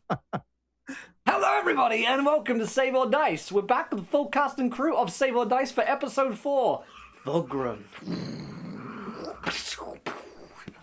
Hello, everybody, and welcome to Save or Dice. We're back with the full cast and crew of Save or Dice for episode 4, Vograhm.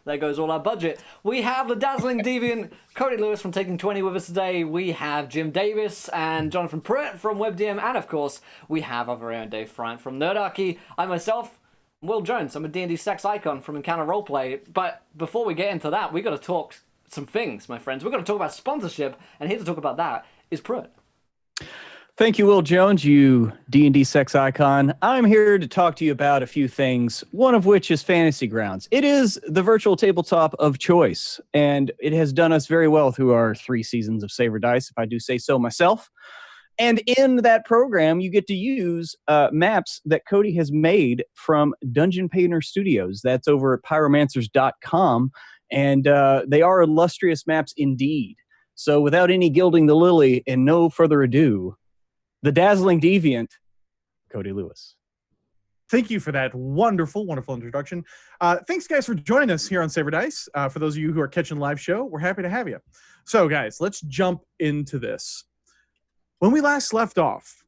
There goes all our budget. We have the dazzling deviant Cody Lewis from Taking 20 with us today. We have Jim Davis and Jonathan PRUITT from WebDM, and of course, we have our very own Dave Friant from Nerdarchy. I myself, Will Jones. I'm a D&D sex icon from Encounter Roleplay. But before we get into that, we got to talk some things, my friends. We're going to talk about sponsorship, and here to talk about that is PRUITT. Thank you, Will Jones, you D&D sex icon. I'm here to talk to you about a few things, one of which is Fantasy Grounds. It is the virtual tabletop of choice, and it has done us very well through our 3 seasons of Save or Dice, if I do say so myself. And in that program, you get to use maps that Cody has made from Dungeon Painter Studios. That's over at pyromancers.com, and they are illustrious maps indeed. So without any gilding the lily and no further ado, the dazzling deviant, Cody Lewis. Thank you for that wonderful, wonderful introduction. Thanks, guys, for joining us here on Save or Dice. For those of you who are catching the live show, we're happy to have you. So, guys, let's jump into this. When we last left off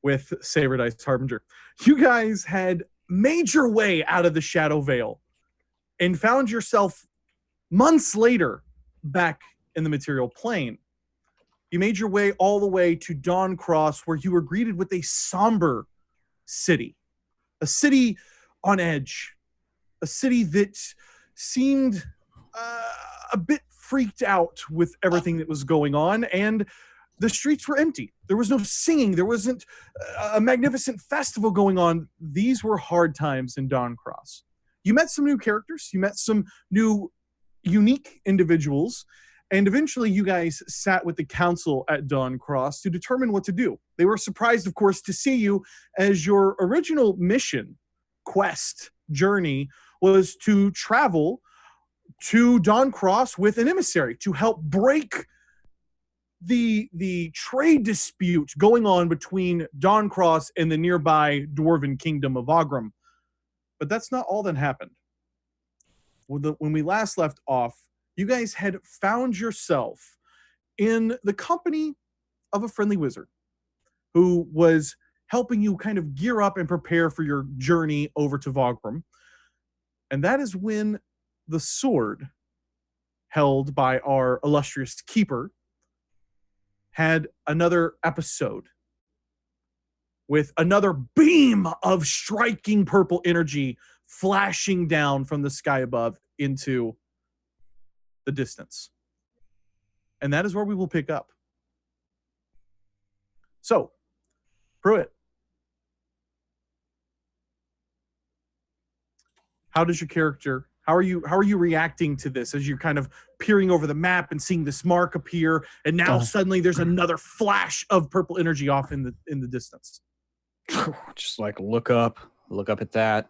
with Save or Dice Harbinger, you guys had made your way out of the Shadow Veil and found yourself months later back in the material plane. You made your way all the way to Dawn Cross, where you were greeted with a somber city. A city on edge. A city that seemed a bit freaked out with everything that was going on, and the streets were empty. There was no singing. There wasn't a magnificent festival going on. These were hard times in Dawn Cross. You met some new characters. You met some new, unique individuals. And eventually you guys sat with the council at Dawn Cross to determine what to do. They were surprised, of course, to see you, as your original mission, quest, journey was to travel to Dawn Cross with an emissary to help break the trade dispute going on between Dawn Cross and the nearby dwarven kingdom of Vograhm. But that's not all that happened. When we last left off, you guys had found yourself in the company of a friendly wizard who was helping you kind of gear up and prepare for your journey over to Vograhm. And that is when the sword held by our illustrious keeper had another episode with another beam of striking purple energy flashing down from the sky above into the distance. And that is where we will pick up. So, PRUITT, how does your character, how are you reacting to this as you're kind of peering over the map and seeing this mark appear, and now suddenly there's another flash of purple energy off in the distance? Just like look up at that.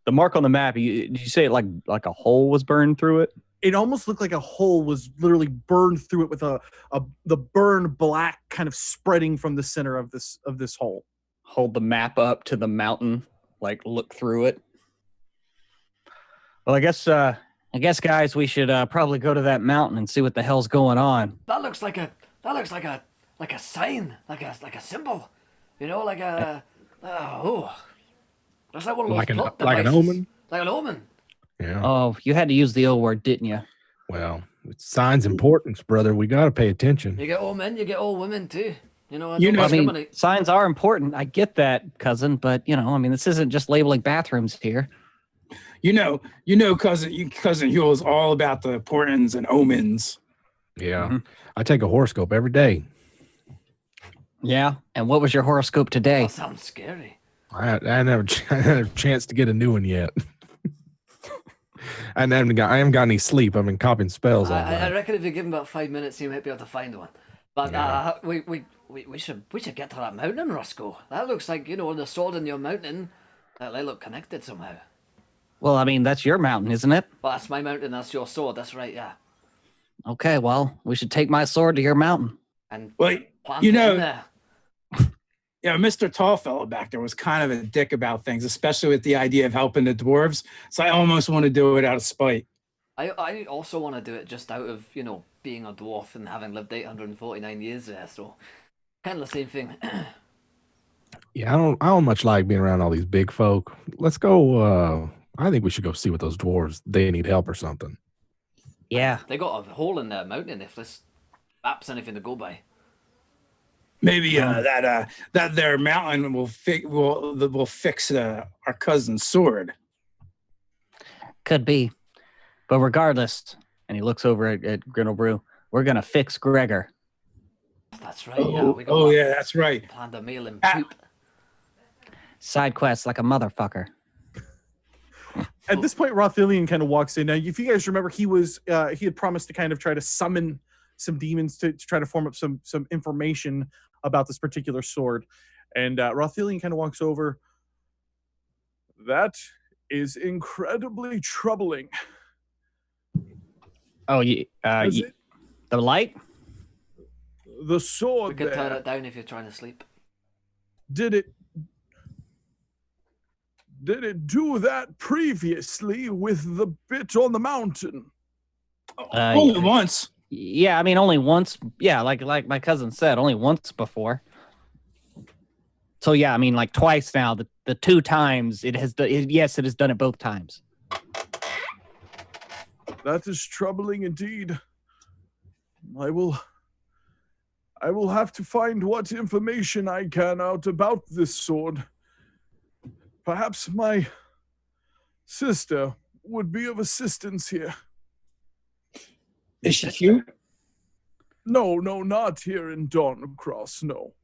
The mark on the map, did you say it like a hole was burned through it? It almost looked like a hole was literally burned through it with the burned black kind of spreading from the center of this hole. Hold the map up to the mountain, like look through it. Well, I guess, guys, we should probably go to that mountain and see what the hell's going on. That looks like a sign, like a symbol, you know, like a that's like one of those Like an devices. omen? Like an omen. Yeah. Oh, you had to use the old word, didn't you? Well, it's signs importance, brother. We got to pay attention. You get all men, you get all women too. You know, I mean, signs are important. I get that, cousin, but this isn't just labeling bathrooms here. You know, cousin Huell is all about the portents and omens. Yeah. Mm-hmm. I take a horoscope every day. Yeah. And what was your horoscope today? That sounds scary. I never had a chance to get a new one yet. I haven't got any sleep. I've been copying spells all night. I reckon if you give him about 5 minutes, you might be able to find one. But yeah. We should get to that mountain, Roscoe. That looks like, the sword in your mountain. They look connected somehow. Well, I mean, that's your mountain, isn't it? Well, that's my mountain. That's your sword. That's right. Yeah. Okay. Well, we should take my sword to your mountain. And plant it in there. Yeah, Mr. Tallfellow back there was kind of a dick about things, especially with the idea of helping the dwarves. So I almost want to do it out of spite. I also want to do it just out of, being a dwarf and having lived 849 years there, so kind of the same thing. Yeah, I don't much like being around all these big folk. Let's go. I think we should go see what those dwarves. They need help or something. Yeah. They got a hole in their mountain if this map's anything to go by. Maybe that their mountain will fix our cousin's sword. Could be. But regardless, and he looks over at Grindlebrew, we're going to fix Gregor. That's right, yeah. We got Yeah, that's right. planned to mail him poop. Side quest like a motherfucker. At this point, Rothilian kind of walks in. Now, if you guys remember, he had promised to kind of try to summon some demons to try to form up some information about this particular sword. And Rothilian kind of walks over. That is incredibly troubling. Oh, the light? The sword We could turn there, it down if you're trying to sleep. did it do that previously with the bit on the mountain? Only once. Yeah, I mean, only once. Yeah, like my cousin said, only once before. So yeah, I mean, like twice now. The 2 times it has. Yes, it has done it both times. That is troubling indeed. I will have to find what information I can out about this sword. Perhaps my sister would be of assistance here. Is she cute? No, not here in Dawncross, no.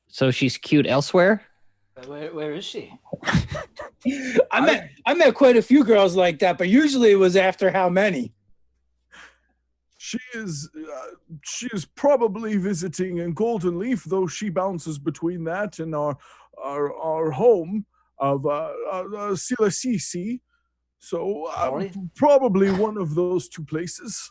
So she's cute elsewhere. Where is she? I met quite a few girls like that, but usually it was after how many? She is probably visiting in Golden Leaf, though she bounces between that and our home of Silasisi. So probably one of those 2 places.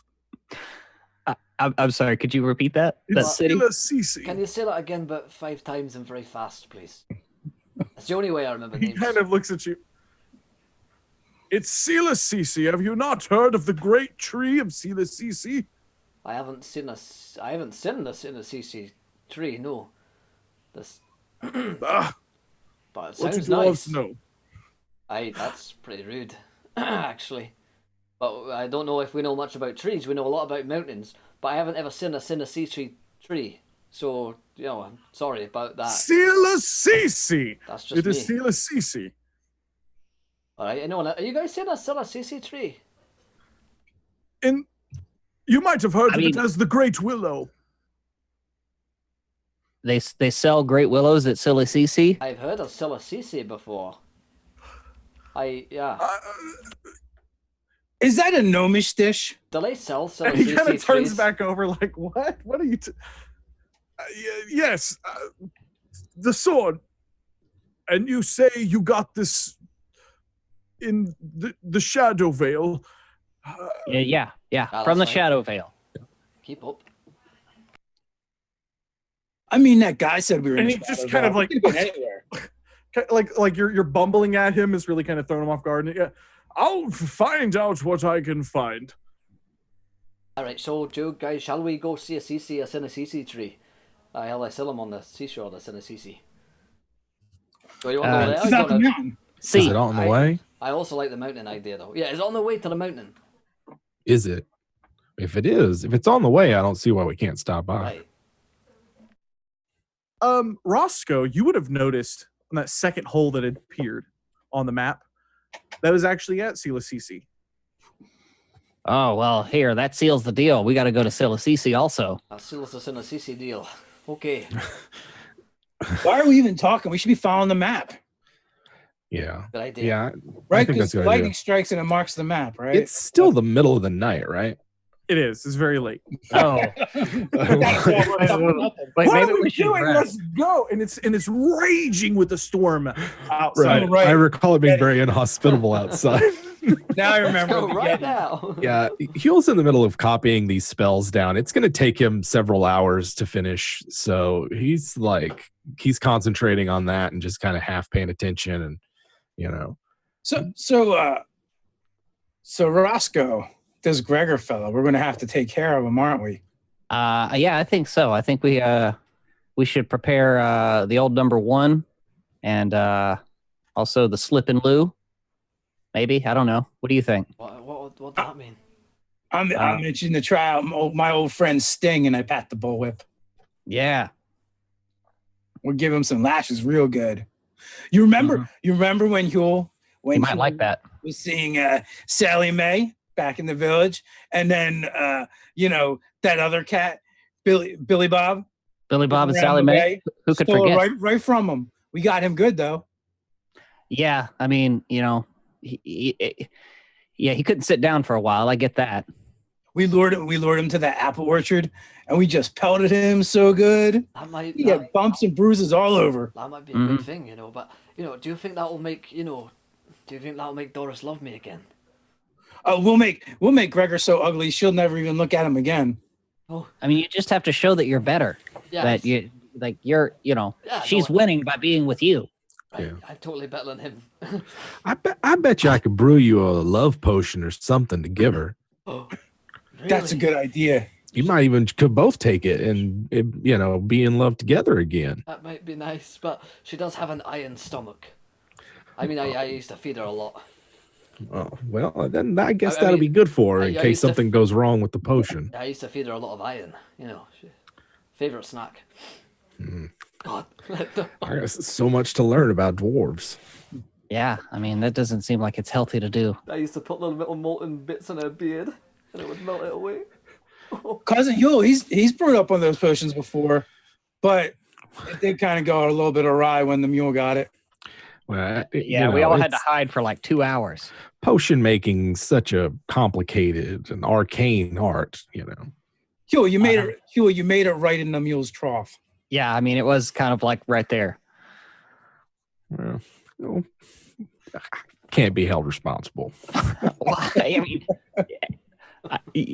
I'm sorry. Could you repeat that? That It's city. Silasisi. Can you say that again, but 5 times and very fast, please? That's the only way I remember He names. kind of looks at you. It's Silasisi. Have you not heard of the great tree of Silasisi? I haven't seen this in the CC tree. No, this. Ah, But it what sounds do dwarves nice. know? That's pretty rude, actually. But I don't know if we know much about trees. We know a lot about mountains, but I haven't ever seen a Silasisi tree. So, I'm sorry about that. Silasisi. That's just It is me. Silasisi. All right, anyone? Are you guys seeing a Silasisi tree? And you might have heard I of it mean- as the Great Willow. They sell great willows at Silasisi. I've heard of Silasisi before. Yeah. Is that a gnomish dish? Do they sell And he kind Silasisi of turns trees? back over like, what? What are you... yes, the sword. And you say you got this in the Shadow Veil. Yeah. Ah, From the that's right. Shadow Veil. Keep up. I mean, that guy said we were. And in he just Shadow kind of Vale. like- We could've been anywhere. Like you're bumbling at him is really kind of throwing him off guard. And yeah, I'll find out what I can find. All right, so Joe, guys, shall we go see a Silasisi tree? Hell, I sell them on the seashore, the Silasisi. So you want to go there? It's You not the wanna- mountain. Is it on the way? I also like the mountain idea, though. Yeah, it's on the way to the mountain. Is it? If it's on the way, I don't see why we can't stop by. Right. Roscoe, you would have noticed on that second hole that had appeared on the map, that was actually at Silasisi. Oh well, here that seals the deal. We got to go to Silasisi also. That's still a Silasisi deal. Okay. Why are we even talking? We should be following the map, Yeah. Good idea. Yeah. I right? think that's Because a good lightning idea. strikes and it marks the map, right? It's still the middle of the night, right? It is. It's very late. Oh, wait, What maybe are we we should doing? rest. Let's go. And it's raging with the storm outside. Right. right. I recall it being very inhospitable outside. Now I remember. Go the right beginning. now. Yeah, Huell's in the middle of copying these spells down. It's going to take him several hours to finish. So he's concentrating on that and just kind of half paying attention. And, So Roscoe, this Gregor fellow. We're going to have to take care of him, aren't we? Yeah, I think so. I think we should prepare the old number 1 and also the slip and loo. Maybe, I don't know. What do you think? What does that mean? I'm itching to try out my old friend Sting, and I pat the bullwhip. Yeah. We'll give him some lashes real good. You remember? Mhm. You remember when Huell You might like that. was seeing Sally Mae back in the village, and then that other cat, Billy Bob. Billy Bob and ran Sally Mae. away, Who could stole forget? it right from him. We got him good though. Yeah, I mean, he couldn't sit down for a while. I get that. We lured him to that apple orchard, and we just pelted him so good. He had bumps and bruises all over. That might be a good thing, But do you think that will make Doris love me again? Oh, we'll make Gregor so ugly she'll never even look at him again. Oh, I mean, you just have to show that you're better. yeah. She's winning by being with you. Right, Yeah. I'm totally better than him. I bet you I could brew you a love potion or something to give her. Oh, That's a really? good idea. You might even could both take it and be in love together again. That might be nice, but she does have an iron stomach. I mean, I used to feed her a lot. Oh, well, then I guess I that'll mean, be good for her in I case used to something goes wrong with the potion. I used to feed her a lot of iron. Favorite snack. God, I got so much to learn about dwarves. Yeah, I mean, that doesn't seem like it's healthy to do. I used to put little molten bits in her beard, and it would melt it away. Cousin Huell, he's brewed up on those potions before, but it did kind of go a little bit awry when the mule got it. Well, Yeah, we all had to hide for like 2 hours. potion making such a complicated and arcane art. Huell, you made it right in the mule's trough. Yeah, I mean, it was kind of like right there. Well, no, can't be held responsible. I mean,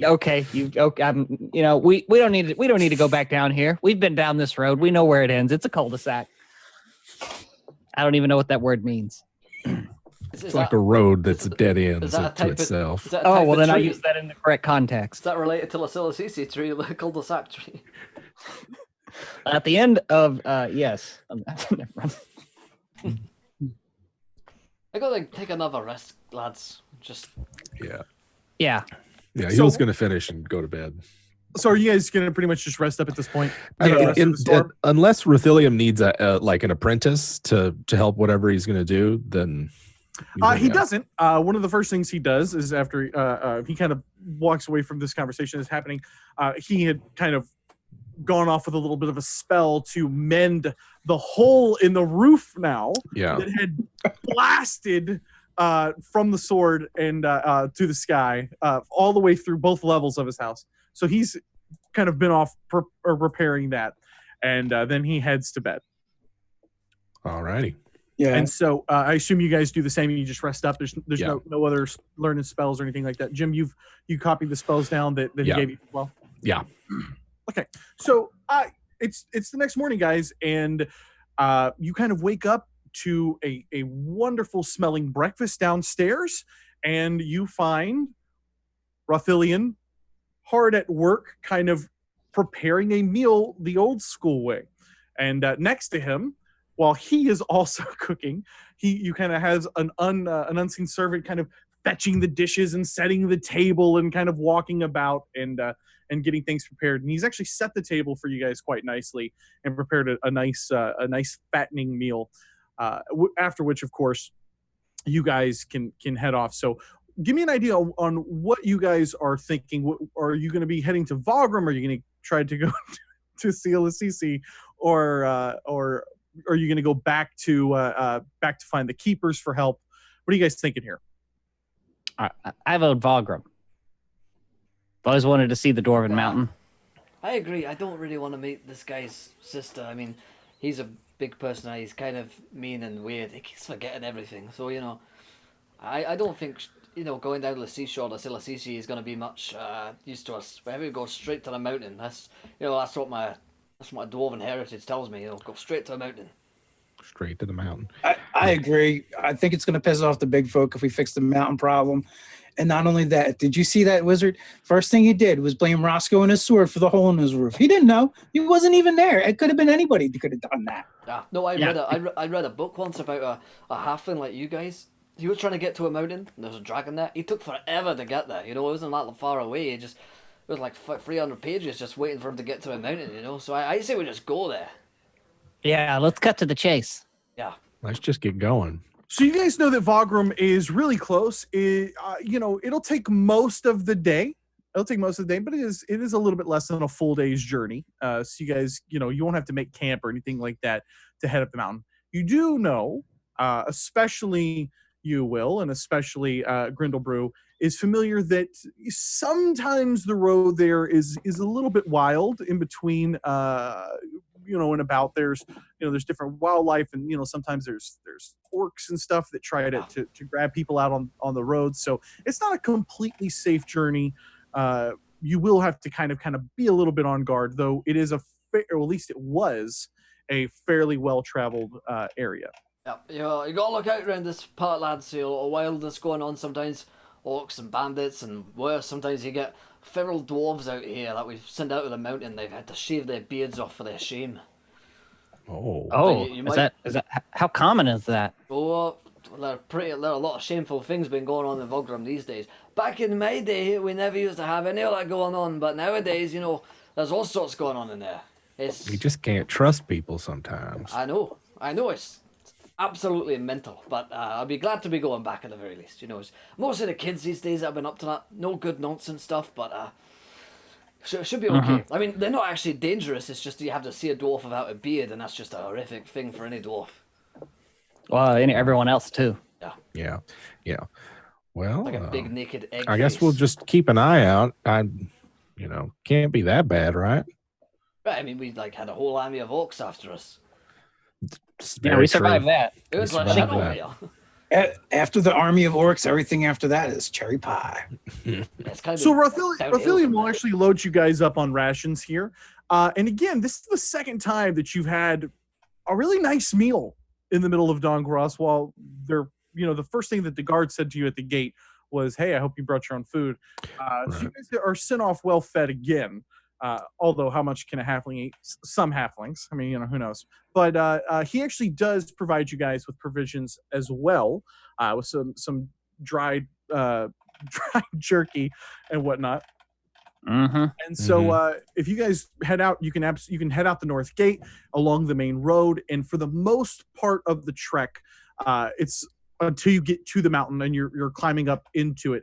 okay, we don't need to go back down here. We've been down this road. We know where it ends. It's a cul-de-sac. I don't even know what that word means. It's like a road that's a dead end is that a to type itself. Is that a Oh, type well, of then I tree? use that in the correct Is context. that related to the Silicisi tree, the cul-de-sac tree? At the end of, yes. Never mind. I gotta take another rest, lads. Just Yeah. Yeah. Yeah, So- he was going to finish and go to bed. So are you guys gonna pretty much just rest up at this point? I Yeah, mean, rest of the storm? unless Ruthilium needs like an apprentice to help whatever he's going to do, then He doesn't. One of the first things he does is after he kind of walks away from this conversation that's happening, he had kind of gone off with a little bit of a spell to mend the hole in the roof now Yeah. that had blasted from the sword and to the sky all the way through both levels of his house. So he's kind of been off repairing that, and then he heads to bed. All righty. Yeah. And so I assume you guys do the same. You just rest up. There's Yeah. no other learning spells or anything like that. Jim, you copied the spells down that he Yeah. gave you as well. Yeah. Okay. So it's the next morning, guys, and you kind of wake up to a wonderful smelling breakfast downstairs, and you find Rothilian hard at work, kind of preparing a meal the old school way. And next to him, while he is also cooking, you kind of has an unseen servant kind of fetching the dishes and setting the table and kind of walking about and getting things prepared. And he's actually set the table for you guys quite nicely and prepared a nice fattening meal. After which, of course, you guys can head off. So give me an idea on what you guys are thinking. Are you going to be heading to Vograhm? Are you going to try to go to CLCC, or are you going to go back to find the keepers for help? What are you guys thinking here? I vote Vograhm. I've always wanted to see the Dwarven Mountain. I agree. I don't really want to meet this guy's sister. I mean, he's a big person. He's kind of mean and weird. He keeps forgetting everything. So, I don't think, going down to the seashore to Silicisi is going to be much use to us. Wherever we go straight to the mountain. That's what my dwarven heritage tells me. Go straight to the mountain. Straight to the mountain. I agree. I think it's going to piss off the big folk if we fix the mountain problem. And not only that, did you see that wizard? First thing he did was blame Roscoe and his sword for the hole in his roof. He didn't know. He wasn't even there. It could have been anybody that could have done that. Yeah. No, Yeah. I read a book once about a halfling like you guys. He was trying to get to a mountain. And there was a dragon there. He took forever to get there. You know, it wasn't that far away. It was like 300 pages just waiting for him to get to a mountain. You know, so I say we just go there. Yeah, let's cut to the chase. Yeah. Let's just get going. So you guys know that Vograhm is really close. It'll take most of the day. It'll take most of the day, but it is a little bit less than a full day's journey. So you guys, you won't have to make camp or anything like that to head up the mountain. You do know, especially you, Will, and especially Grindlebrew, is familiar that sometimes the road there is a little bit wild in between, and about there's different wildlife, and sometimes there's orcs and stuff that try to grab people out on the road. So it's not a completely safe journey. You will have to kind of be a little bit on guard, though it is or at least it was a fairly well-traveled area. Yeah, you gotta look out around this part, lads. See a lot of wildness going on sometimes. Orcs and bandits, and worse, sometimes you get feral dwarves out here that we've sent out of the mountain. They've had to shave their beards off for their shame. Oh. Oh, you is that how common is that? Oh, there are a lot of shameful things been going on in Vograhm these days. Back in my day, we never used to have any of that going on, but nowadays, there's all sorts going on in there. You just can't trust people sometimes. I know, it's absolutely mental, but I'll be glad to be going back at the very least. It's most of the kids these days that have been up to that, no good nonsense stuff, but should be okay. I mean, they're not actually dangerous, it's just you have to see a dwarf without a beard, and that's just a horrific thing for any dwarf. Well, everyone else too. Yeah. Well, Like a big naked egg I guess face. we'll just keep an eye out. Can't be that bad, right? Right, I mean, we had a whole army of orcs after us. It's Yeah, very we survived true. that. It was like survived shit over that. here. After the army of orcs, everything after that is cherry pie. It's kind of So downhill Rathilion from will there. actually load you guys up on rations here. And again, this is the second time that you've had a really nice meal in the middle of Dongrass while they're, the first thing that the guard said to you at the gate was, "Hey, I hope you brought your own food." So you guys are sent off well fed again. Although how much can a halfling eat? Some halflings. I mean, who knows? But he actually does provide you guys with provisions as well, with some dried jerky and whatnot. Mm-hmm. And so if you guys head out, you can head out the north gate along the main road, and for the most part of the trek, it's until you get to the mountain and you're climbing up into it.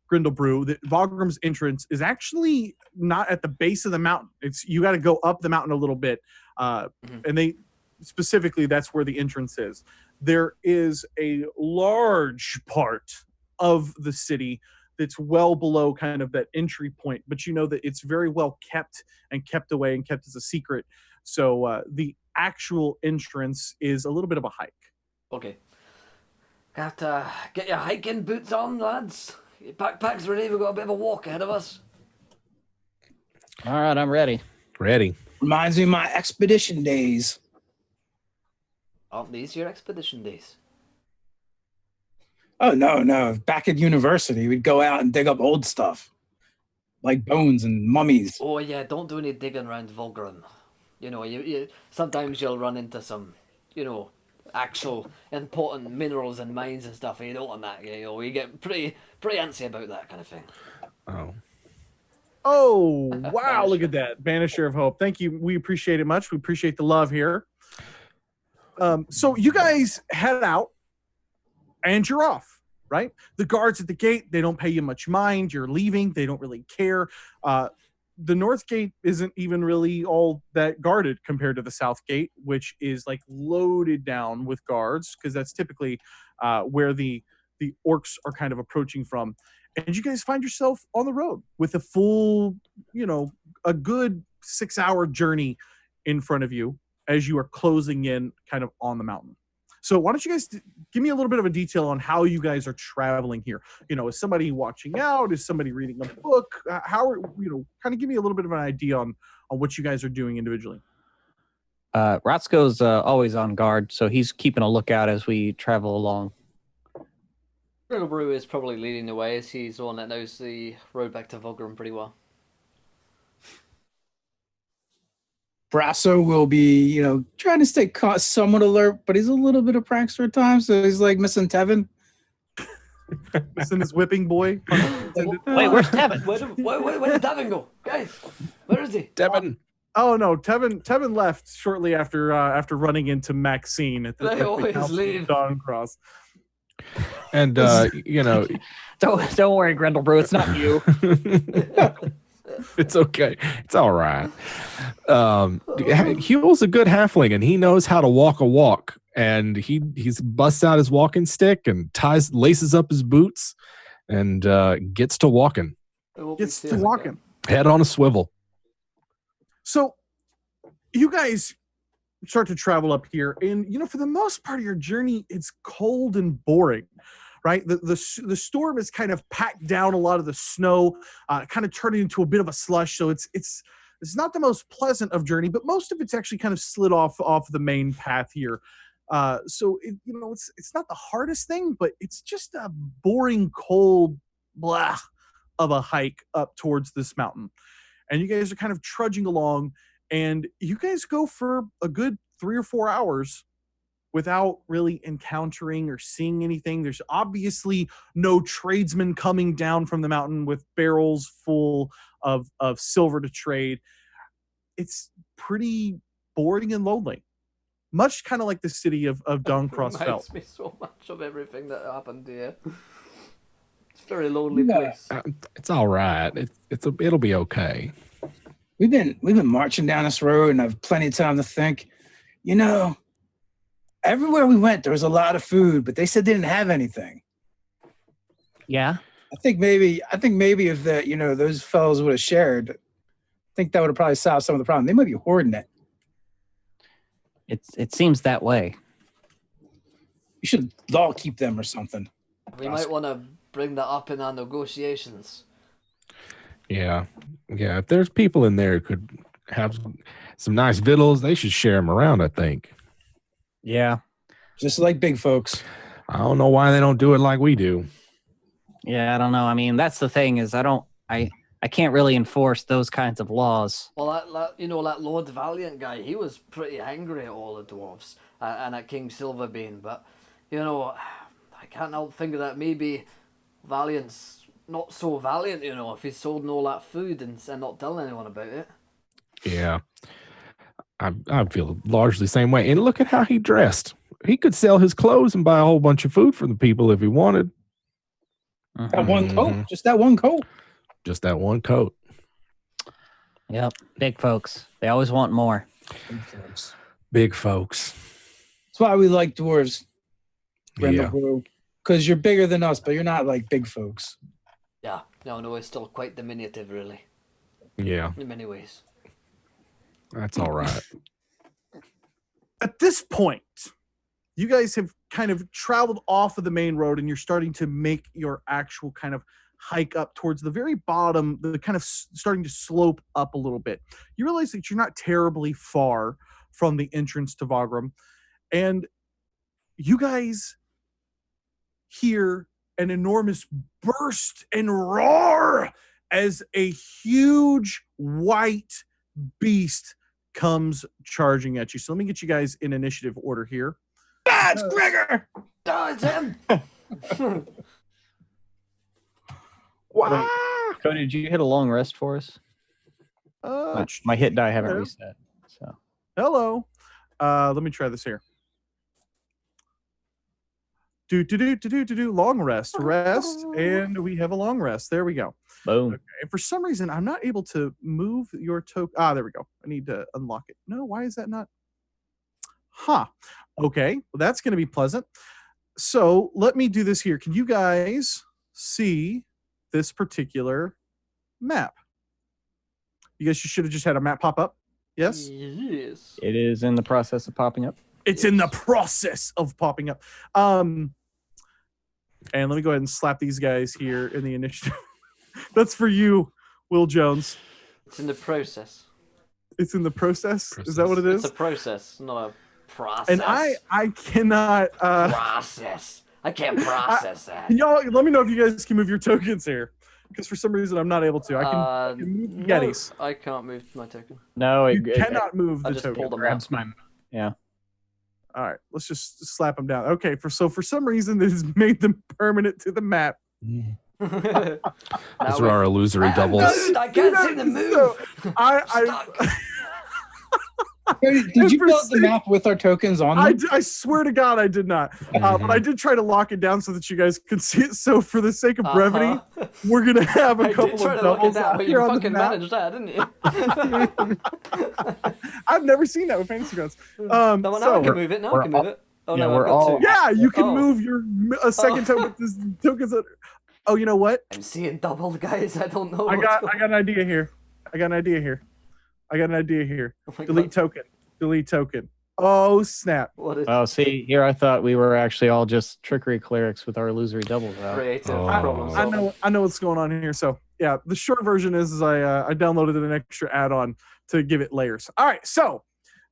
Grindlebrew, that Vogram's entrance is actually not at the base of the mountain. You got to go up the mountain a little bit, and they specifically that's where the entrance is. There is a large part of the city that's well below kind of that entry point, but you know that it's very well kept and kept away and kept as a secret. So the actual entrance is a little bit of a hike. Okay. Got to get your hiking boots on, lads. Your backpack's ready. We've got a bit of a walk ahead of us. All right, I'm ready. Ready. Reminds me of my expedition days. Aren't these your expedition days? Oh, no. Back at university, we'd go out and dig up old stuff, like bones and mummies. Oh yeah, don't do any digging around Vograhm. You sometimes you'll run into some, actual important minerals and mines and stuff. And you don't want that. We get pretty antsy about that kind of thing. Oh, wow. Look at that. Banisher of Hope. Thank you. We appreciate it much. We appreciate the love here. So you guys head out and you're off, right? The guards at the gate, they don't pay you much mind. You're leaving. They don't really care. The north gate isn't even really all that guarded compared to the south gate, which is loaded down with guards because that's typically where the orcs are kind of approaching from. And you guys find yourself on the road with a full, a good 6-hour journey in front of you as you are closing in kind of on the mountain. So why don't you guys give me a little bit of a detail on how you guys are traveling here? Is somebody watching out? Is somebody reading a book? How are, kind of give me a little bit of an idea on what you guys are doing individually. Roscoe's always on guard, so he's keeping a lookout as we travel along. Grindlebrew is probably leading the way as he's the one that knows the road back to Vograhm pretty well. Braso will be, trying to stay somewhat alert, but he's a little bit of prankster at times, so he's like missing Tevin. Missing his whipping boy. Wait, where's Tevin? Where did Tevin go? Guys, where is he? Devin. Oh no, Tevin left shortly after running into Maxine at the, They at the always Council of leave. Dawn Cross. And Don't worry, Grindlebrew, it's not you. it's okay. It's all right. Huell's a good halfling, and he knows how to walk a walk. And he's busts out his walking stick and laces up his boots, and gets to walking. Gets to walking. Head on a swivel. So, you guys start to travel up here, and for the most part of your journey, it's cold and boring. Right, the storm has kind of packed down a lot of the snow, kind of turning into a bit of a slush. So it's not the most pleasant of journey, but most of it's actually kind of slid off the main path here. So it's not the hardest thing, but it's just a boring, cold blah of a hike up towards this mountain. And you guys are kind of trudging along, and you guys go for a good 3 or 4 hours without really encountering or seeing anything. There's obviously no tradesmen coming down from the mountain with barrels full of silver to trade. It's pretty boring and lonely. Much kind of like the city of Dawncross felt. Reminds me so much of everything that happened here. It's a very lonely place. It's all right. It'll be okay. We've been marching down this road, and I've plenty of time to think. Everywhere we went, there was a lot of food, but they said they didn't have anything. Yeah. I think maybe if those fellows would have shared, I think that would have probably solved some of the problem. They might be hoarding it. It seems that way. You should law keep them or something. We might want to bring that up in our negotiations. Yeah. If there's people in there who could have some nice victuals, they should share them around, I think. Yeah. Just like big folks. I don't know why they don't do it like we do. Yeah, I don't know. I mean, that's the thing is I can't really enforce those kinds of laws. Well, that Lord Valiant guy, he was pretty angry at all the dwarves and at King Silverbean. But, I can't help think that maybe Valiant's not so valiant, if he's sold all that food and not telling anyone about it. Yeah. I feel largely the same way. And look at how he dressed. He could sell his clothes and buy a whole bunch of food for the people if he wanted. That one coat. Just that one coat. Just that one coat. Yep. Big folks. They always want more. Big folks. That's why we like dwarves. Yeah. Because you're bigger than us, but you're not like big folks. Yeah. No, it's still quite diminutive, really. Yeah. In many ways. That's all right. At this point, you guys have kind of traveled off of the main road, and you're starting to make your actual kind of hike up towards the very bottom, the kind of starting to slope up a little bit. You realize that you're not terribly far from the entrance to Vograhm, and you guys hear an enormous burst and roar as a huge white beast comes charging at you. So let me get you guys in initiative order here. That's Gregor! Oh, it's him! Wow. Cody, did you hit a long rest for us? My hit die haven't reset. So hello. Let me try this here. Do long rest, and we have a long rest. There we go. boom. Okay. And for some reason, I'm not able to move your token. There we go. I need to unlock it. No, why is that not? Okay, well, that's going to be pleasant. So let me do this here. Can you guys see this particular map? You guys should have just had a map pop up. Yes? Yes. It is in the process of popping up. It's in the process of popping up. And let me go ahead and slap these guys here in the initiative. That's for you, Will Jones. It's in the process. It's in the process? Is that what it is? It's a process, not a process. And I cannot... Process. I can't process that. Y'all, let me know if you guys can move your tokens here, because for some reason I'm not able to. I can move the Yetis. I can't move my token. No, You cannot move I the just token. pulled them grabs my. Yeah. All right, let's just slap them down. Okay, for some reason this has made them permanent to the map. Those are our illusory doubles. I can't see them move. So, I Did you build the map with our tokens on them? I swear to God I did not. But I did try to lock it down so that you guys could see it. So for the sake of brevity, we're gonna have a couple of doubles out but here you on the fucking map. managed that, didn't you? I've never seen that with Fantasy Grounds. Now I can move it. Now I can move it. Oh yeah, no, we're I've got all- two. Yeah, you can Oh. move your second token with this tokens. Oh, you know what? I'm seeing double, guys. I don't know. I got an idea here. I got an idea here. Oh my Delete God. token. Delete token. Oh snap! What is Oh, see, here I thought we were actually all just trickery clerics with our illusory doubles out. creative Oh. problem I solving? know what's going on here. So yeah, the short version is I downloaded an extra add-on to give it layers. All right, so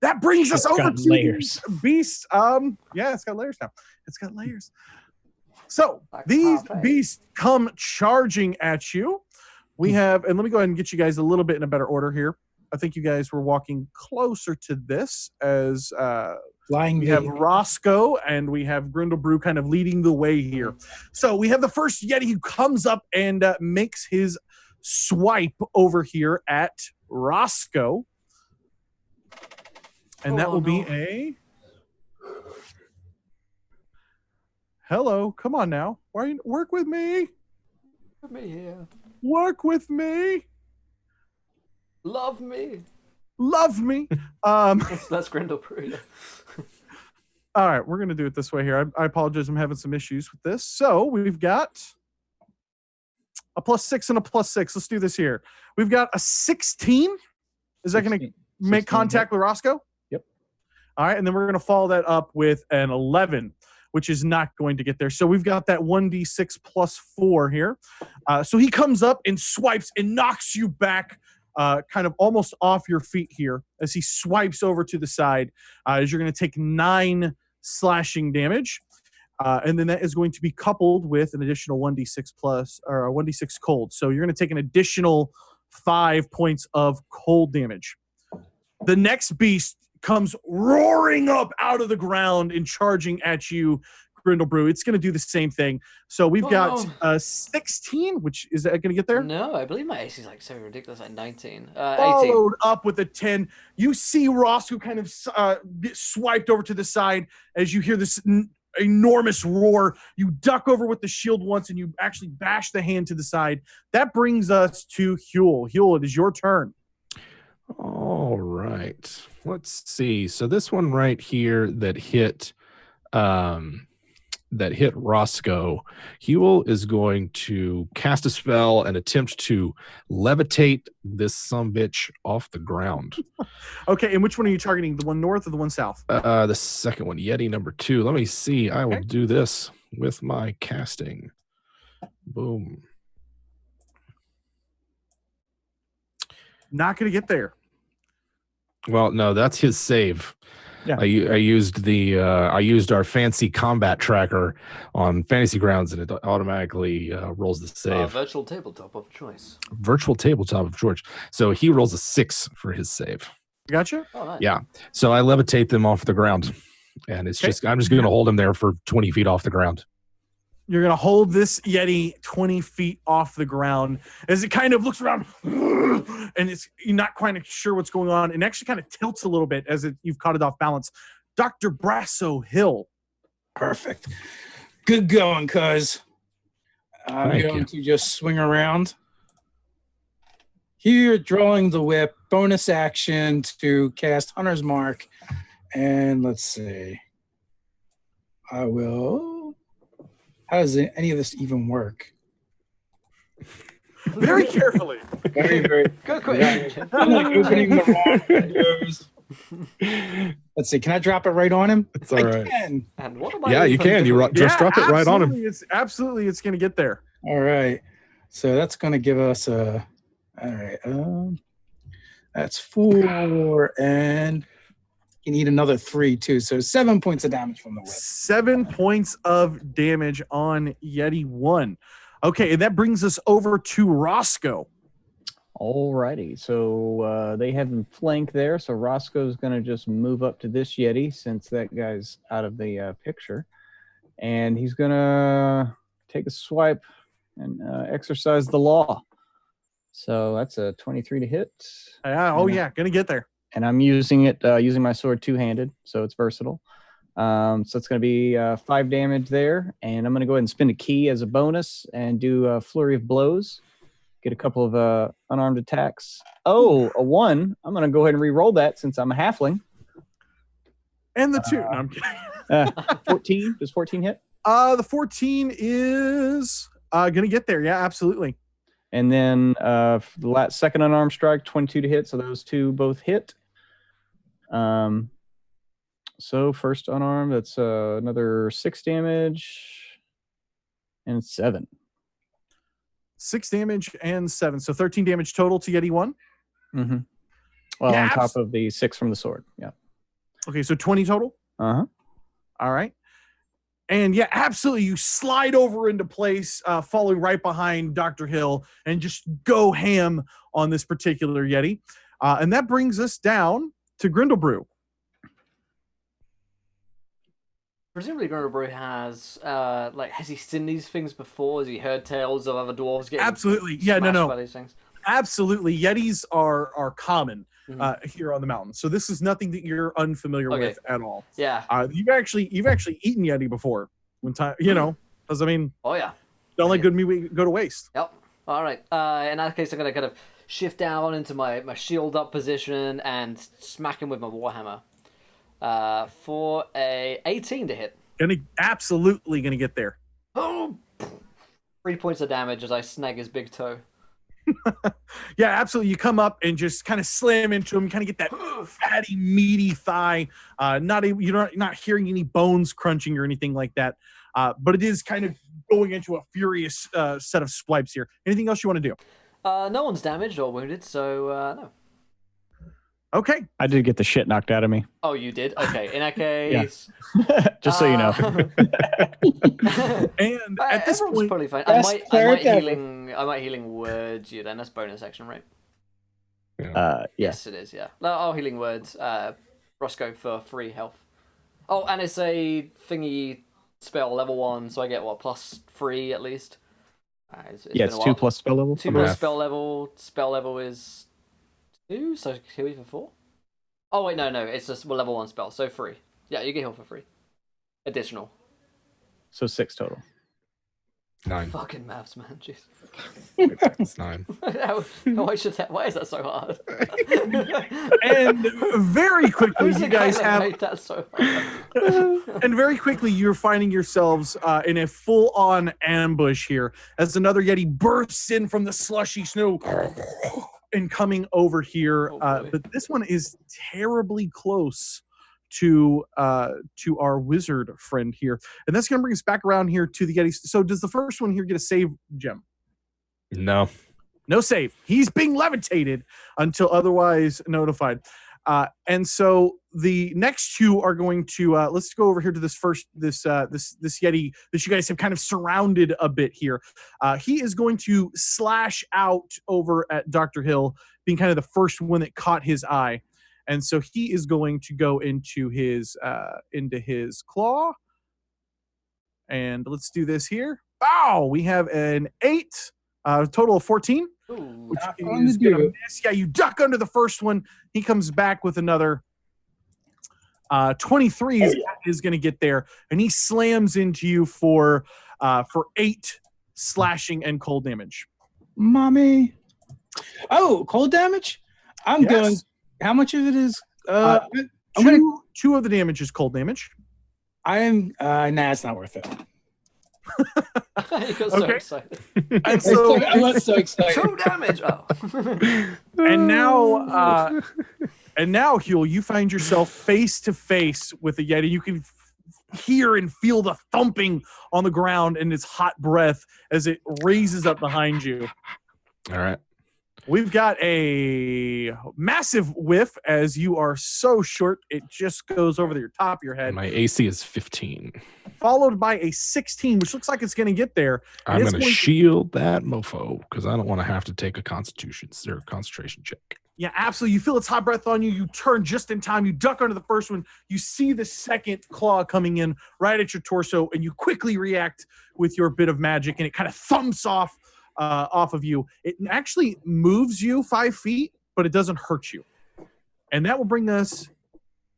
that brings us It's over got to layers. the beast. Yeah, it's got layers now. It's got layers. So Like these parfait. beasts come charging at you. We have, and let me go ahead and get you guys a little bit in a better order here. I think you guys were walking closer to this as Flying we have V. Roscoe and we have Grindlebrew kind of leading the way here. So we have the first Yeti who comes up and makes his swipe over here at Roscoe. And that will be a... Hello, come on now. Why are you... Work with me. Put me here. Work with me. Love me. Love me. That's Grindlebrew. All right, we're going to do it this way here. I apologize. I'm having some issues with this. So we've got a +6 and a +6. Let's do this here. We've got a 16. Is that going to 16, make contact with Roscoe? Yep. All right, and then we're going to follow that up with an 11, which is not going to get there. So we've got that 1d6 +4 here. So he comes up and swipes and knocks you back kind of almost off your feet here as he swipes over to the side, as you're going to take 9 slashing damage. And then that is going to be coupled with an additional 1d6 plus, or a 1d6 cold. So you're going to take an additional 5 points of cold damage. The next beast comes roaring up out of the ground and charging at you, Grindlebrew. It's going to do the same thing. So we've got no. 16, which is that going to get there? No, I believe my AC is like so ridiculous, like 19. 18. Followed up with a 10. You see Roscoe kind of get swiped over to the side as you hear this enormous roar. You duck over with the shield once and you actually bash the hand to the side. That brings us to Huell. Huell, it is your turn. All right. Let's see. So this one right here that hit Roscoe, Huell is going to cast a spell and attempt to levitate this sumbitch off the ground. Okay, and which one are you targeting? The one north or the one south? The second one, Yeti number 2. Let me see. I will do this with my casting. Boom. Not going to get there. Well, no, that's his save. Yeah. I used our fancy combat tracker on Fantasy Grounds, and it automatically rolls the save. Virtual tabletop of choice. Virtual tabletop of George. So he rolls a 6 for his save. Gotcha. Oh, nice. Yeah. So I levitate them off the ground, and it's I'm just going to hold them there for 20 feet off the ground. You're going to hold this Yeti 20 feet off the ground as it kind of looks around and you're not quite sure what's going on, and actually kind of tilts a little bit as you've caught it off balance. Dr. Braso Huell. Perfect. Good going, cuz. I'm Thank going you. to just swing around. Here, drawing the whip, bonus action to cast Hunter's Mark. And let's see. I will. How does any of this even work? Very carefully. Very, very. Good question. I'm like opening the wrong windows. Let's see. Can I drop it right on him? It's all right. I can. And what am I Yeah, you even can. doing? Just drop it right on him. Absolutely, it's going to get there. All right. So that's going to give us a. All right. That's 4 and You need another 3 too, so 7 points of damage from the whip. 7 points of damage on Yeti 1. Okay, and that brings us over to Roscoe. Alrighty, so they have him flanked there. So Roscoe's going to just move up to this Yeti since that guy's out of the picture. And he's going to take a swipe and exercise the law. So that's a 23 to hit. Yeah, gonna get there. And I'm using it, using my sword two-handed, so it's versatile. So it's going to be 5 damage there. And I'm going to go ahead and spend a key as a bonus and do a flurry of blows. Get a couple of unarmed attacks. Oh, a 1. I'm going to go ahead and re-roll that since I'm a halfling. And the 2. No, I'm kidding. 14. Does 14 hit? The 14 is going to get there. Yeah, absolutely. And then the second unarmed strike, 22 to hit. So those two both hit. So first unarmed, that's another 6 damage and 7. 6 damage and 7. So 13 damage total to Yeti 1. Mm-hmm. Well, Yeah, on top of the 6 from the sword. Yeah. Okay, so 20 total. Uh-huh. All right. And yeah, absolutely. You slide over into place, following right behind Dr. Huell, and just go ham on this particular Yeti. And that brings us down to Grindlebrew. Presumably Grindlebrew has, has he seen these things before? Has he heard tales of other dwarves getting Absolutely. Yeah, smashed by these things? Absolutely. Yetis are common here on the mountain. So this is nothing that you're unfamiliar with at all. Yeah. You've actually eaten Yeti before. When time, because I mean, Oh yeah. don't let good meat go to waste. Yep. All right. In that case, I'm gonna kind of shift down into my shield up position and smack him with my warhammer. For a 18 to hit. Absolutely gonna get there. Oh, 3 points of damage as I snag his big toe. Yeah, absolutely. You come up and just kind of slam into him. Kind of get that fatty, meaty thigh. You're not hearing any bones crunching or anything like that. But it is kind of going into a furious set of swipes here. Anything else you want to do? No one's damaged or wounded, so no. Okay. I did get the shit knocked out of me. Oh, you did? Okay. In that case, Just so you know. And at this everyone's point, probably fine. Best I might cleric ever. healing words you then. That's bonus action, right? Yeah. Yes, it is. Yeah. No, healing words. Roscoe for free health. Oh, and it's a thingy spell level 1, so I get +3 at least. It's Yeah, been it's a 2 while. plus spell level. 2 plus spell level. Spell level is 2, so heal you for 4. Oh wait, no, it's just level 1 spell, so free. Yeah, you get heal for free. Additional. So 6 total. 9. Fucking maths, man. Jeez. It's 9. Why is that so hard? and very quickly, Who's you the guy guys that have. made that so hard? And very quickly, you're finding yourselves in a full-on ambush here as another Yeti bursts in from the slushy snow and coming over here. But this one is terribly close to our wizard friend here, and that's going to bring us back around here to the Yeti. So, does the first one here get a save, Jim? No. No save. He's being levitated until otherwise notified. And so the next two are going to let's go over here to this Yeti that you guys have kind of surrounded a bit here. He is going to slash out over at Dr. Huell, being kind of the first one that caught his eye. And so he is going to go into his claw. And let's do this here. Wow, we have an 8, total of 14. Ooh. Which Not is going to gonna do. miss. Yeah, you duck under the first one. He comes back with another 23 is going to get there, and he slams into you for 8 slashing and cold damage. Mommy. Oh, cold damage? I'm Yes. going. How much of it is? I'm two, gonna. two of the damage is cold damage. I am. Nah, it's not worth it. You got so Okay. excited. And so, I was so excited. 2 damage. Oh. and now, Huell, you find yourself face to face with a Yeti. You can hear and feel the thumping on the ground and its hot breath as it raises up behind you. All right. We've got a massive whiff as you are so short, it just goes over your top of your head. And my AC is 15. Followed by a 16, which looks like it's going to get there. And I'm it's going to shield that mofo because I don't want to have to take a concentration check. Yeah, absolutely. You feel its hot breath on you. You turn just in time. You duck under the first one. You see the second claw coming in right at your torso, and you quickly react with your bit of magic, and it kind of thumps off of you. It actually moves you 5 feet, but it doesn't hurt you. And that will bring us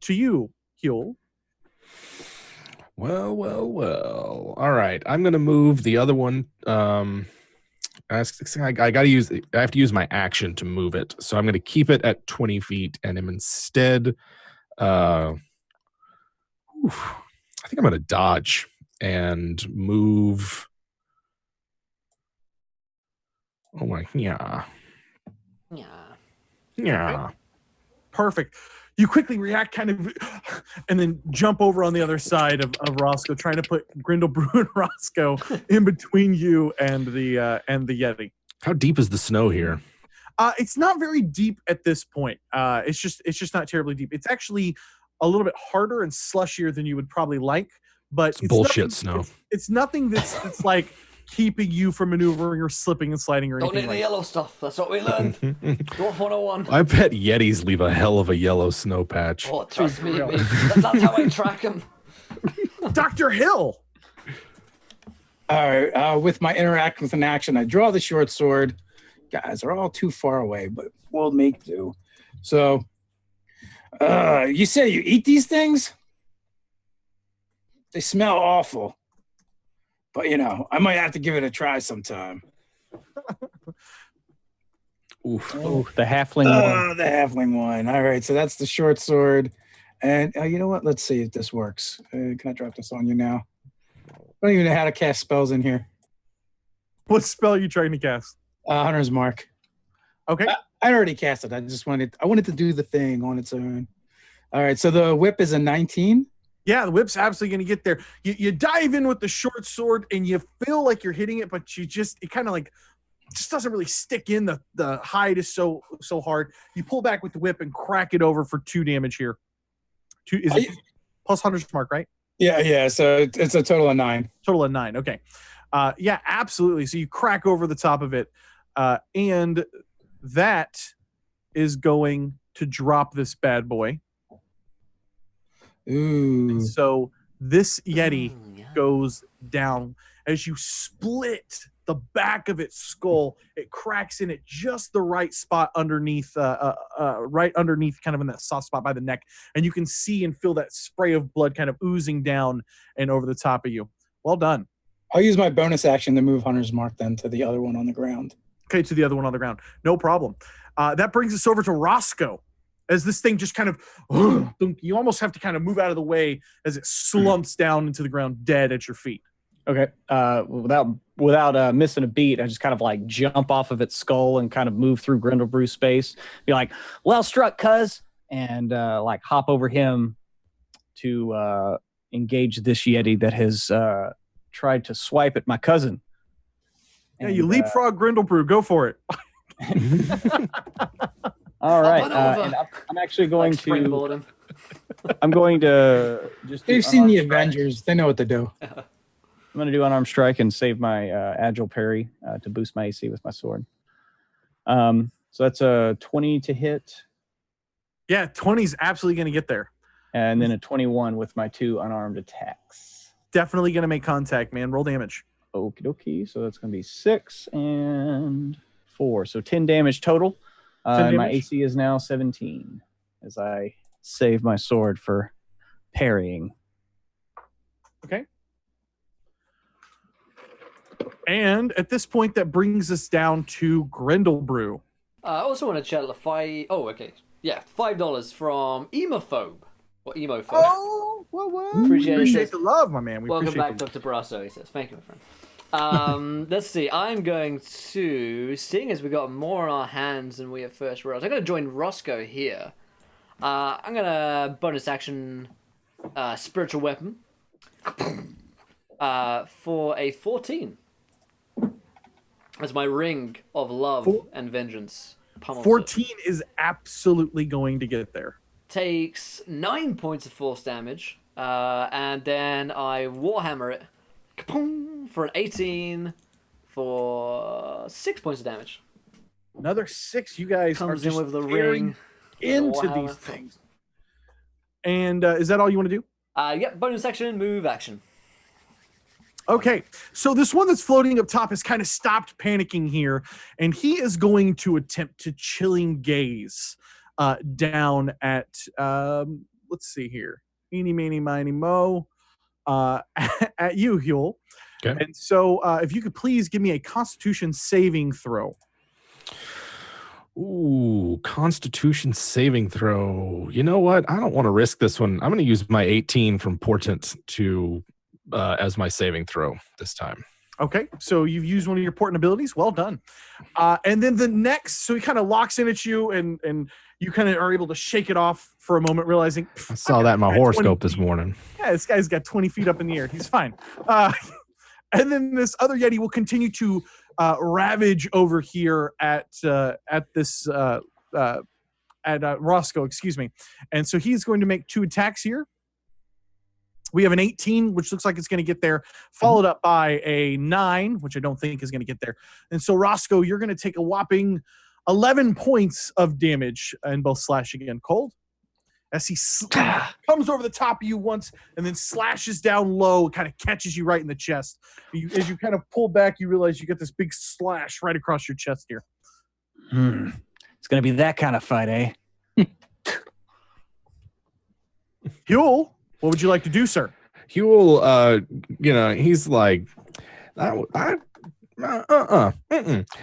to you, Huell. Well. All right. I'm going to move the other one. I have to use my action to move it. So I'm going to keep it at 20 feet and am instead, I think I'm going to dodge and move. Oh my, yeah. Perfect. You quickly react kind of and then jump over on the other side of Roscoe, trying to put Grindlebrew and Roscoe in between you and the Yeti. How deep is the snow here? It's not very deep at this point. It's just not terribly deep. It's actually a little bit harder and slushier than you would probably like, but it's bullshit snow. It's nothing that's like keeping you from maneuvering or slipping and sliding or Don't anything eat like the yellow stuff. That's what we learned. Dwarf 101. I bet Yetis leave a hell of a yellow snow patch. Oh, trust me. That's how I track them. Dr. Hill. All right. With my interact with an action, I draw the short sword. Guys, they're all too far away, but we'll make do. So, you say you eat these things? They smell awful. But, I might have to give it a try sometime. Oof. Oh, the halfling one. The halfling one. All right, so that's the short sword. And you know what? Let's see if this works. Can I drop this on you now? I don't even know how to cast spells in here. What spell are you trying to cast? Hunter's Mark. Okay. I already cast it. I wanted to do the thing on its own. All right, so the whip is a 19. Yeah, the whip's absolutely going to get there. You dive in with the short sword, and you feel like you're hitting it, but it kind of like just doesn't really stick in. The hide is so hard. You pull back with the whip and crack it over for 2 damage here. Is it plus Hunter's Mark, right? Yeah. So it's a total of 9. Total of 9. Okay. Yeah, absolutely. So you crack over the top of it, and that is going to drop this bad boy. Ooh. And so this Yeti goes down as you split the back of its skull. It cracks in at just the right spot underneath, right underneath, kind of in that soft spot by the neck, and you can see and feel that spray of blood kind of oozing down and over the top of you. Well done. I'll use my bonus action to move Hunter's Mark then to the other one on the ground. Okay, to the other one on the ground. No problem. That brings us over to Roscoe. As this thing just kind of, you almost have to kind of move out of the way as it slumps down into the ground dead at your feet. Okay. Without missing a beat, I just kind of like jump off of its skull and kind of move through Grindlebrew's space. Be like, "Well struck, cuz," and like hop over him to engage this Yeti that has tried to swipe at my cousin. Yeah, you leapfrog Grindlebrew. Go for it. All right. And I'm actually going to. I'm going to just. They've seen the Avengers. They know what to do. I'm going to do unarmed strike and save my agile parry to boost my AC with my sword. So that's a 20 to hit. Yeah, 20 is absolutely going to get there. And then a 21 with my 2 unarmed attacks. Definitely going to make contact, man. Roll damage. Okie dokie. So that's going to be 6 and 4. So 10 damage total. 10 and my damage? AC is now 17 as I save my sword for parrying. Okay. And at this point, that brings us down to Grindlebrew. I also want to chat the $5 from Emophobe. Or Emophobe. Oh, what? Appreciate the love, my man. Welcome back, Dr. Braso, he says. Thank you, my friend. Let's see. I'm going to, seeing as we got more on our hands than we have first rolled, I'm going to join Roscoe here. I'm going to bonus action spiritual weapon for a 14. As my ring of love and vengeance. pummels it. 14 is absolutely going to get there. Takes 9 points of force damage, and then I Warhammer it kapoom, for an 18 for 6 points of damage. Another 6. You guys are Comes in just with the tearing ring. into Warhammer. these things. And is that all you want to do? Yep, bonus action, move action. Okay, so this one that's floating up top has kind of stopped panicking here, and he is going to attempt to chilling gaze down at, let's see here, eeny, meeny, miny, mo, at you, Huell. Okay. And so if you could please give me a Constitution saving throw. Ooh, Constitution saving throw. You know what? I don't want to risk this one. I'm going to use my 18 from Portent to as my saving throw this time. Okay, so you've used one of your portent abilities. Well done. And then the next, so he kind of locks in at you, and you kind of are able to shake it off for a moment, realizing I saw that in my horoscope this feet. morning. Yeah, this guy's got 20 feet up in the air. He's fine. And then this other Yeti will continue to ravage over here at Roscoe, excuse me. And so he's going to make 2 attacks here. We have an 18, which looks like it's going to get there, followed up by a 9, which I don't think is going to get there. And so, Roscoe, you're going to take a whopping 11 points of damage in both slashing and cold. As he comes over the top of you once and then slashes down low, kind of catches you right in the chest. As you kind of pull back, you realize you get this big slash right across your chest here. It's going to be that kind of fight, eh? Huell, what would you like to do, sir? Huell, he's like,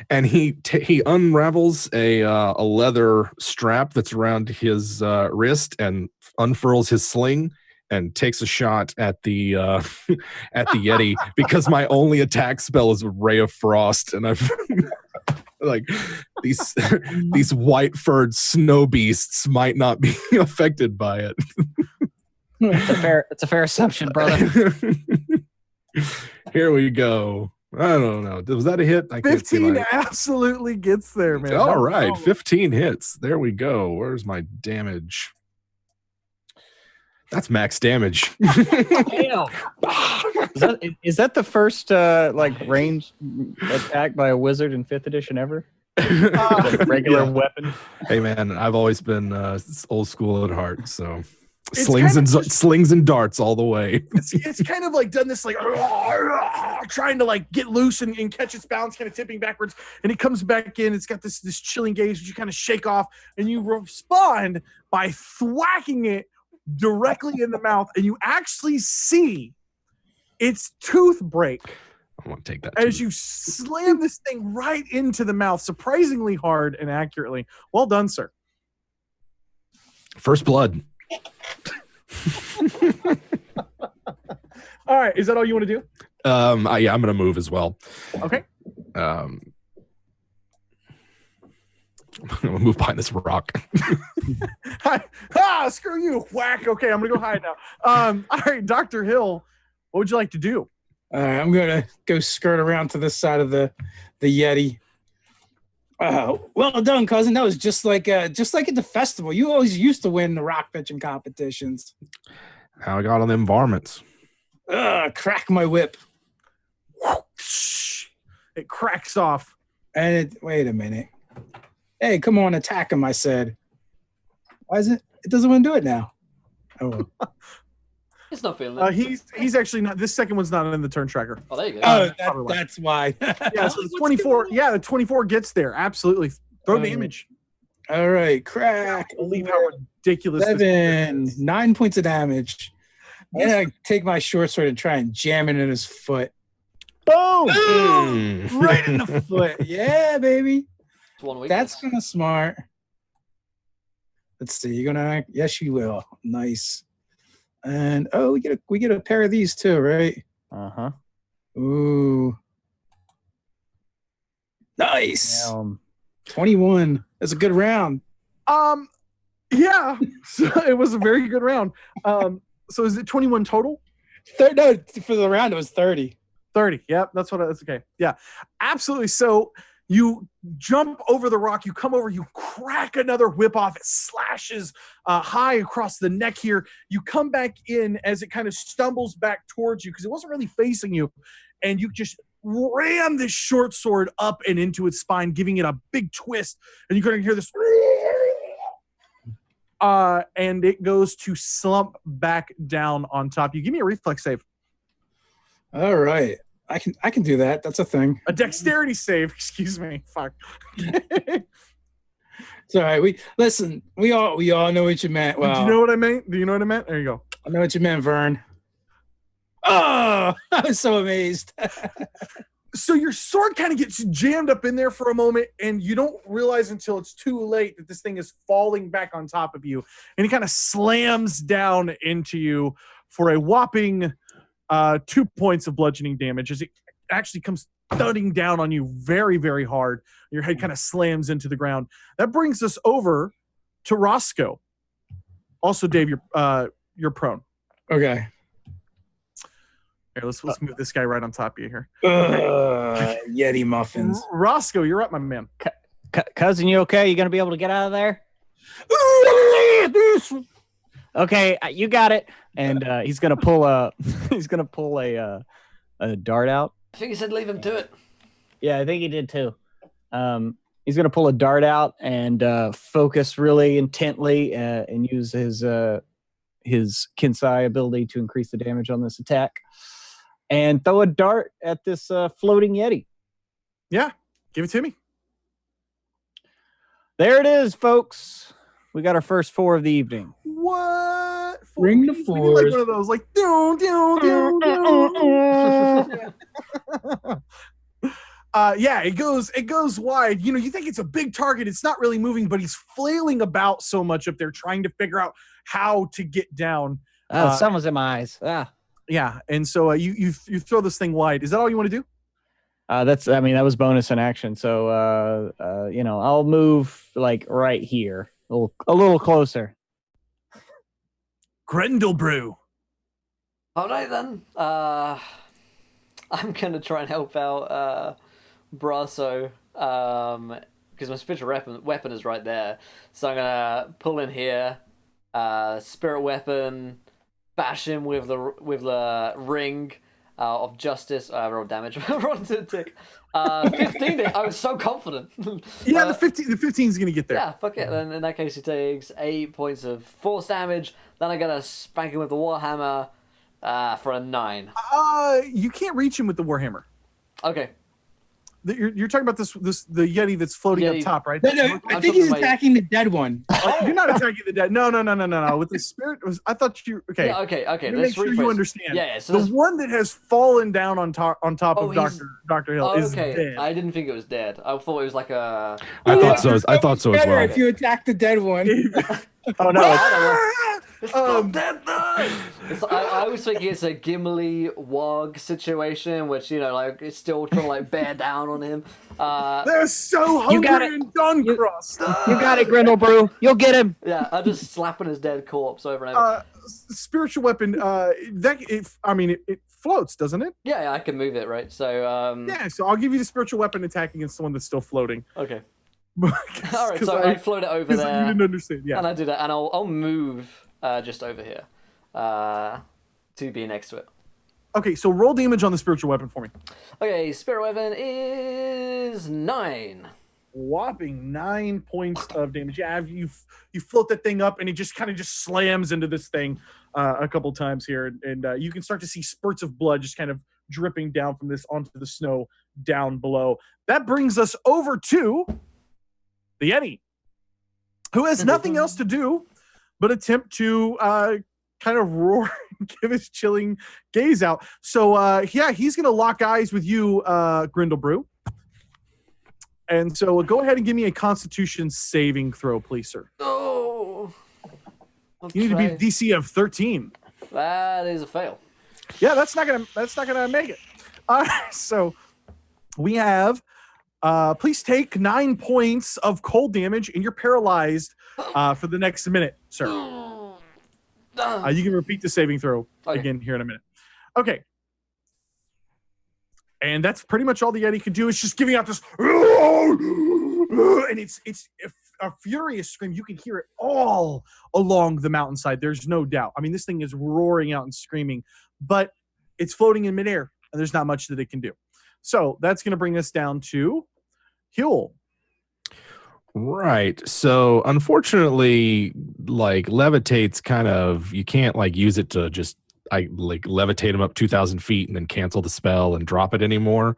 and he unravels a leather strap that's around his wrist and unfurls his sling and takes a shot at the at the Yeti because my only attack spell is a Ray of Frost, and I've like these white furred snow beasts might not be affected by it. It's a fair assumption, brother. Here we go. I don't know. Was that a hit? I can't see 15 absolutely gets there, man. All right, 15 hits. There we go. Where's my damage? That's max damage. Damn. Is that the first ranged attack by a wizard in 5th edition ever? Regular weapon. Hey man, I've always been old school at heart, so slings and darts all the way. It's kind of like done this like trying to like get loose and catch its balance, kind of tipping backwards, and it comes back in. It's got this chilling gaze, which you kind of shake off, and you respond by thwacking it directly in the mouth, and you actually see its tooth break. I want to take that as you slam this thing right into the mouth, surprisingly hard and accurately. Well done, sir. First blood. All right, is that all you want to do? I'm gonna move as well. Okay. I'm gonna move behind this rock. Screw you, whack. Okay, I'm gonna go hide now. All right, Dr. Hill, what would you like to do? I'm gonna go skirt around to this side of the Yeti. Well done, cousin. That was just like at the festival. You always used to win the rock fetching competitions. How I got on them varmints. Crack my whip. It cracks off. And wait a minute. Hey, come on, attack him, I said. Why is it? It doesn't want to do it now. Oh. It's not feeling it. He's actually not. This second one's not in the turn tracker. Oh, there you go. Oh, that's why. Yeah, so the 24. Yeah, the 24 gets there. Absolutely. Throw the image. All right, crack. I believe how ridiculous. 9 points of damage. And I take my short sword and try and jam it in his foot. Boom! Right in the foot. Yeah, baby. That's kind of smart. Let's see. You're gonna. Yes, you will. Nice. And we get a pair of these too, right? Uh-huh. Ooh. Nice. 21. That's a good round. Yeah. So it was a very good round. So is it 21 total? No, for the round it was 30. 30. Yep, that's okay. Yeah. Absolutely. So You jump over the rock, you come over, you crack another whip off. It slashes high across the neck here. You come back in as it kind of stumbles back towards you because it wasn't really facing you. And you just ram this short sword up and into its spine, giving it a big twist. And you're going to hear this. And it goes to slump back down on top. You give me a reflex save. All right. I can do that. That's a thing. A dexterity save. Excuse me. Fuck. It's all right. We all know what you meant. Well, Do you know what I meant? Do you know what I meant? There you go. I know what you meant, Vern. Oh, I was so amazed. So your sword kind of gets jammed up in there for a moment, and you don't realize until it's too late that this thing is falling back on top of you, and it kind of slams down into you for a whopping 2 points of bludgeoning damage as it actually comes thudding down on you very, very hard. Your head kind of slams into the ground. That brings us over to Roscoe. Also, Dave, you're prone. Okay. Here, let's move this guy right on top of you here. Yeti muffins. Roscoe, you're up, my man. Cousin, you okay? You gonna be able to get out of there? Okay, you got it. And he's gonna pull a dart out. I think he said leave him to it. Yeah, I think he did too. He's gonna pull a dart out and focus really intently and use his Kinsai ability to increase the damage on this attack, and throw a dart at this floating Yeti. Yeah, give it to me. There it is, folks. We got our first 4 of the evening. What? Bring the We need fours. like one of those, like doom, doom, doom, doom. Yeah, it goes wide. You know, you think it's a big target. It's not really moving, but he's flailing about so much up there, trying to figure out how to get down. Someone's in my eyes. Yeah, and so you throw this thing wide. Is that all you want to do? That was bonus in action. So, I'll move like right here, a little closer. Grindlebrew. All right then. I'm gonna try and help out Braso because my spiritual weapon is right there. So I'm gonna pull in here, spirit weapon, bash him with the ring of justice. Roll damage. Roll to tick. 15. I was so confident. Yeah, the 15 is gonna get there. Yeah, fuck it. Then in that case, he takes 8 points of force damage. Then I gotta spank him with the warhammer for a 9. You can't reach him with the warhammer. Okay. You're talking about the Yeti that's floating up top, right? No, I think he's attacking the dead one. You're not attacking the dead. No. With the spirit, I thought you. Okay. Yeah, okay. Make sure you understand. Yeah. So the one that has fallen down on top of Dr. Hill is okay. dead. I didn't think it was dead. I thought it was like a. I thought so as Better well. if you attack the dead one. Oh no! It's not dead though. I was thinking it's a Gimli Wog situation, which like it's still trying to like bear down on him. They're so hungry and done crust. You got it, Grindlebrew. You'll get him. Yeah, I'm just slapping his dead corpse over and over. Spiritual weapon. It floats, doesn't it? Yeah, I can move it, right? So Yeah. So I'll give you the spiritual weapon attack against the one that's still floating. Okay. All right, so I float it over there. You didn't understand, yeah. And I do that, and I'll move just over here to be next to it. Okay, so roll damage on the spiritual weapon for me. Okay, spirit weapon is 9. Whopping 9 points of damage. Yeah, you float that thing up, and it just kind of slams into this thing a couple times here, and you can start to see spurts of blood just kind of dripping down from this onto the snow down below. That brings us over to the Yeti, who has nothing else to do but attempt to kind of roar and give his chilling gaze out. So, he's going to lock eyes with you, Grindlebrew. And so go ahead and give me a Constitution saving throw, please, sir. Oh. You need to beat a DC of 13. That is a fail. Yeah, that's not gonna make it. All right, so we have. Please take 9 points of cold damage, and you're paralyzed for the next minute, sir. You can repeat the saving throw again here in a minute. Okay. And that's pretty much all the Yeti can do. It's just giving out this, and it's a furious scream. You can hear it all along the mountainside. There's no doubt. I mean, this thing is roaring out and screaming, but it's floating in midair, and there's not much that it can do. So that's going to bring us down to Huell. Right. So unfortunately, like levitate's kind of, you can't like use it to just levitate him up 2,000 feet and then cancel the spell and drop it anymore.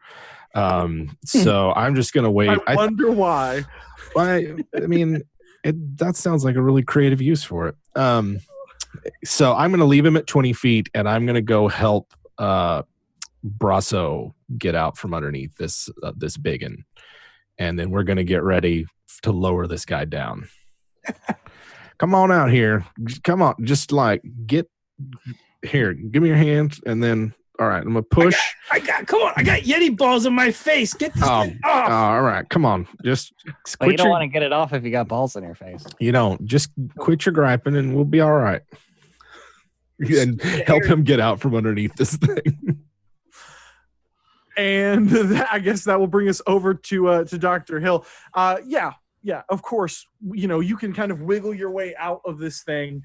So I'm just gonna wait. I wonder why. I mean, that sounds like a really creative use for it. So I'm gonna leave him at 20 feet, and I'm gonna go help Braso get out from underneath this biggin, and then we're gonna get ready to lower this guy down. Come on out here. Come on, just like get here. Give me your hand, and then. All right, I'm gonna push. Come on, I got Yeti balls in my face. Get this thing off. All right, come on. Just Well, you don't want to get it off if you got balls in your face. You don't. Just quit your griping, and we'll be all right. And help him get out from underneath this thing. And I guess that will bring us over to Dr. Hill. Yeah, of course. You know, you can kind of wiggle your way out of this thing.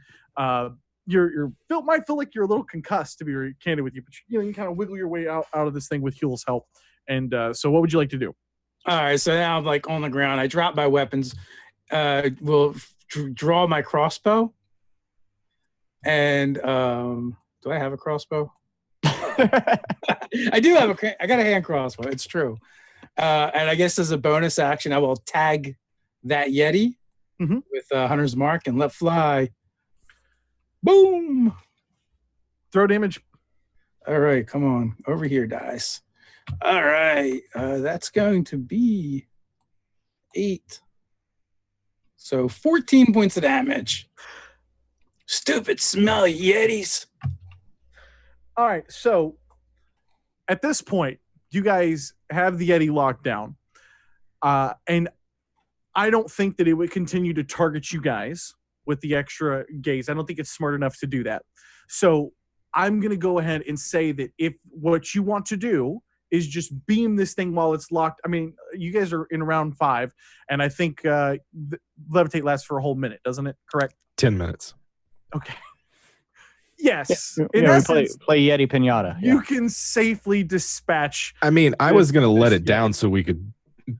You're might feel like you're a little concussed, to be candid with you, but you know, you kind of wiggle your way out of this thing with Huell's help. And so what would you like to do? All right, so now I'm like on the ground. I drop my weapons. We'll draw my crossbow. And do I have a crossbow? I do have I got a hand crossbow. It's true. And I guess as a bonus action, I will tag that Yeti with Hunter's Mark and let fly. Boom! Throw damage. All right, come on. Over here, dice. All right. That's going to be 8. So 14 points of damage. Stupid smelly Yetis. All right, so at this point, you guys have the Yeti locked down. And I don't think that it would continue to target you guys with the extra gaze. I don't think it's smart enough to do that. So I'm going to go ahead and say that if what you want to do is just beam this thing while it's locked. I mean, you guys are in round 5, and I think levitate lasts for a whole minute, doesn't it? Correct? 10 minutes. Okay. Yes. Yeah, In essence, play Yeti Pinata. you can safely dispatch. I mean, I was going to let it Yeti. down so we could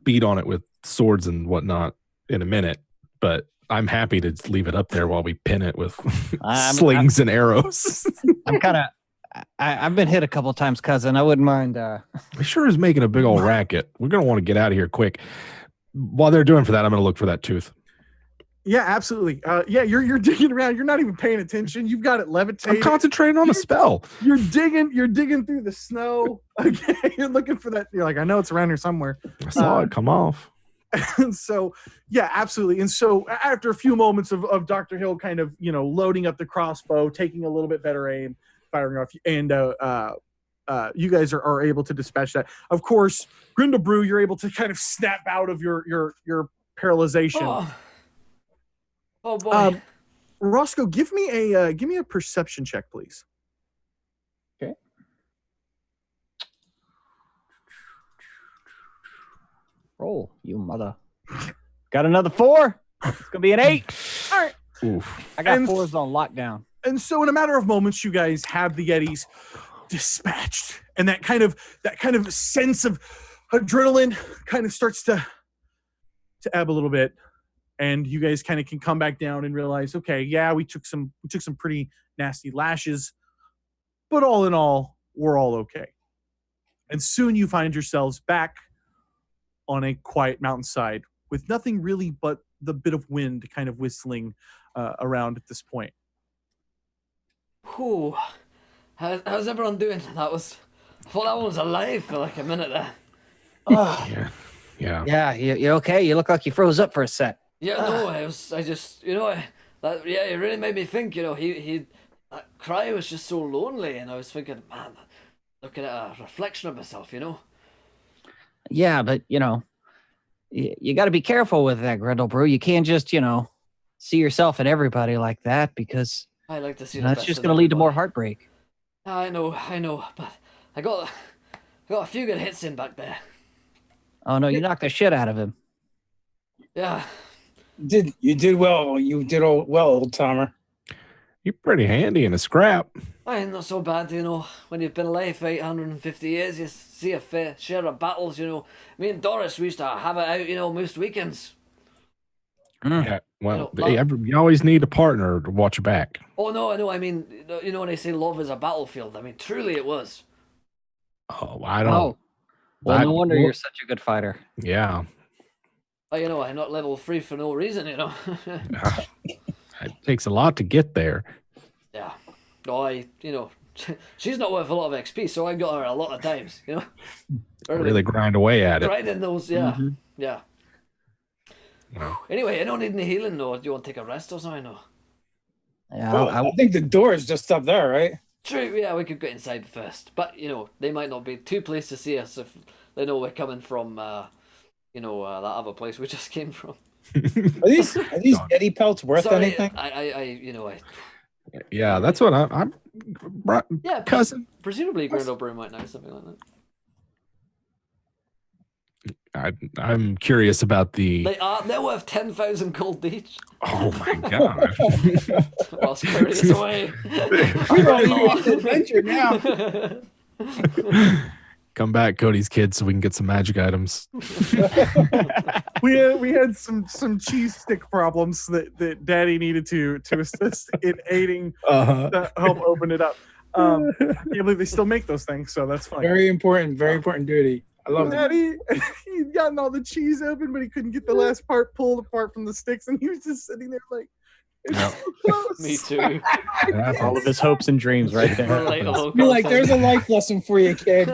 beat on it with swords and whatnot in a minute, but I'm happy to leave it up there while we pin it with slings and arrows. I've been hit a couple of times, cousin. I wouldn't mind. He sure is making a big old racket. We're going to want to get out of here quick. While they're doing for that, I'm going to look for that tooth. Yeah, absolutely. Yeah, you're digging around. You're not even paying attention. You've got it levitated. I'm concentrating on the spell. You're digging through the snow. Okay, you're looking for that. You're like, I know it's around here somewhere. I saw it come off. And so, yeah, absolutely. And so after a few moments of Dr. Hill kind of, you know, loading up the crossbow, taking a little bit better aim, firing off, and you guys are able to dispatch that. Of course, Grindlebrew, you're able to kind of snap out of your paralyzation. Oh boy. Roscoe, give me a perception check, please. Okay. Roll, you mother. Got another 4. It's gonna be an 8. All right. Oof. I got 4s on lockdown. And so in a matter of moments, you guys have the Yetis dispatched. And that kind of sense of adrenaline kind of starts to ebb a little bit. And you guys kind of can come back down and realize, okay, yeah, we took some pretty nasty lashes, but all in all, we're all okay. And soon you find yourselves back on a quiet mountainside with nothing really but the bit of wind kind of whistling around at this point. Whew. How's everyone doing? I thought that one was alive for like a minute there. Oh, Yeah. yeah, you okay? You look like you froze up for a sec. Yeah, no, I just, you know, it really made me think, you know, that cry was just so lonely, and I was thinking, man, looking at a reflection of myself, you know? Yeah, but, you know, you got to be careful with that, Grindlebrew. You can't just, you know, see yourself in everybody like that, because I like to see that's just going to lead to more heartbreak. I know, but I got Got a few good hits in back there. Oh no, you knocked the shit out of him. Yeah. You did well. You did well, old timer. You're pretty handy in a scrap. I ain't not so bad, you know. When you've been alive for 850 years, you see a fair share of battles, you know. Me and Doris, we used to have it out, you know, most weekends. Yeah. Well, You know, you always need a partner to watch your back. Oh, no, I know. I mean, you know, when they say love is a battlefield, I mean, truly it was. Oh, I don't. Oh, well, no wonder you're such a good fighter. Yeah. Oh, you know, I'm not level 3 for no reason, you know. It takes a lot to get there. Yeah. Oh, you know, she's not worth a lot of XP, so I got her a lot of times, you know. Really grind away at it. Grinding those, yeah. Mm-hmm. Yeah. Wow. Anyway, I don't need any healing, though. Do you want to take a rest or something? No. Yeah, Well, I think the door is just up there, right? True, yeah, we could get inside first. But, you know, they might not be too pleased to see us if they know we're coming from, you know, that other place we just came from. Are these Yeti pelts worth Sorry, anything? you know, Yeah, that's what I'm. yeah, Cousin. presumably Grindlebrew might know something like that. I'm curious about the. They're worth 10,000 gold each. Oh my god! Whilst Cody is away. We're on an adventure now. Come back, Cody's kid, so we can get some magic items. We had some cheese stick problems that Daddy needed to assist in aiding to help open it up. I can't believe they still make those things, so that's fine. Very important duty. I love that. Daddy, he'd gotten all the cheese open, but he couldn't get the last part pulled apart from the sticks, and he was just sitting there like, it's Yep. so close. Me too. all of his hopes and dreams right there. Relatable You're like, content. there's a life lesson for you, kid.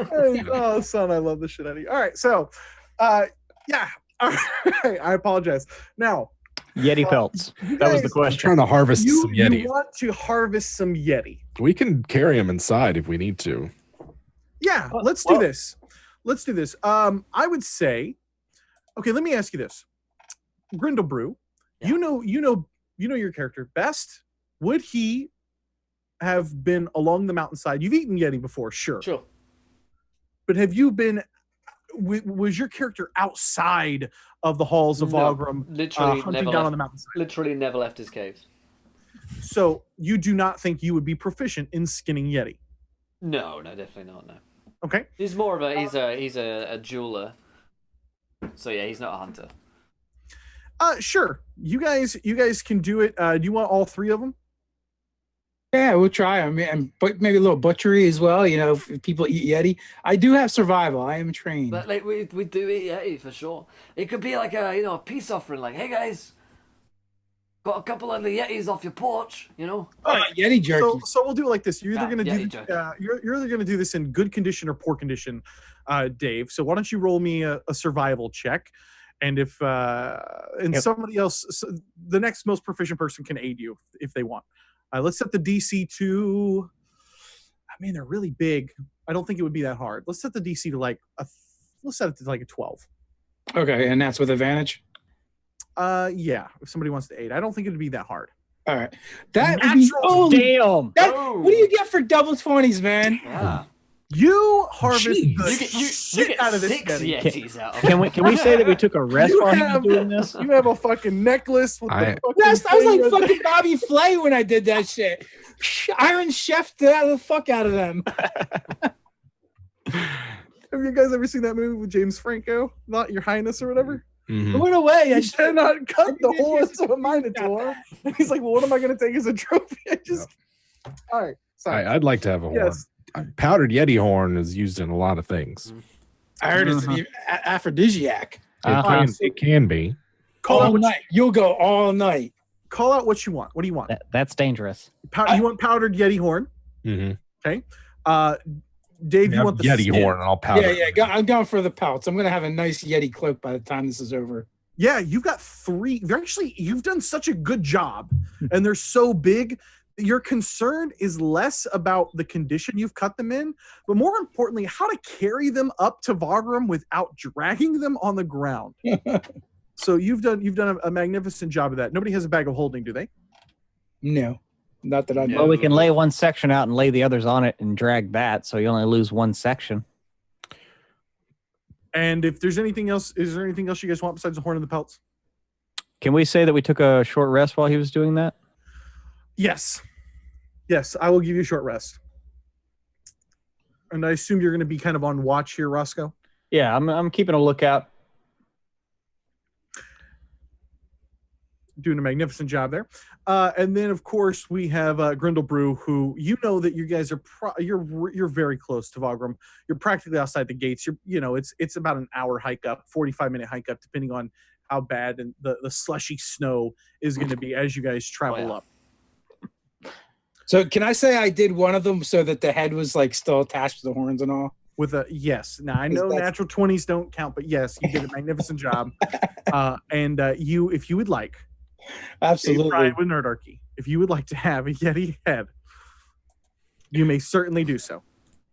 Oh, son, I love the shit out of you. All right, so, yeah. All right, I apologize. Now, Yeti pelts. you That was the guys- I'm question. trying to harvest you, some Yeti. you want to harvest some Yeti. We can carry them inside if we need to. Yeah, let's do this. Let's do this. I would say, okay, let me ask you this. Grindlebrew, Yeah. you know your character best. Would he have been along the mountainside? You've eaten Yeti before, sure. Sure. But have you been, was your character outside of the halls of No, Vograhm, literally hunting never down left. on the mountainside? Literally never left his cave. So you do not think you would be proficient in skinning Yeti? No, definitely not. No. Okay. He's more of a he's a jeweler. So yeah, he's not a hunter. Sure. You guys can do it. Do you want all three of them? Yeah, we'll try. I mean, but maybe a little butchery as well. You know, if people eat Yeti. I do have survival. I am trained. But like we do eat Yeti for sure. It could be like a peace offering. Like, hey guys, got a couple of the Yetis off your porch. You know. Yeti jerky. So we'll do it like this. You're either Yeah, gonna Yeti do jerky. you're either gonna do this in good condition or poor condition, Dave. So why don't you roll me a survival check, and if somebody else, the next most proficient person can aid you if they want. Let's set the DC to. I mean, they're really big. I don't think it would be that hard. Let's set the DC to let's set it to like a 12. Okay, and that's with advantage. Yeah. If somebody wants to aid, I don't think it'd be that hard. All right. That would be, Damn. what do you get for double 20s, man? Yeah. You harvest Jeez. the You shit get out of this six Yeti. Yetis out of it. Can we say that we took a rest You while he was have- doing this? You have a fucking necklace with the I- fucking Yes, I was thing like on- fucking Bobby Flay when I did that shit. Iron Chef the fuck out of them. Have you guys ever seen that movie with James Franco? Not Your Highness or whatever? Mhm. I went away. I You cannot cut the hole into a minotaur. And he's like, well, what am I going to take as a trophy? I just. All right. Sorry. I'd like to have a horn. Yes. Powdered Yeti horn is used in a lot of things. I heard it's an aphrodisiac. It can be. Call All out, night. You'll go all night. call out what you want. What do you want? That's dangerous. You want powdered Yeti horn? Mm-hmm. Dave, you want the Yeti skin? horn and I'll powder. I'm going for the pelts. I'm gonna have a nice Yeti cloak by the time this is over. Yeah, you've got three. You've done such a good job, and they're so big. Your concern is less about the condition you've cut them in, but more importantly, how to carry them up to Vograhm without dragging them on the ground. So you've done a magnificent job of that. Nobody has a bag of holding, do they? No, not that I know. Well, we can lay one section out and lay the others on it and drag that, so you only lose one section. And if there's anything else, is there anything else you guys want besides the horn and the pelts? Can we say that we took a short rest while he was doing that? Yes. Yes, I will give you a short rest. And I assume you're going to be kind of on watch here, Roscoe? Yeah, I'm keeping a lookout. Doing a magnificent job there. And then, of course, we have Grindlebrew, who you know that you guys are you're very close to Vograhm. You're practically outside the gates. It's about an hour hike up, 45-minute hike up, depending on how bad and the slushy snow is going to be as you guys travel up. So can I say I did one of them so that the head was like still attached to the horns and all? With a yes. Now I know natural 20s don't count, but yes, you did a magnificent job. And you, if you would like, absolutely, with Nerdarchy, if you would like to have a Yeti head, you may certainly do so.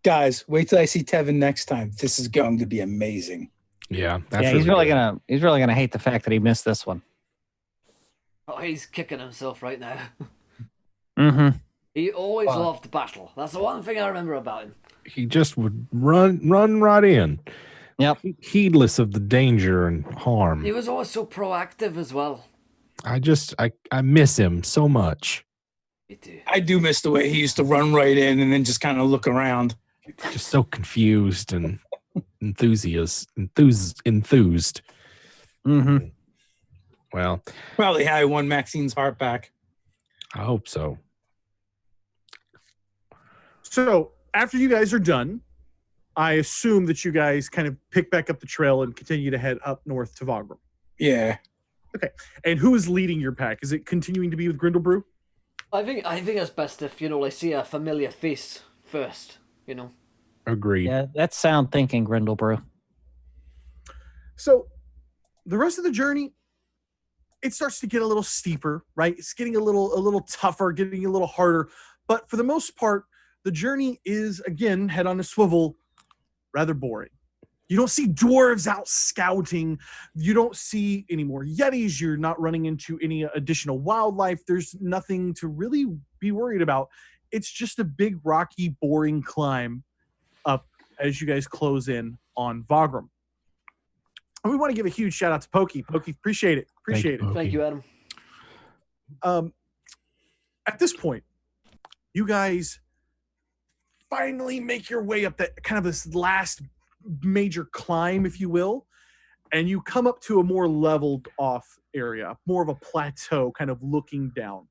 Guys, wait till I see Tevin next time. This is going to be amazing. Yeah, he's really gonna hate the fact that he missed this one. Oh, he's kicking himself right now. Mm-hmm. He always loved battle. That's the one thing I remember about him. He just would run right in. Yep. Heedless of the danger and harm. He was always so proactive as well. I miss him so much. Me too. I do miss the way he used to run right in and then just kind of look around. Just so confused and enthused. Mm-hmm. Well, Probably how he won Maxine's heart back. I hope so. So after you guys are done, I assume that you guys kind of pick back up the trail and continue to head up north to Vograhm. Yeah. Okay. And who is leading your pack? Is it continuing to be with Grindlebrew? I think it's best if they see a familiar face first. Agreed. Yeah, that's sound thinking, Grindlebrew. So the rest of the journey, it starts to get a little steeper, right? It's getting a little tougher, getting a little harder. But for the most part, the journey is, again, head on a swivel, rather boring. You don't see dwarves out scouting. You don't see any more Yetis. You're not running into any additional wildlife. There's nothing to really be worried about. It's just a big, rocky, boring climb up as you guys close in on Vograhm. And we want to give a huge shout out to Pokey. Pokey, appreciate it. Thank you, Adam. At this point, you guys finally make your way up that kind of this last major climb, if you will, and you come up to a more leveled off area, more of a plateau, kind of looking down.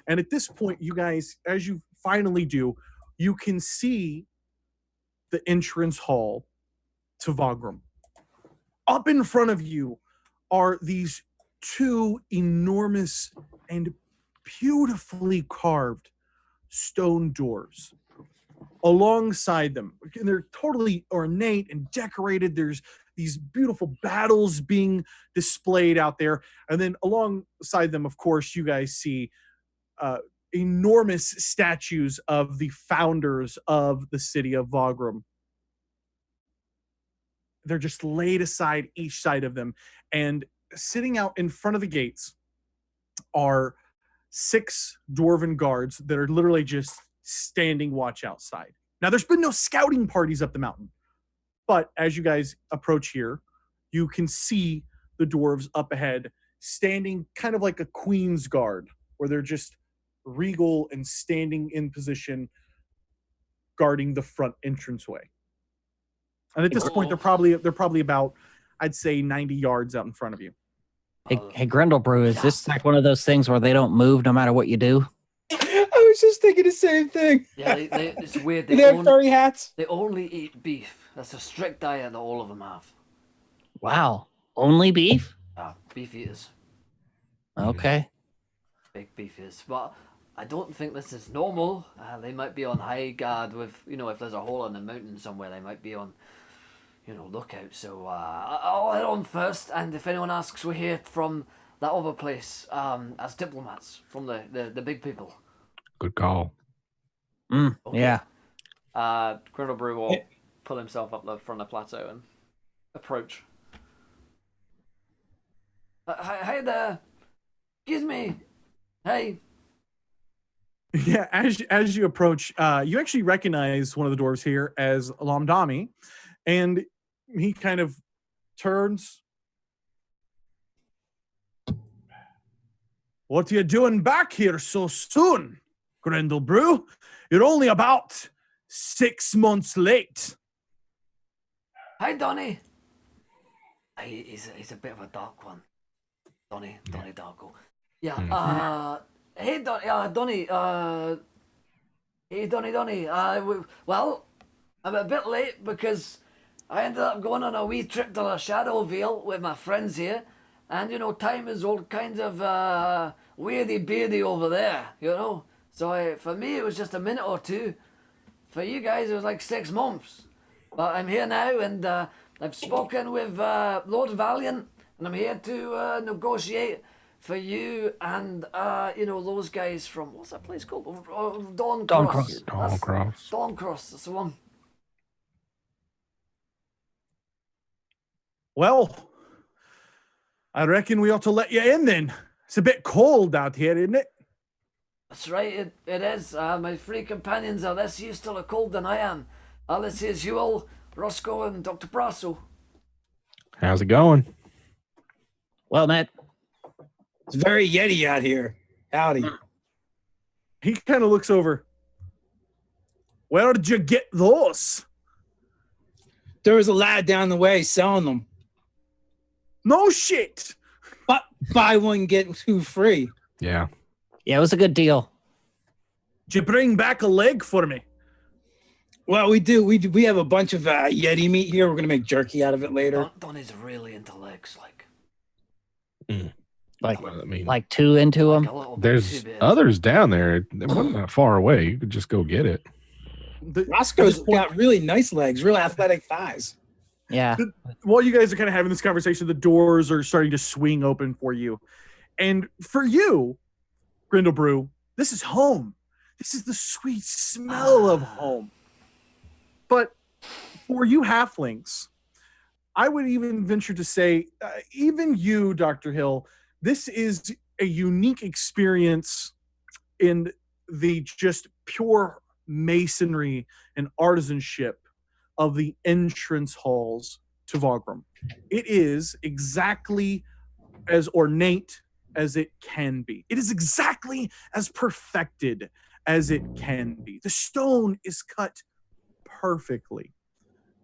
And at this point, you guys, as you finally do, you can see the entrance hall to Vograhm. Up in front of you are these two enormous and beautifully carved stone doors. Alongside them, and they're totally ornate and decorated. There's these beautiful battles being displayed out there. And then alongside them, of course, you guys see enormous statues of the founders of the city of Vograhm. They're just laid aside each side of them. And sitting out in front of the gates are 6 dwarven guards that are literally just standing watch outside. Now, there's been no scouting parties up the mountain, but as you guys approach here, you can see the dwarves up ahead standing kind of like a queen's guard, where they're just regal and standing in position guarding the front entranceway. And at this point, they're probably about, I'd say, 90 yards out in front of you. Hey, Grindlebrew, is this like one of those things where they don't move no matter what you do? I was just thinking the same thing. Yeah, it's weird. They have furry hats. They only eat beef. That's a strict diet that all of them have. Wow. Only beef? Beef eaters. Okay. Big beef eaters. But I don't think this is normal. They might be on high guard with, if there's a hole in the mountain somewhere, they might be on, lookout. So I'll head on first, and if anyone asks, we're here from that other place as diplomats from the big people. Good call. Okay. Yeah. Grindlebrew will pull himself up from the plateau and approach. Hi there. Excuse me. Hey. Yeah, as you approach, you actually recognize one of the dwarves here as Lamdami, and he kind of turns. What are you doing back here so soon, Grindlebrew? You're only about 6 months late. Hi, Donny. He's a bit of a dark one. Donny Darko. Yeah. Hey, Donny. Hey, Donny. Well, I'm a bit late because I ended up going on a wee trip to the Shadow Vale with my friends here. And, time is all kinds of weirdy-beardy over there, So for me, it was just a minute or two. For you guys, it was like 6 months. But I'm here now, and I've spoken with Lord Valiant, and I'm here to negotiate for you and, those guys from, what's that place called? Dawncross. Dawncross, that's the one. Well, I reckon we ought to let you in then. It's a bit cold out here, isn't it? That's right, it is. My three companions are less used to the cold than I am. This is Huell, Roscoe, and Dr. Braso. How's it going? Well, Matt. It's very Yeti out here. Howdy. He kind of looks over. Where did you get those? There was a lad down the way selling them. No shit. But buy one, get two free. Yeah. Yeah, it was a good deal. Did you bring back a leg for me? Well, we do. We have a bunch of Yeti meat here. We're going to make jerky out of it later. Donnie's really into legs, like. Like two into them. There's others down there. They wasn't that far away. You could just go get it. Roscoe's got really nice legs, real athletic thighs. Yeah. While you guys are kind of having this conversation, the doors are starting to swing open for you. And for you, Grindlebrew, this is home. This is the sweet smell of home. But for you halflings, I would even venture to say, even you, Dr. Hill, this is a unique experience in the just pure masonry and artisanship of the entrance halls to Vograhm. It is exactly as ornate as it can be. It is exactly as perfected as it can be. The stone is cut perfectly.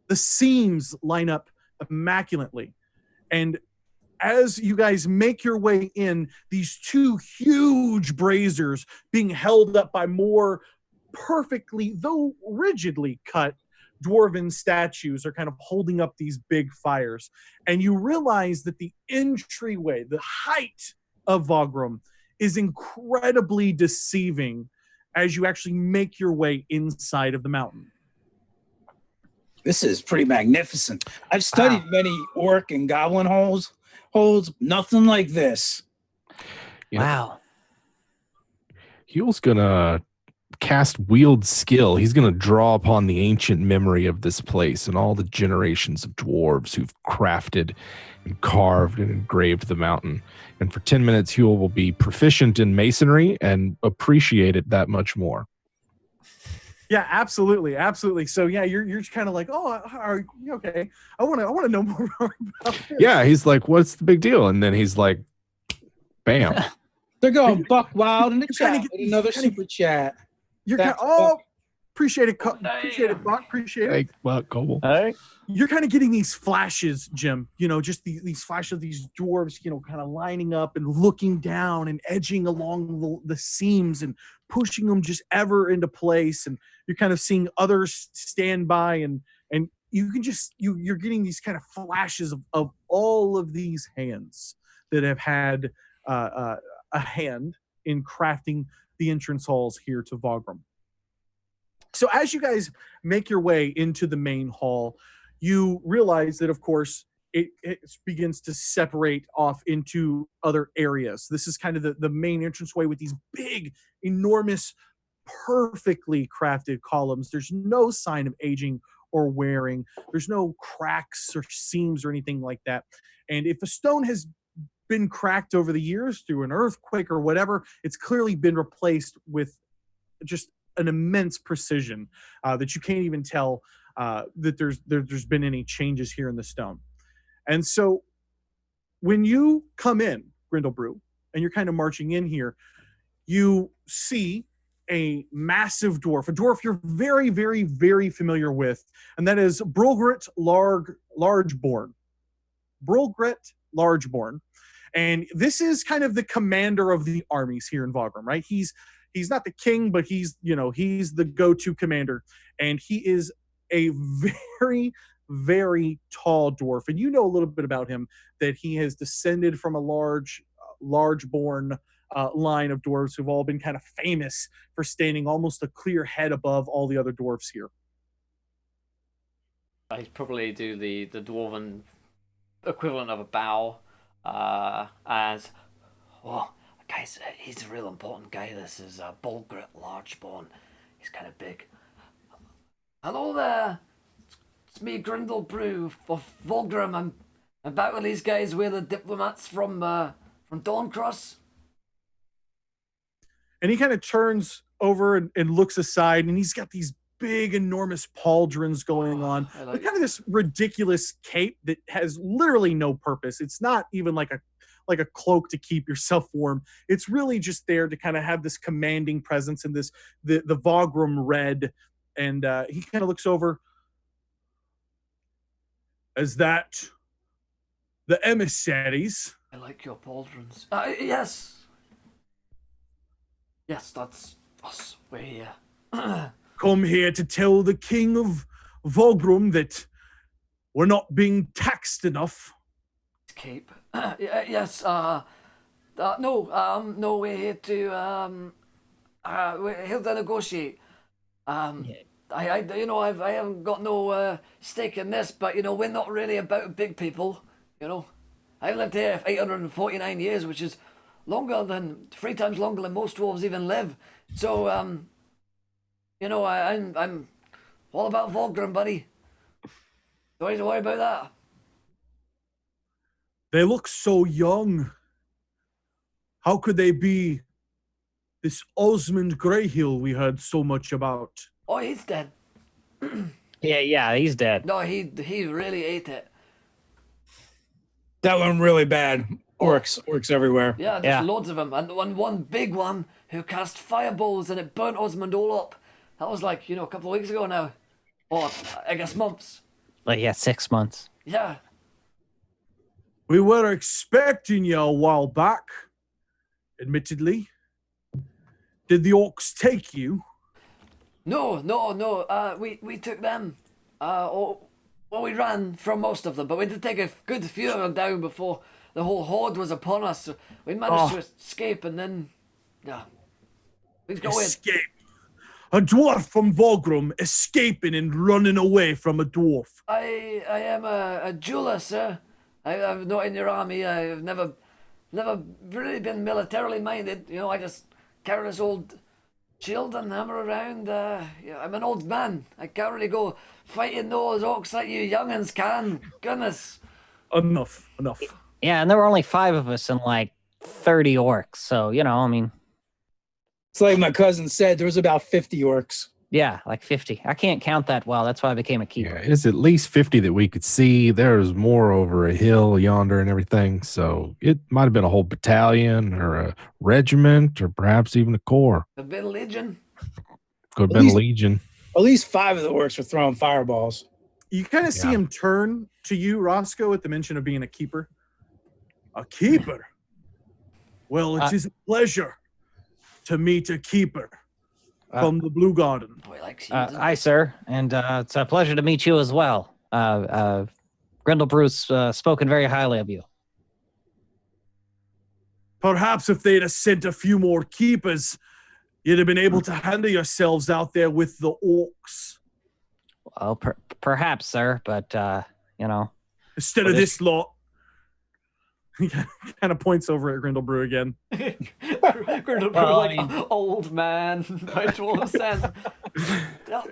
The seams line up immaculately. And as you guys make your way in, these two huge braziers being held up by more perfectly, though rigidly cut, dwarven statues are kind of holding up these big fires. And you realize that the entryway, the height of Vograhm, is incredibly deceiving as you actually make your way inside of the mountain. This is pretty magnificent. I've studied many orc and goblin holds, nothing like this. Wow. Huell's gonna cast wield skill. He's gonna draw upon the ancient memory of this place and all the generations of dwarves who've crafted and carved and engraved the mountain. And for 10 minutes, Huell will be proficient in masonry and appreciate it that much more. Yeah, absolutely. So yeah, you're just kind of like, oh, are you okay? I want to know more about this. Yeah, he's like, what's the big deal? And then he's like, bam. They're going buck wild in the chat. Get Another super chat. You're kind of, appreciate it, Buck. Appreciate it. Hey, Buck, Cobble. Hey. You're kind of getting these flashes, Jim. Just these flashes of these dwarves, kind of lining up and looking down and edging along the seams and pushing them just ever into place. And you're kind of seeing others stand by, and you can just you're getting these kind of flashes of all of these hands that have had a hand in crafting the entrance halls here to Vograhm. So as you guys make your way into the main hall, you realize that, of course, it begins to separate off into other areas. This is kind of the main entranceway with these big, enormous, perfectly crafted columns. There's no sign of aging or wearing. There's no cracks or seams or anything like that. And if a stone has been cracked over the years through an earthquake or whatever, it's clearly been replaced with just an immense precision that you can't even tell that there's been any changes here in the stone. And so when you come in, Grindlebrew, and you're kind of marching in here, you see a massive dwarf, a dwarf you're very, very, very familiar with, and that is Brulgrit Largeborn. Brulgrit Largeborn. And this is kind of the commander of the armies here in Vograhm, right? He's not the king, but he's the go-to commander. And he is a very, very tall dwarf. And you know a little bit about him, that he has descended from a large-born line of dwarves who've all been kind of famous for standing almost a clear head above all the other dwarves here. I'd probably do the dwarven equivalent of a bow, as, well, guys, he's a real important guy. This is Bulgrit Largeborn. He's kind of big. Hello there. It's me, Grindlebrew of Vograhm. I'm back with these guys. We're the diplomats from Dawncross. And he kind of turns over and looks aside, and he's got these big, enormous pauldrons going on. Like kind of this ridiculous cape that has literally no purpose. It's not even like a cloak to keep yourself warm. It's really just there to kind of have this commanding presence in the Vograhm red. And he kind of looks over. Is that the emissaries? I like your pauldrons. Yes. Yes, that's us. We're here. Come here to tell the king of Vograhm that we're not being taxed enough. Cape. Yes. No. We're here to negotiate. I haven't got no stake in this, but we're not really about big people. I've lived here for 849 years, which is three times longer than most dwarves even live. So, I'm all about Vograhm, buddy. Don't need to worry about that. They look so young. How could they be this Osmond Greyhill we heard so much about? Oh, he's dead. Yeah, he's dead. No, he really ate it. That one really bad. Orcs everywhere. Yeah, there's loads of them. And one big one who cast fireballs and it burnt Osmond all up. That was like, a couple of weeks ago now. Or, I guess, months. 6 months. Yeah. We were expecting you a while back, admittedly. Did the orcs take you? No. We took them. We ran from most of them, but we did take a good few of them down before the whole horde was upon us. So we managed to escape, and then, things go in. Escape. A dwarf from Vograhm escaping and running away from a dwarf. I am a jeweler, sir. I'm not in your army. I've never really been militarily minded. I just carry this old shield and hammer around. I'm an old man. I can't really go fighting those orcs like you young'uns can. Goodness. Enough. Yeah, and there were only 5 of us and 30 orcs. So, It's like my cousin said, there was about 50 orcs. Yeah, 50. I can't count that well. That's why I became a keeper. Yeah, it's at least 50 that we could see. There's more over a hill yonder and everything. So it might have been a whole battalion or a regiment or perhaps even a corps. Could have been a legion. Could have been a legion. At least 5 of the orcs were throwing fireballs. You kind of see him turn to you, Roscoe, at the mention of being a keeper. A keeper? Well, it is a pleasure to meet a keeper from the Blue Garden. Aye, sir. And it's a pleasure to meet you as well. Grindlebrew's spoken very highly of you. Perhaps if they'd have sent a few more keepers, you'd have been able to handle yourselves out there with the orcs. Well, perhaps, sir, but, Instead of this lot. He kind of points over at Grindlebrew again. Grindlebrew, old man by dwarf stands. Well,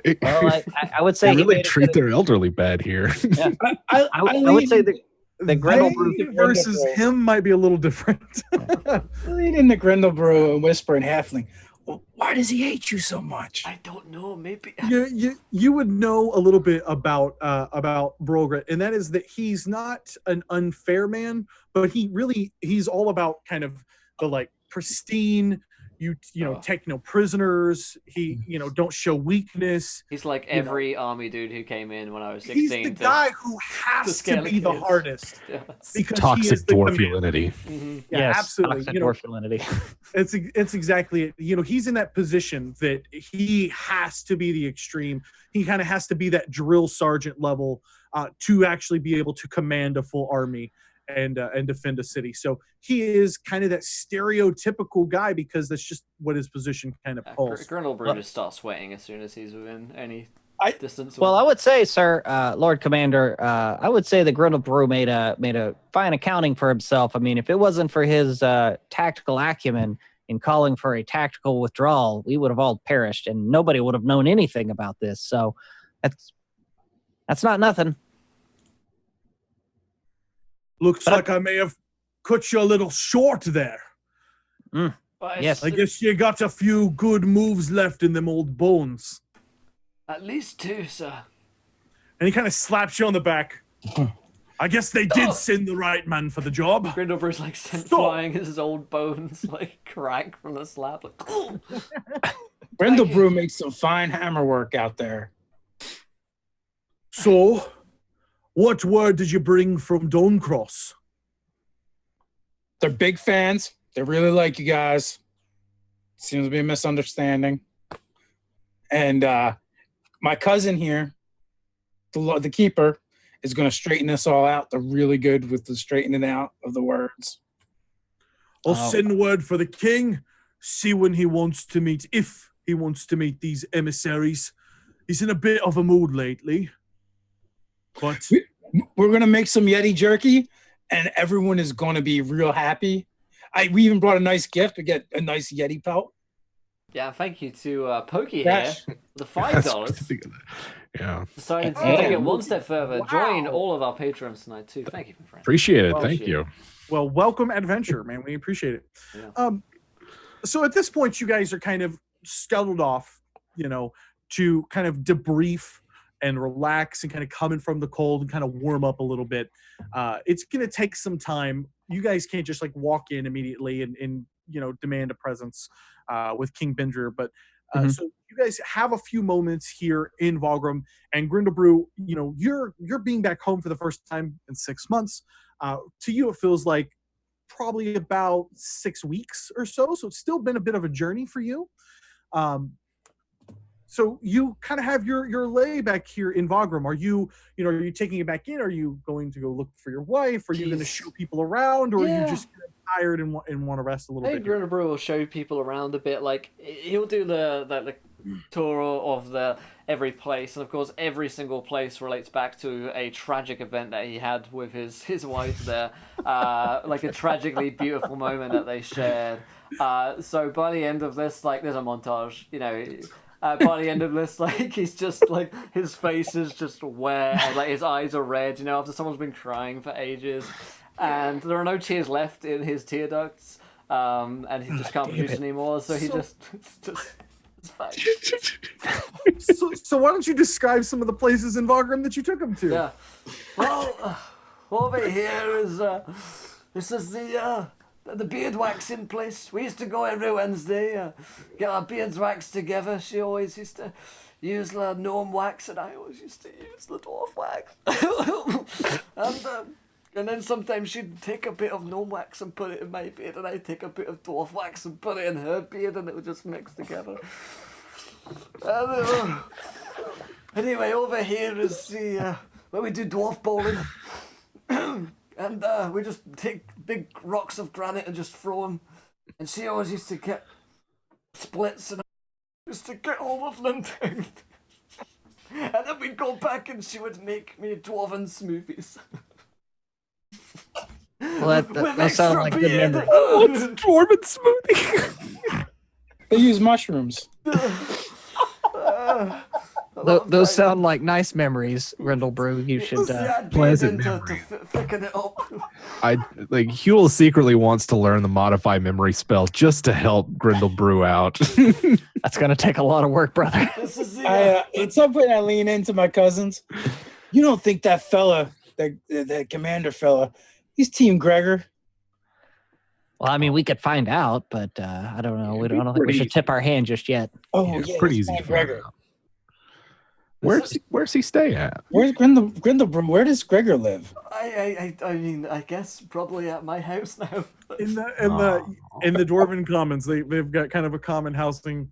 I would say they really treat their elderly bad here. Yeah. I would say that the Grindlebrew versus him might be a little different. Lean into Grindlebrew and whisper in halfling. Why does he hate you so much? I don't know. Maybe. You would know a little bit about Brogra, and that is that he's not an unfair man, but he's all about kind of the like pristine. Take no prisoners. He don't show weakness. He's like every army dude who came in when I was 16. He's the guy who has to be the hardest. Yeah. Because Toxic he is the dwarfulinity. Mm-hmm. Yeah, Yes, absolutely. toxic dwarfulinity. It's exactly it. He's in that position that he has to be the extreme. He kind of has to be that drill sergeant level to actually be able to command a full army and defend a city. So he is kind of that stereotypical guy because that's just what his position kind of pulls. Grindlebrew just starts sweating as soon as he's within any distance. Well, I would say, sir, Lord Commander, I would say that Grindlebrew made a fine accounting for himself. I mean, if it wasn't for his tactical acumen in calling for a tactical withdrawal, we would have all perished, and nobody would have known anything about this. So that's not nothing. Looks like I may have cut you a little short there. Yes. I guess you got a few good moves left in them old bones. At least 2, sir. And he kind of slaps you on the back. I guess they did send the right man for the job. Grindlebrew's like sent flying his old bones like crack from the slap. Like, Grindlebrew makes some fine hammer work out there. So, what word did you bring from Donecross? They're big fans. They really like you guys. Seems to be a misunderstanding. And my cousin here, the keeper, is going to straighten this all out. They're really good with the straightening out of the words. I'll send word for the king. See when he wants to meet, if he wants to meet these emissaries. He's in a bit of a mood lately. But we're going to make some Yeti jerky, and everyone is going to be real happy. We even brought a nice gift. We get a nice Yeti pelt. Yeah, thank you to Pokey here. The $5. Yeah. Decided to take it one step further. Wow. Join all of our patrons tonight too. Thank you, my friend. Appreciate it. Thank you. Well, welcome adventure, man. We appreciate it. Yeah. So at this point, you guys are kind of scuttled off, to kind of debrief and relax and kind of come in from the cold and kind of warm up a little bit. It's going to take some time. You guys can't just like walk in immediately and demand a presence with King Bindra. But so you guys have a few moments here in Vograhm, and Grindlebrew, you're being back home for the first time in 6 months. To you, it feels like probably about 6 weeks or so. So it's still been a bit of a journey for you. So you kind of have your lay back here in Vograhm. Are you taking it back in? Are you going to go look for your wife? Are you going to show people around, or are you just tired and want to rest a little bit? Grindlebrew will show people around a bit. Like he'll do the tour of every place, and of course, every single place relates back to a tragic event that he had with his wife there, like a tragically beautiful moment that they shared. So by the end of this, like, there's a montage, by the end of this, like, he's just, like, his face is just wet, and, like, his eyes are red, after someone's been crying for ages, and there are no tears left in his tear ducts, and he just can't produce anymore, so he just it's fine. So why don't you describe some of the places in Vograhm that you took him to? Yeah. Well, over here is, this is the beard waxing place. We used to go every Wednesday, get our beards waxed together. She always used to use the gnome wax, and I always used to use the dwarf wax. And then sometimes she'd take a bit of gnome wax and put it in my beard, and I'd take a bit of dwarf wax and put it in her beard, and it would just mix together. Anyway, over here is where we do dwarf bowling. And we just take big rocks of granite and just throw them. And she always used to get splits, and I used to get all of them down. And then we'd go back and she would make me dwarven smoothies. Well, that sounds like good memory. Oh, it's a dwarven smoothie. They use mushrooms. Those sound like nice memories, Grindlebrew. You should I'd pleasant to memory. thicken it up. Huell secretly wants to learn the modify memory spell just to help Grindlebrew out. That's gonna take a lot of work, brother. This is At some point, I lean into my cousins. You don't think that fella, that commander fella, he's Team Gregor? Well, I mean, we could find out, but I don't know. I don't think we pretty should tip our hand just yet. Oh, It's yeah, pretty he's easy Team to find Gregor. out. Where's he stay at? Where's Grindlebrew? Where does Gregor live? I mean, I guess probably at my house now. In the Dwarven Commons, they've got kind of a common housing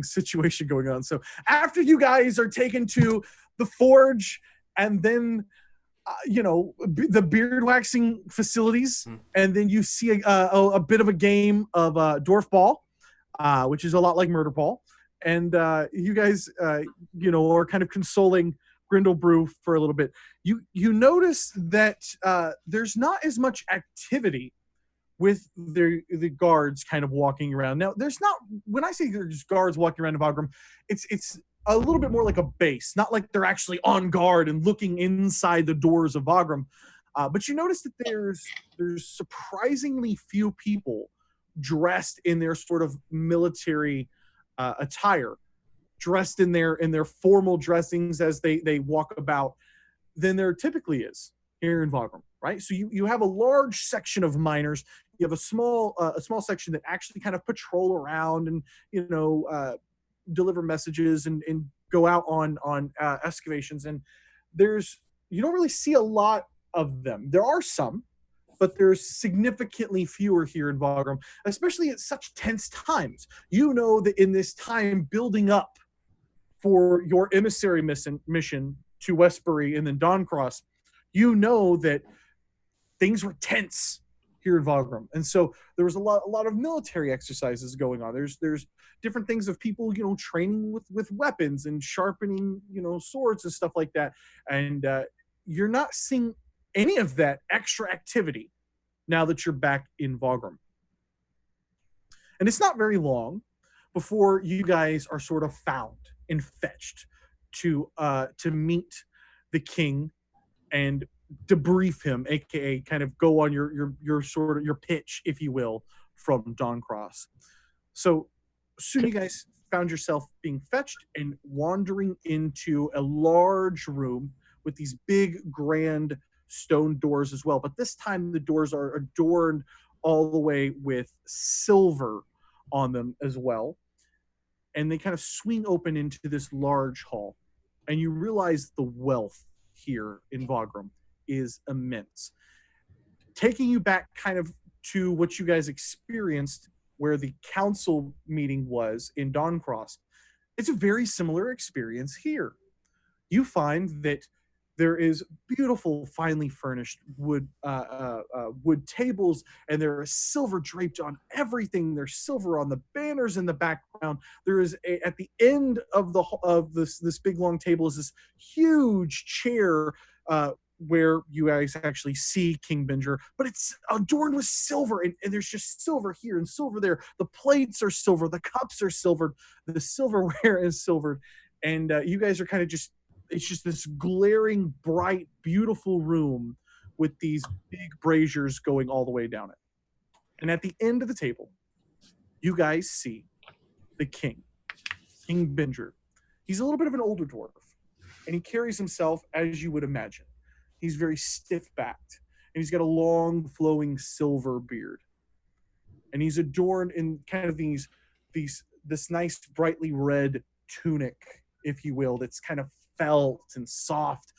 situation going on. So after you guys are taken to the forge and then the beard waxing facilities, and then you see a bit of a game of dwarf ball, which is a lot like murder ball, and you guys are kind of consoling Grindlebrew for a little bit. You notice that there's not as much activity with the guards kind of walking around. Now, there's not, when I say there's guards walking around in Vograhm, it's a little bit more like a base, not like they're actually on guard and looking inside the doors of Vograhm. But you notice that there's surprisingly few people dressed in their sort of military attire, dressed in their formal dressings as they walk about than there typically is here in Vograhm, right? So you have a large section of miners. You have a small section that actually kind of patrol around and deliver messages and go out on excavations. And you don't really see a lot of them. There are some, but there's significantly fewer here in Vograhm, especially at such tense times. You know that in this time building up for your emissary mission to Westbury and then Dawncross, you know that things were tense here in Vograhm. And so there was a lot of military exercises going on. There's different things of people, training with weapons and sharpening, swords and stuff like that. And you're not seeing any of that extra activity now that you're back in Vograhm. And it's not very long before you guys are sort of found and fetched to meet the king and debrief him, aka kind of go on your sort of your pitch, if you will, from Dawncross. So soon you guys found yourself being fetched and wandering into a large room with these big grand stone doors as well, but this time the doors are adorned all the way with silver on them as well, and they kind of swing open into this large hall, and you realize the wealth here in Vograhm is immense. Taking you back kind of to what you guys experienced where the council meeting was in Dawncross, it's a very similar experience here. You find that there is beautiful, finely furnished wood tables, and there is silver draped on everything. There's silver on the banners in the background. There is at the end of this big long table is this huge chair where you guys actually see King Binger, but it's adorned with silver, and there's just silver here and silver there. The plates are silver, the cups are silvered, the silverware is silvered, and you guys are kind of it's just this glaring, bright, beautiful room with these big braziers going all the way down it. And at the end of the table, you guys see the king, King Binger. He's a little bit of an older dwarf, and he carries himself as you would imagine. He's very stiff-backed, and he's got a long, flowing silver beard. And he's adorned in kind of this nice, brightly red tunic, if you will, that's kind of felt and soft,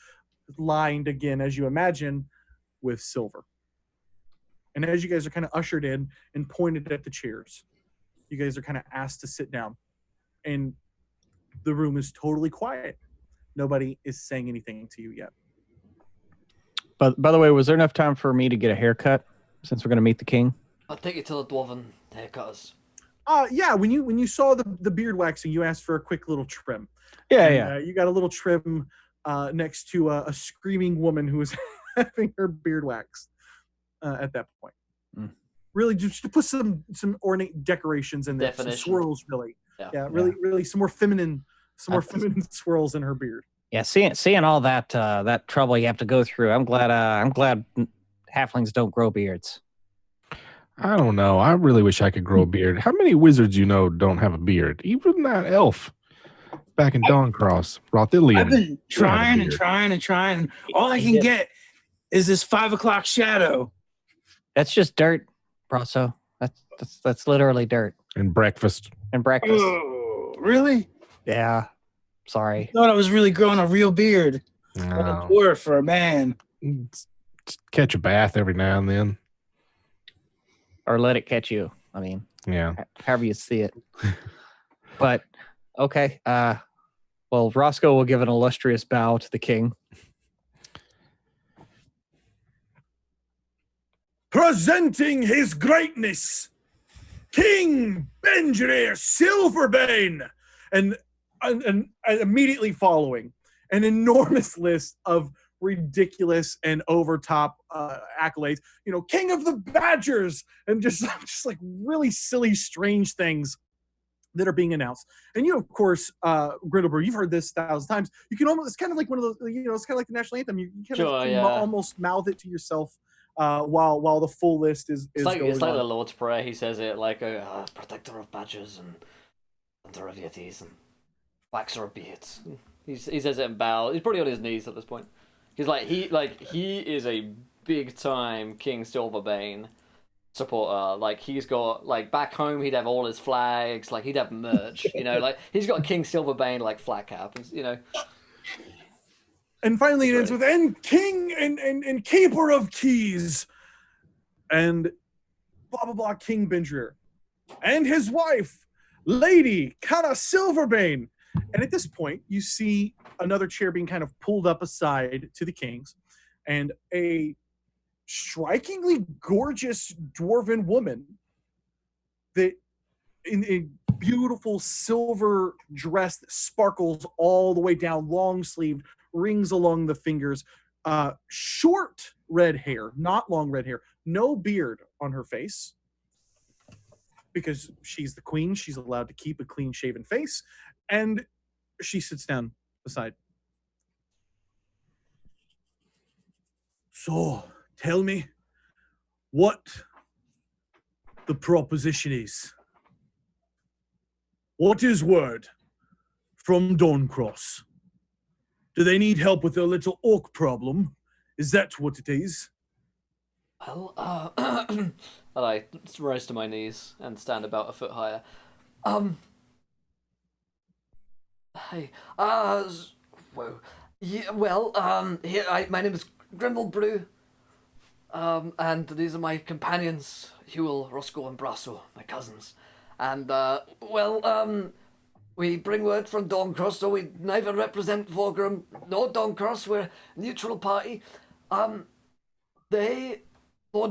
lined again, as you imagine, with silver. And as you guys are kind of ushered in and pointed at the chairs, you guys are kind of asked to sit down. And the room is totally quiet. Nobody is saying anything to you yet. But by the way, was there enough time for me to get a haircut since we're going to meet the king? I'll take you to the Dwarven haircutters. Yeah, when you saw the beard waxing, you asked for a quick little trim. Yeah. You got a little trim next to a screaming woman who was having her beard waxed at that point. Really, just to put some ornate decorations in there, Definition. some swirls, really. Yeah. Yeah, really, some more feminine swirls in her beard. Yeah, seeing all that that trouble you have to go through, I'm glad halflings don't grow beards. I don't know. I really wish I could grow a beard. How many wizards you know don't have a beard? Even that elf back in Dawncross, Rothillion. I've been They have a trying and beard. trying and trying. All I can get is this 5 o'clock shadow. That's just dirt, Braso. That's literally dirt And breakfast. and breakfast. Oh, really? Yeah. Sorry. I thought I was really growing a real beard. Like a No. dwarf or a man. Just catch a bath every now and then. Or let it catch you. I mean, Yeah. however you see it. But okay. Well, Roscoe will give an illustrious bow to the king. Presenting his greatness, King Benjir Silverbane, and immediately following an enormous list of ridiculous and overtop accolades. You know, King of the Badgers, and just like really silly, strange things that are being announced. And you know, of course, Grindlebrew, you've heard this 1,000 times. You can almost, it's kind of like one of those, you know, it's kind of like the national anthem. You kind of almost mouth it to yourself while the full list is It's like going on. the Lord's Prayer. He says it like protector of badgers and hunter of yetis and waxer of beards. He says it in bow. He's probably on his knees at this point. He's he is a big time King Silverbane supporter. Like he's got back home he'd have all his flags. Like he'd have merch. You know, like he's got a King Silverbane flag cap. You know. And finally, it ends with "and King and Keeper of Keys," and blah blah blah. King Benjir and his wife, Lady Kana Silverbane. And at this point, you see another chair being kind of pulled up aside to the kings, and a strikingly gorgeous dwarven woman that in a beautiful silver dress that sparkles all the way down, long sleeved, rings along the fingers, short red hair, not long red hair, no beard on her face, because she's the queen. She's allowed to keep a clean shaven face. And she sits down beside. So, tell me what the proposition is. What is word from Dawncross? Do they need help with their little orc problem? Is that what it is? Well, I rise to my knees and stand about a foot higher. Hey, whoa. Yeah, well, my name is Grindlebrew, and these are my companions, Huell, Roscoe, and Braso, my cousins. And, we bring word from Dawncross, so we neither represent Vograhm nor Dawncross. We're a neutral party. Lord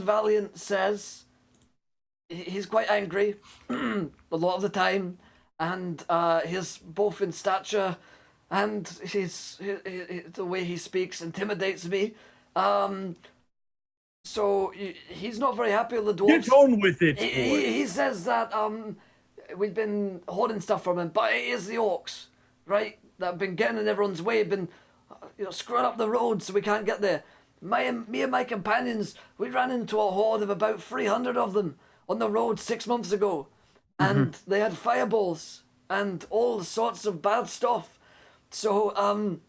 Valiant says he's quite angry a lot of the time, and he's both in stature and the way he speaks intimidates me. So he's not very happy with the dwarves. Get on with it, boy. He says that we've been hoarding stuff from him, but it is the orcs, right? That have been getting in everyone's way, been screwing up the road so we can't get there. Me and my companions, we ran into a horde of about 300 of them on the road 6 months ago, and they had fireballs and all sorts of bad stuff. So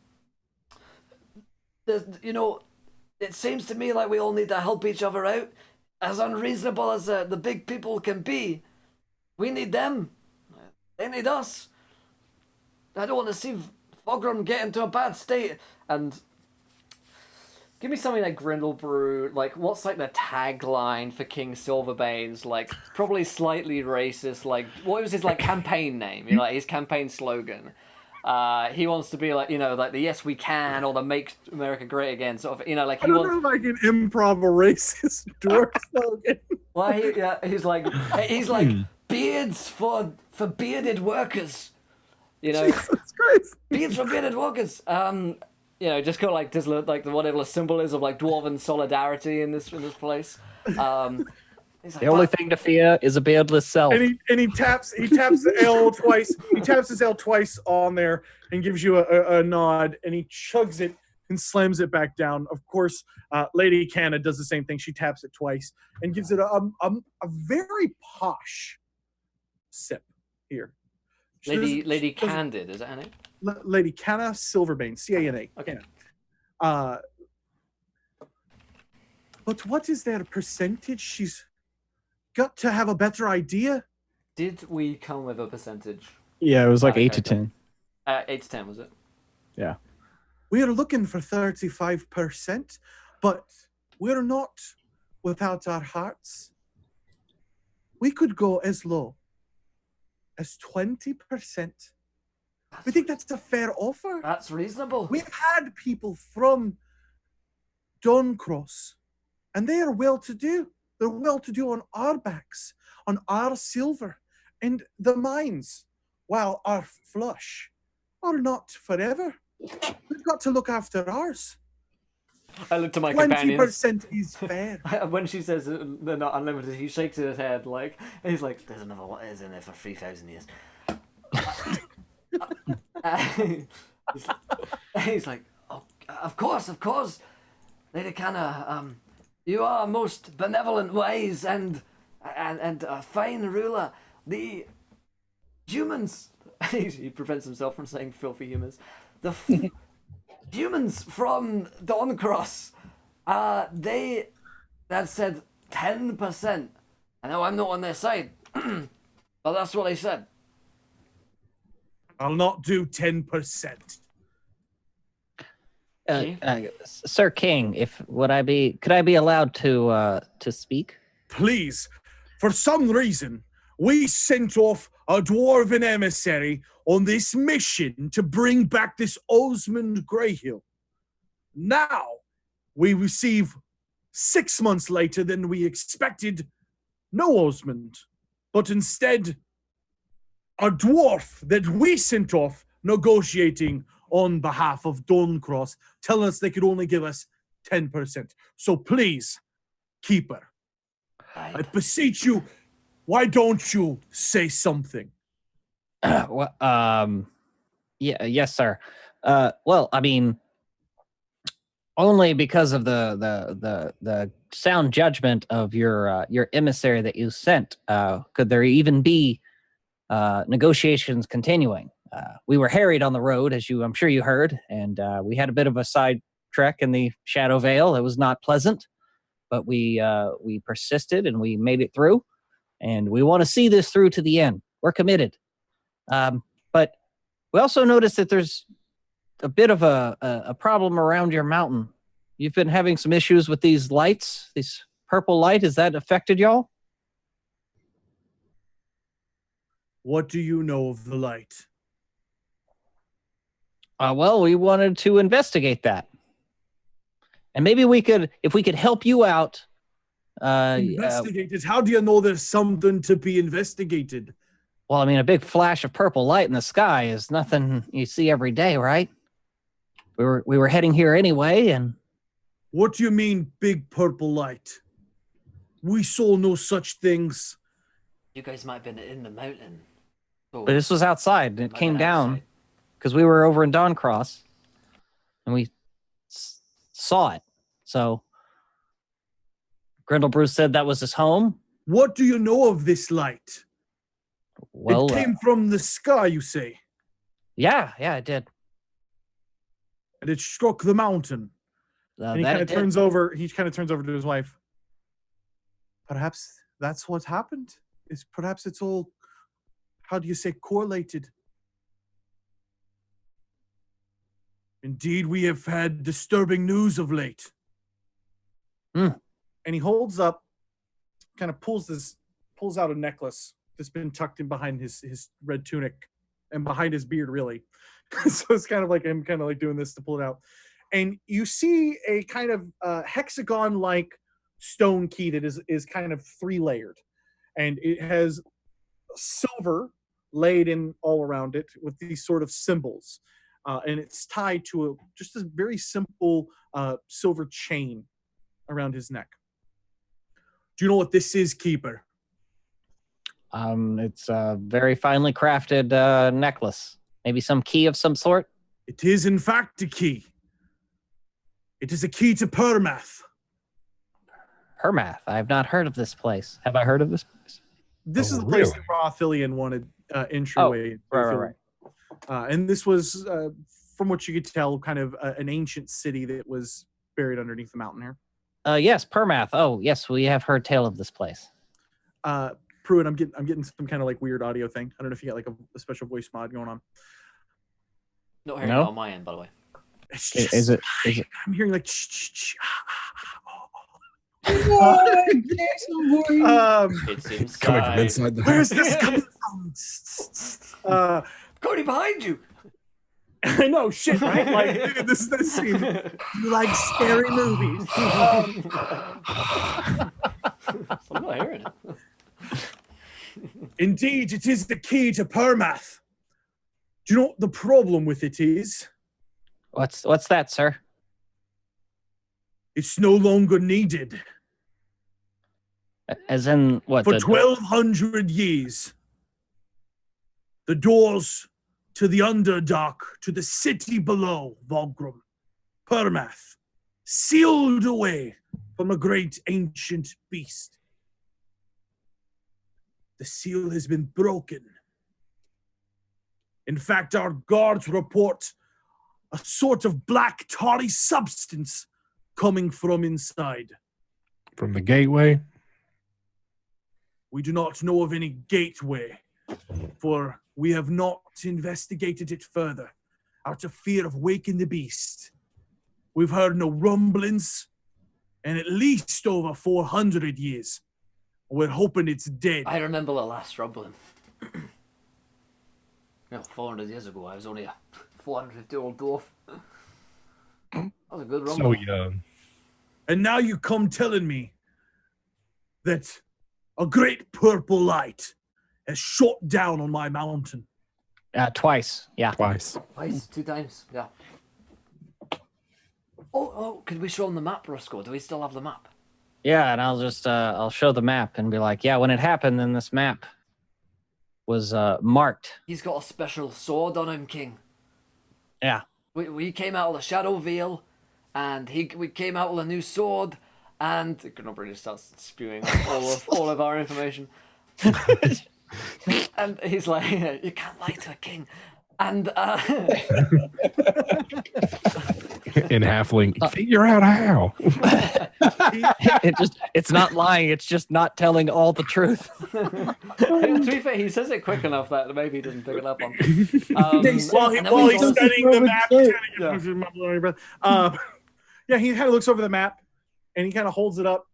it seems to me like we all need to help each other out. As unreasonable as the big people can be, we need them. They need us. I don't want to see Vograhm get into a bad state. And give me something like Grindlebrew. Like, what's like the tagline for King Silverbane's? Like, probably slightly racist. Like, what was his campaign name? Like his campaign slogan. He wants to be like the "Yes We Can" or the "Make America Great Again" sort of. Like I he don't wants. know if I can improv a racist dwarf slogan. Well, he's like beards for bearded workers. Jesus Christ. Beards for bearded workers. Just kind of just look like whatever the symbol is of dwarven solidarity in this place. He's like, The only "What?" thing to fear is a beardless self. And he taps the L twice. He taps his L twice on there and gives you a nod, and he chugs it and slams it back down. Of course, Lady Canna does the same thing. She taps it twice and gives it a very posh sip here. Lady Candid, is that her name? Lady Canna Silverbane, C-A-N-A. Okay. But what is their percentage? She's got to have a better idea. Did we come with a percentage? Yeah, it was like Okay, 8 to cool. 10. 8 to 10, was it? Yeah. We are looking for 35%, but we're not without our hearts. We could go as low as 20%. We think that's a fair offer. That's reasonable. We've had people from Duncross, and they are well-to-do. They're well-to-do on our backs, on our silver, and the mines, while our flush, are not forever. We've got to look after ours. I look to my companions. 20% is fair. When she says they're not unlimited, he shakes his head like he's like, "There's another one is in there for 3,000 years." He's like, "Oh, of course, Lady Canna. You are most benevolent ways and a fine ruler. The humans." He prevents himself from saying filthy humans. The humans from Dawncross, they that said 10%. I know I'm not on their side, but that's what they said. I'll not do 10%. Sir King, could I be allowed to speak? Please, for some reason, we sent off a dwarven emissary on this mission to bring back this Osmond Greyhill. Now, we receive 6 months later than we expected, no Osmond, but instead a dwarf that we sent off negotiating on behalf of Dawncross, telling us they could only give us 10%. So please, keep her. I beseech you, why don't you say something? Yes, sir. Well, I mean, only because of the sound judgment of your emissary that you sent, could there even be negotiations continuing? We were harried on the road, as I'm sure you heard, and we had a bit of a side trek in the Shadow Vale. It was not pleasant, but we persisted and we made it through, and we want to see this through to the end. We're committed. But we also noticed that there's a bit of a problem around your mountain. You've been having some issues with these lights, this purple light. Has that affected y'all? What do you know of the light? Well, we wanted to investigate that. And maybe if we could help you out. Investigated? How do you know there's something to be investigated? Well, I mean, a big flash of purple light in the sky is nothing you see every day, right? We were heading here anyway, and... What do you mean, big purple light? We saw no such things. You guys might have been in the mountain. But this was outside, and it came down because we were over in Dawncross, and we saw it. So Grindlebrew said that was his home. What do you know of this light? Well, it came from the sky, you say? Yeah, it did. And it struck the mountain. And he kind of turns over to his wife. Perhaps that's what happened. Perhaps it's all, how do you say, correlated. Indeed, we have had disturbing news of late. And he holds up, kind of pulls out a necklace that's been tucked in behind his red tunic and behind his beard, really. So it's kind of like him kind of like doing this to pull it out. And you see a kind of hexagon-like stone key that is kind of 3-layered. And it has silver laid in all around it with these sort of symbols. And it's tied to just a very simple silver chain around his neck. Do you know what this is, Keeper? It's a very finely crafted necklace. Maybe some key of some sort. It is, in fact, a key. It is a key to Permath. Hermath. I have not heard of this place. Have I heard of this place? This Oh, is the place really? that Rothillian wanted entryway. Right. And this was, from what you could tell, kind of an ancient city that was buried underneath the mountain here. Yes, Permath. Oh, yes, we have heard tale of this place. Pruitt, I'm getting some kind of like weird audio thing. I don't know if you got like a special voice mod going on. Not hearing No? it on my end, by the way. It's Is it? I'm hearing like It's inside. Coming from inside the where's house. this coming from? Cody, behind you! I know, shit, right? Like, dude, this scene. You like scary movies? I'm not hearing it. Indeed, it is the key to Permath. Do you know what the problem with it is? What's that, sir? It's no longer needed. As in what? For 1,200 years, the doors to the Underdark, to the city below Vograhm, Permath, sealed away from a great ancient beast. The seal has been broken. In fact, our guards report a sort of black tarry substance coming from inside. From the gateway. We do not know of any gateway, for we have not investigated it further, out of fear of waking the beast. We've heard no rumblings in at least over 400 years. We're hoping it's dead. I remember the last rumbling. 400 years ago, I was only a 450-year-old dwarf. That was a good rumble. So young. And now you come telling me that a great purple light has shot down on my mountain. Twice. Yeah. Twice. Twice, 2 times, yeah. Oh, could we show him the map, Roscoe? Do we still have the map? Yeah, and I'll just I'll show the map and be like, yeah, when it happened, then this map was marked. He's got a special sword on him, King. Yeah. We came out of the Shadow Veil, and we came out with a new sword, and Grindlebrew just starts spewing all of our information. And he's like, you can't lie to a king. And In halfling. Figure out how. It's not lying, it's just not telling all the truth. to be fair, he says it quick enough that maybe he doesn't pick it up on. While he's studying the map, yeah, he kind of looks over the map and he kind of holds it up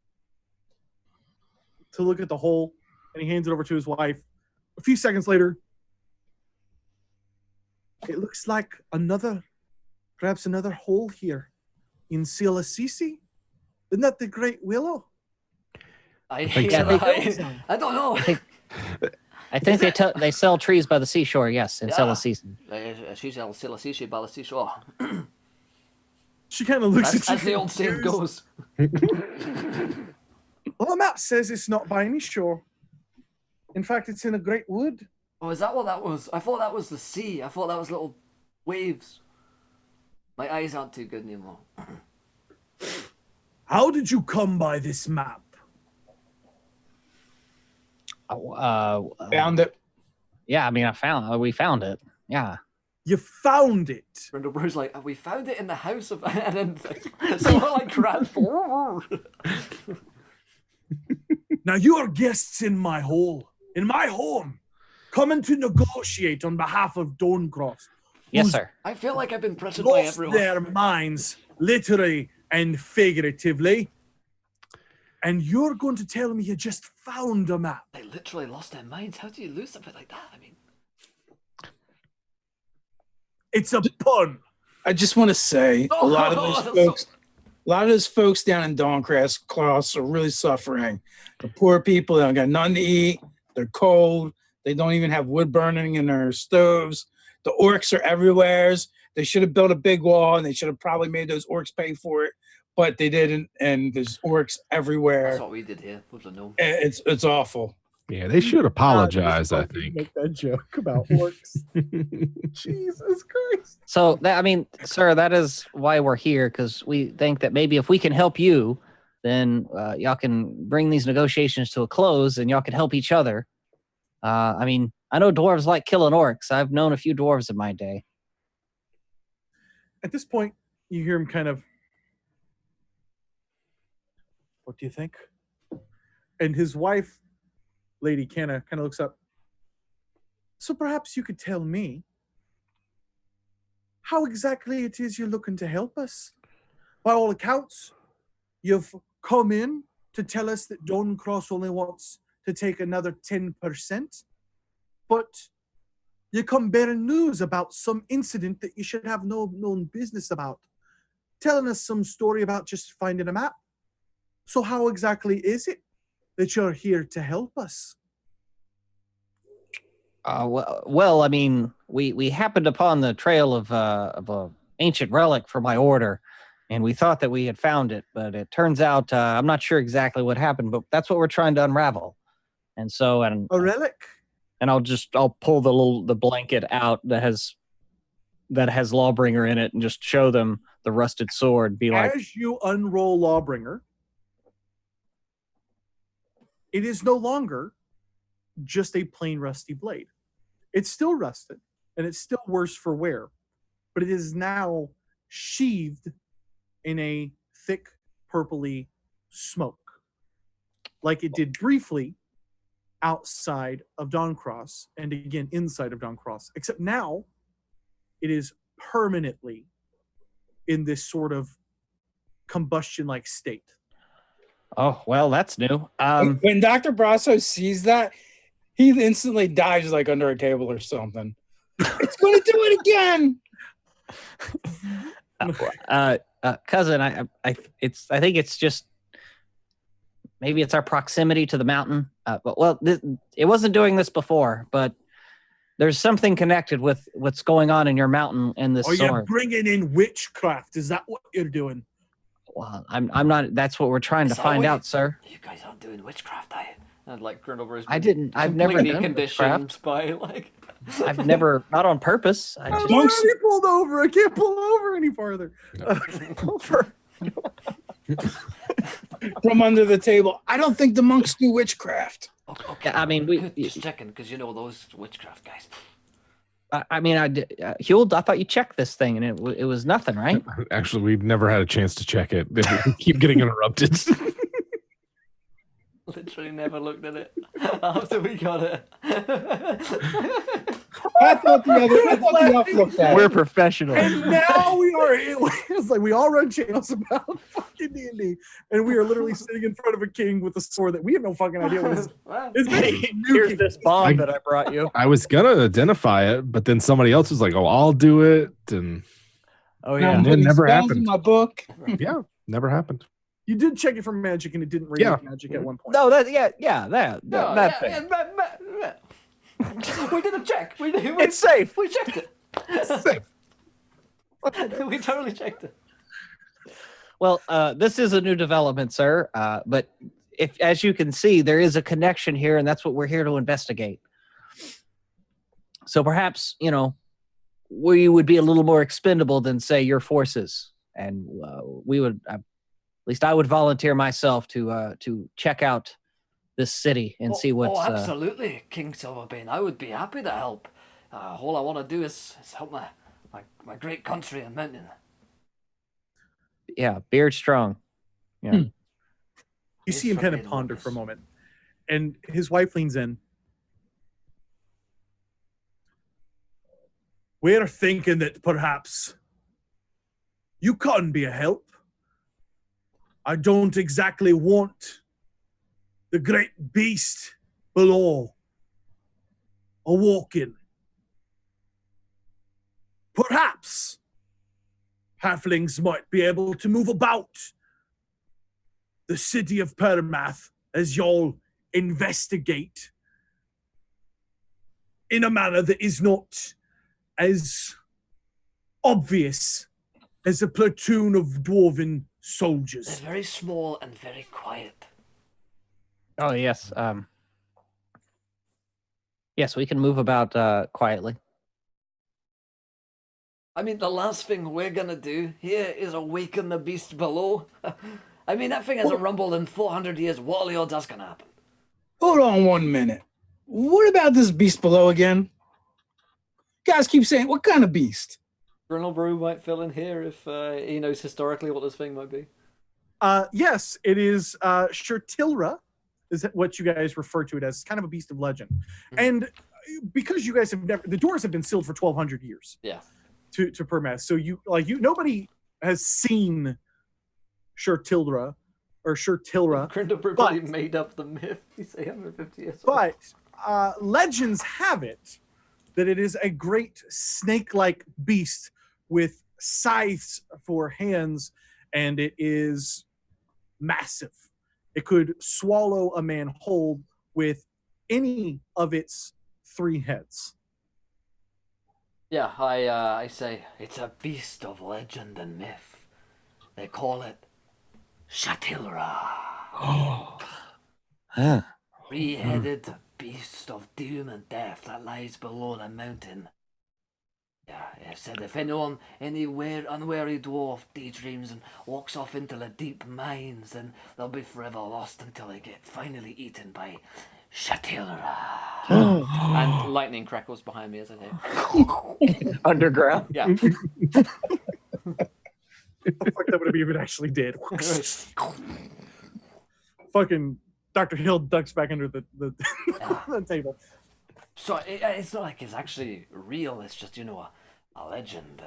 to look at the hole, and he hands it over to his wife. A few seconds later, it looks like perhaps another hole here in Silasisi. Isn't that the Great Willow? I don't know. I think they sell trees by the seashore, yes, in Silasisi. She's Silasisi by the seashore. She kind of looks at you. As the old saying goes. Well, the map says it's not by any shore. In fact, it's in a great wood. Oh, is that what that was? I thought that was the sea. I thought that was little waves. My eyes aren't too good anymore. How did you come by this map? Found it. Yeah, I mean, we found it. Yeah. You found it. Grindlebrew's like, we found it in the house of, and then someone like grabs. Now you are guests in my home, coming to negotiate on behalf of Dorncroft. Yes, sir. I feel like I've been pressured by Lost everyone. their minds, literally and figuratively. And you're going to tell me you just found a map. They literally lost their minds. How do you lose something like that? I mean, It's a pun. I just want to say a lot of that's those folks down in Dorncroft are really suffering. The poor people, they don't got nothing to eat. They're cold. They don't even have wood burning in their stoves. The orcs are everywhere. They should have built a big wall, and they should have probably made those orcs pay for it. but they didn't, and there's orcs everywhere. That's what we did here with the gnome. It's awful. Yeah, they should apologize, I Fucking think. Make that joke about orcs. Jesus Christ. So that, I mean, sir, that is why we're here, because we think that maybe if we can help you, then y'all can bring these negotiations to a close, and y'all can help each other. I mean, I know dwarves like killing orcs. I've known a few dwarves in my day. At this point, you hear him kind of, what do you think? And his wife, Lady Canna, kind of looks up. So perhaps you could tell me how exactly it is you're looking to help us. By all accounts, you've come in to tell us that Cross only wants to take another 10%, but you come bearing news about some incident that you should have no known business about, telling us some story about just finding a map. So how exactly is it that you're here to help us? Well, I mean, we happened upon the trail of a ancient relic for my order, and we thought that we had found it, but it turns out I'm not sure exactly what happened, but that's what we're trying to unravel. And so, A relic? And I'll pull the blanket out that has Lawbringer in it, and just show them the rusted sword. Be like, as you unroll Lawbringer, it is no longer just a plain rusty blade. It's still rusted, and it's still worse for wear, but it is now sheathed in a thick purpley smoke, like it did briefly outside of Dawncross, and again inside of Dawncross, except now it is permanently in this sort of combustion-like state. oh well, that's new. When Dr. Braso sees that, he instantly dives like under a table or something. It's going to do it again. Cousin, I think it's just maybe it's our proximity to the mountain. It wasn't doing this before, but there's something connected with what's going on in your mountain and this Are sword. you bringing in witchcraft? Is that what you're doing? Well, I'm not. That's what we're trying to find out, sir. You guys aren't doing witchcraft, are you? And like Grindlebrew, I've never completely done conditioned witchcraft. by like. I've never, not on purpose. I I'm just, already pulled over. I can't pull over any farther. From under the table. I don't think the monks do witchcraft. Okay, I mean, just checking because you know those witchcraft guys. Huell, I thought you checked this thing, and it was nothing, right? Actually, we've never had a chance to check it. We keep getting interrupted. Literally never looked at it after we got it. I thought the elf looked at We're it. professionals. And now we are. It's like we all run channels about fucking D&D, and we are literally sitting in front of a king with a sword that we have no fucking idea what it is. It's Hey, here's this bomb that I brought you. I was gonna identify it, but then somebody else was like, "Oh, I'll do it," and Oh Now yeah. I'm it putting never spells happened. in my book. yeah, never happened. You did check it for magic, and it didn't radiate magic at one point. No, that thing. We did a check. It's safe. We checked it. Safe. We totally checked it. Well, this is a new development, sir. But if, as you can see, there is a connection here, and that's what we're here to investigate. So perhaps, we would be a little more expendable than, say, your forces, and we would, at least I would volunteer myself to check out this city and see what's. Oh, absolutely, King Silverbane. I would be happy to help. All I want to do is help my great country and mountain. Yeah, beard strong. Yeah. You see him kind of ponder for a moment, and his wife leans in. We're thinking that perhaps you couldn't be a help. I don't exactly want the great beast below a walk-in. Perhaps halflings might be able to move about the city of Permath as y'all investigate in a manner that is not as obvious as a platoon of dwarven soldiers. They're very small and very quiet. Oh yes. Yes, we can move about quietly. I mean, the last thing we're gonna do here is awaken the beast below. I mean, that thing hasn't rumbled in 400 years. What are the odds that's gonna happen? Hold on 1 minute. What about this beast below again? Guys keep saying, what kind of beast? Grindlebrew might fill in here if he knows historically what this thing might be. Yes, it is Shirtilra, is what you guys refer to it as. It's kind of a beast of legend. And because you guys have never, the doors have been sealed for 1,200 years. Yeah. To Permeth. So nobody has seen Shirtilra or Shirtilra. Grindlebrew probably made up the myth. He's 850 years old. But legends have it that it is a great snake-like beast with scythes for hands, and it is massive. It could swallow a man whole with any of its 3 heads. Yeah, I say it's a beast of legend and myth. They call it Shatilra. Three-headed beast of doom and death that lies below the mountain. Yeah, it said if anyone, any unwary dwarf daydreams and walks off into the deep mines, then they'll be forever lost until they get finally eaten by Shatilra. And lightning crackles behind me as I say. Underground. Yeah. How fuck that would be if it actually did. Fucking Dr. Hill ducks back under the table. So it's not like it's actually real. It's just, a legend.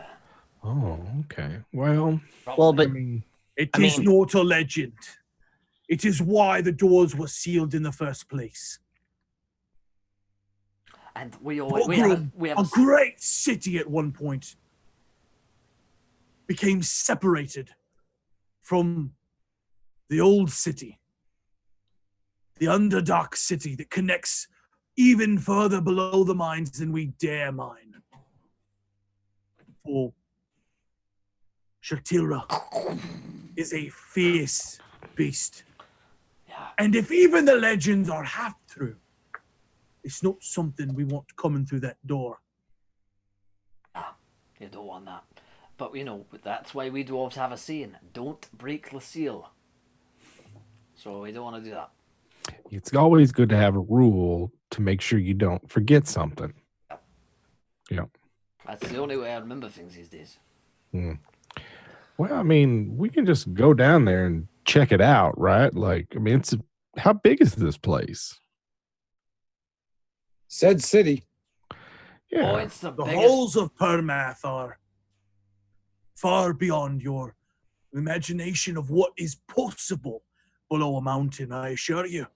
Oh, okay. Well, But I mean, It is not a legend. It is why the doors were sealed in the first place. And we have a great city at one point became separated from the old city, the Underdark city that connects even further below the mines than we dare mine. For Shatilra is a fierce beast. Yeah. And if even the legends are half true, it's not something we want coming through that door. You don't want that. But, that's why we dwarves have a saying. Don't break the seal. So we don't want to do that. it's always good to have a rule to make sure you don't forget something. Yeah. That's the only way I remember things these days. Well, I mean, we can just go down there and check it out, right? How big is this place? Said city. Yeah. Oh, it's the The biggest. halls of Permath are far beyond your imagination of what is possible below a mountain, I assure you.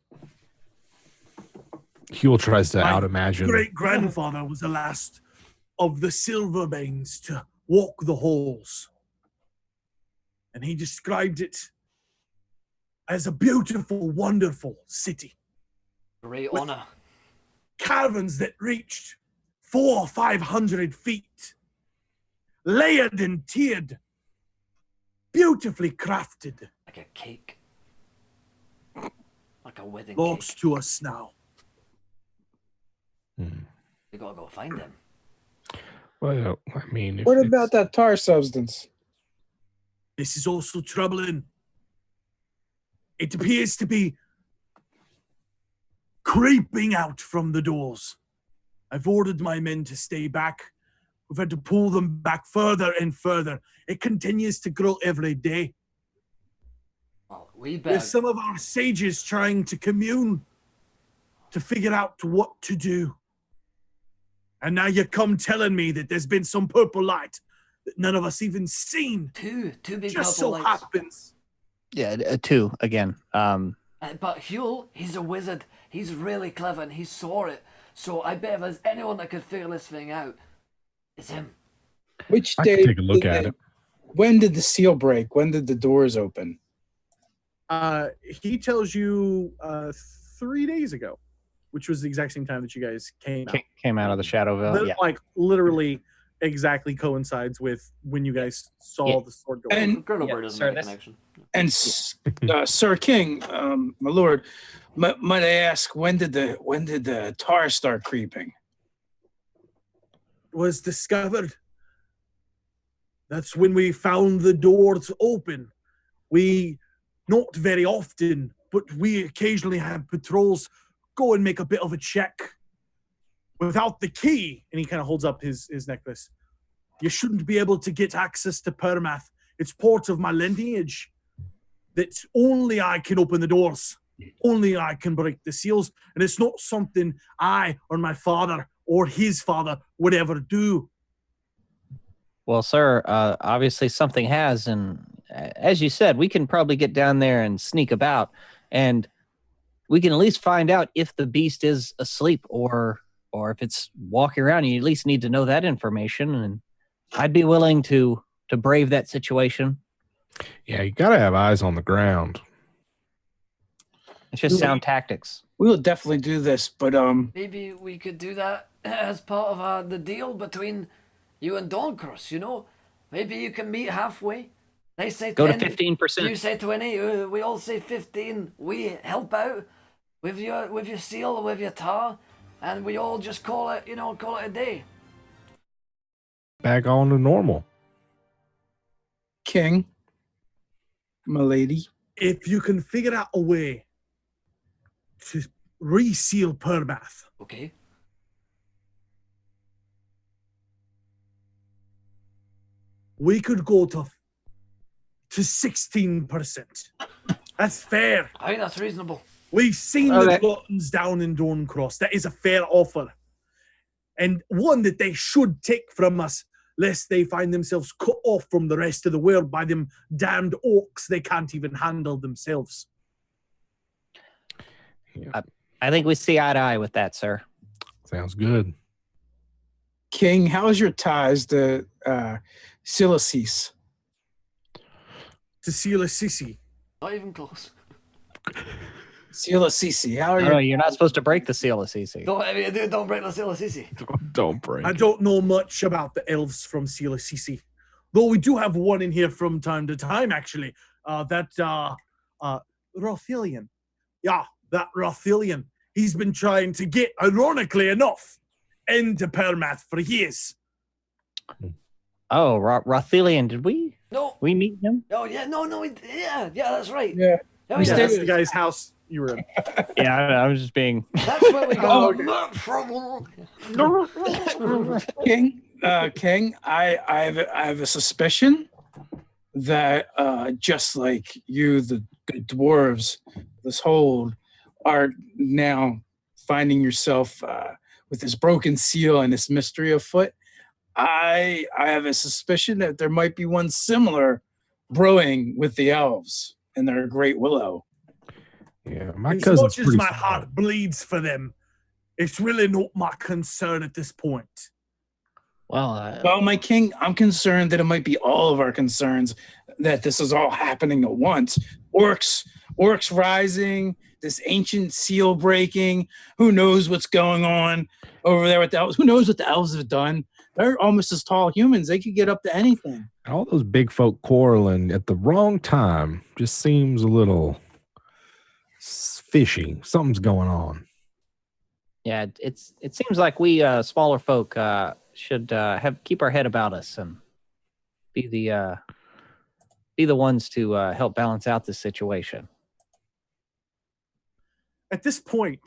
Huell tries to My out-imagine. great-grandfather was the last of the Silverbanes to walk the halls. And he described it as a beautiful, wonderful city. Great with honor. Caverns that reached 400 or 500 feet, layered and tiered, beautifully crafted, Like a cake. Like a wedding lost cake. to us now. We gotta go find them. Well, I mean, if What it's- about that tar substance? This is also troubling. It appears to be creeping out from the doors. I've ordered my men to stay back. We've had to pull them back further and further. It continues to grow every day. Well, we With better. some of our sages trying to commune to figure out what to do. And now you come telling me that there's been some purple light that none of us even seen. Two big Just purple so lights. happens. yeah, 2 again. But Huell, he's a wizard. He's really clever and he saw it. So I bet if there's anyone that could figure this thing out, it's him. Which I day? can take a look did at they- it. When did the seal break? When did the doors open? He tells you 3 days ago, which was the exact same time that you guys came out. Came out of the Shadowville. Yeah. Like literally exactly coincides with when you guys saw the sword go. And- Grindlebrew Yeah, doesn't sir, make a that's- connection. And Sir King, my lord, might I ask when did the tar start creeping? Was discovered. That's when we found the doors open. We, not very often, but we occasionally have patrols go and make a bit of a check. Without the key, and he kind of holds up his necklace, you shouldn't be able to get access to Permath. It's part of my lineage that only I can open the doors. Only I can break the seals. And it's not something I or my father or his father would ever do. Well, sir, obviously something has, and as you said, we can probably get down there and sneak about, and we can at least find out if the beast is asleep or if it's walking around. You at least need to know that information, and I'd be willing to brave that situation. Yeah, you gotta have eyes on the ground. It's just sound tactics. We will definitely do this, but Maybe we could do that as part of the deal between you and Dawncross, you know? Maybe you can meet halfway. They say Go to 10, 15%. you say 20, we all say 15. We help out with your seal, with your tar, and we all just call it a day. Back on to normal. King, my lady, If you can figure out a way to reseal Permath, Okay. we could go to 16%. That's fair. I think that's reasonable. We've seen Oh, the that- gluttons down in Dawncross. That is a fair offer. And one that they should take from us, lest they find themselves cut off from the rest of the world by them damned orcs they can't even handle themselves. I think we see eye to eye with that, sir. Sounds good. King, how is your ties to Silicis? To seal a sissy. Not even close. Silicis, how are No, your you're not supposed to break the seal of CC. Don't break the seal of Sissy. Don't break. I don't know much about the elves from Seal Sisi. Though we do have one in here from time to time, actually. Rothilian. Yeah, that Rothilian. He's been trying to get, ironically enough, into Permath for years. Oh, Rothelian, did we No. meet him? Oh yeah, no, yeah, that's right. Yeah. Oh, We Yeah, yeah. that's the guy's house you were in. Yeah, I was just being. That's where we Oh, got trouble. King? King, I have a suspicion that just like you, the dwarves, this hold, are now finding yourself with this broken seal and this mystery afoot. I have a suspicion that there might be one similar brewing with the elves and their great willow. Yeah, my As cousin's much as pretty my smart. heart bleeds for them, it's really not my concern at this point. Well, Well, my king, I'm concerned that it might be all of our concerns that this is all happening at once. Orcs rising, this ancient seal breaking. Who knows what's going on over there with the elves? Who knows what the elves have done? They're almost as tall humans. They could get up to anything. All those big folk quarreling at the wrong time just seems a little fishy. Something's going on. yeah, it seems like we smaller folk should keep our head about us and be the ones to help balance out this situation. At this point,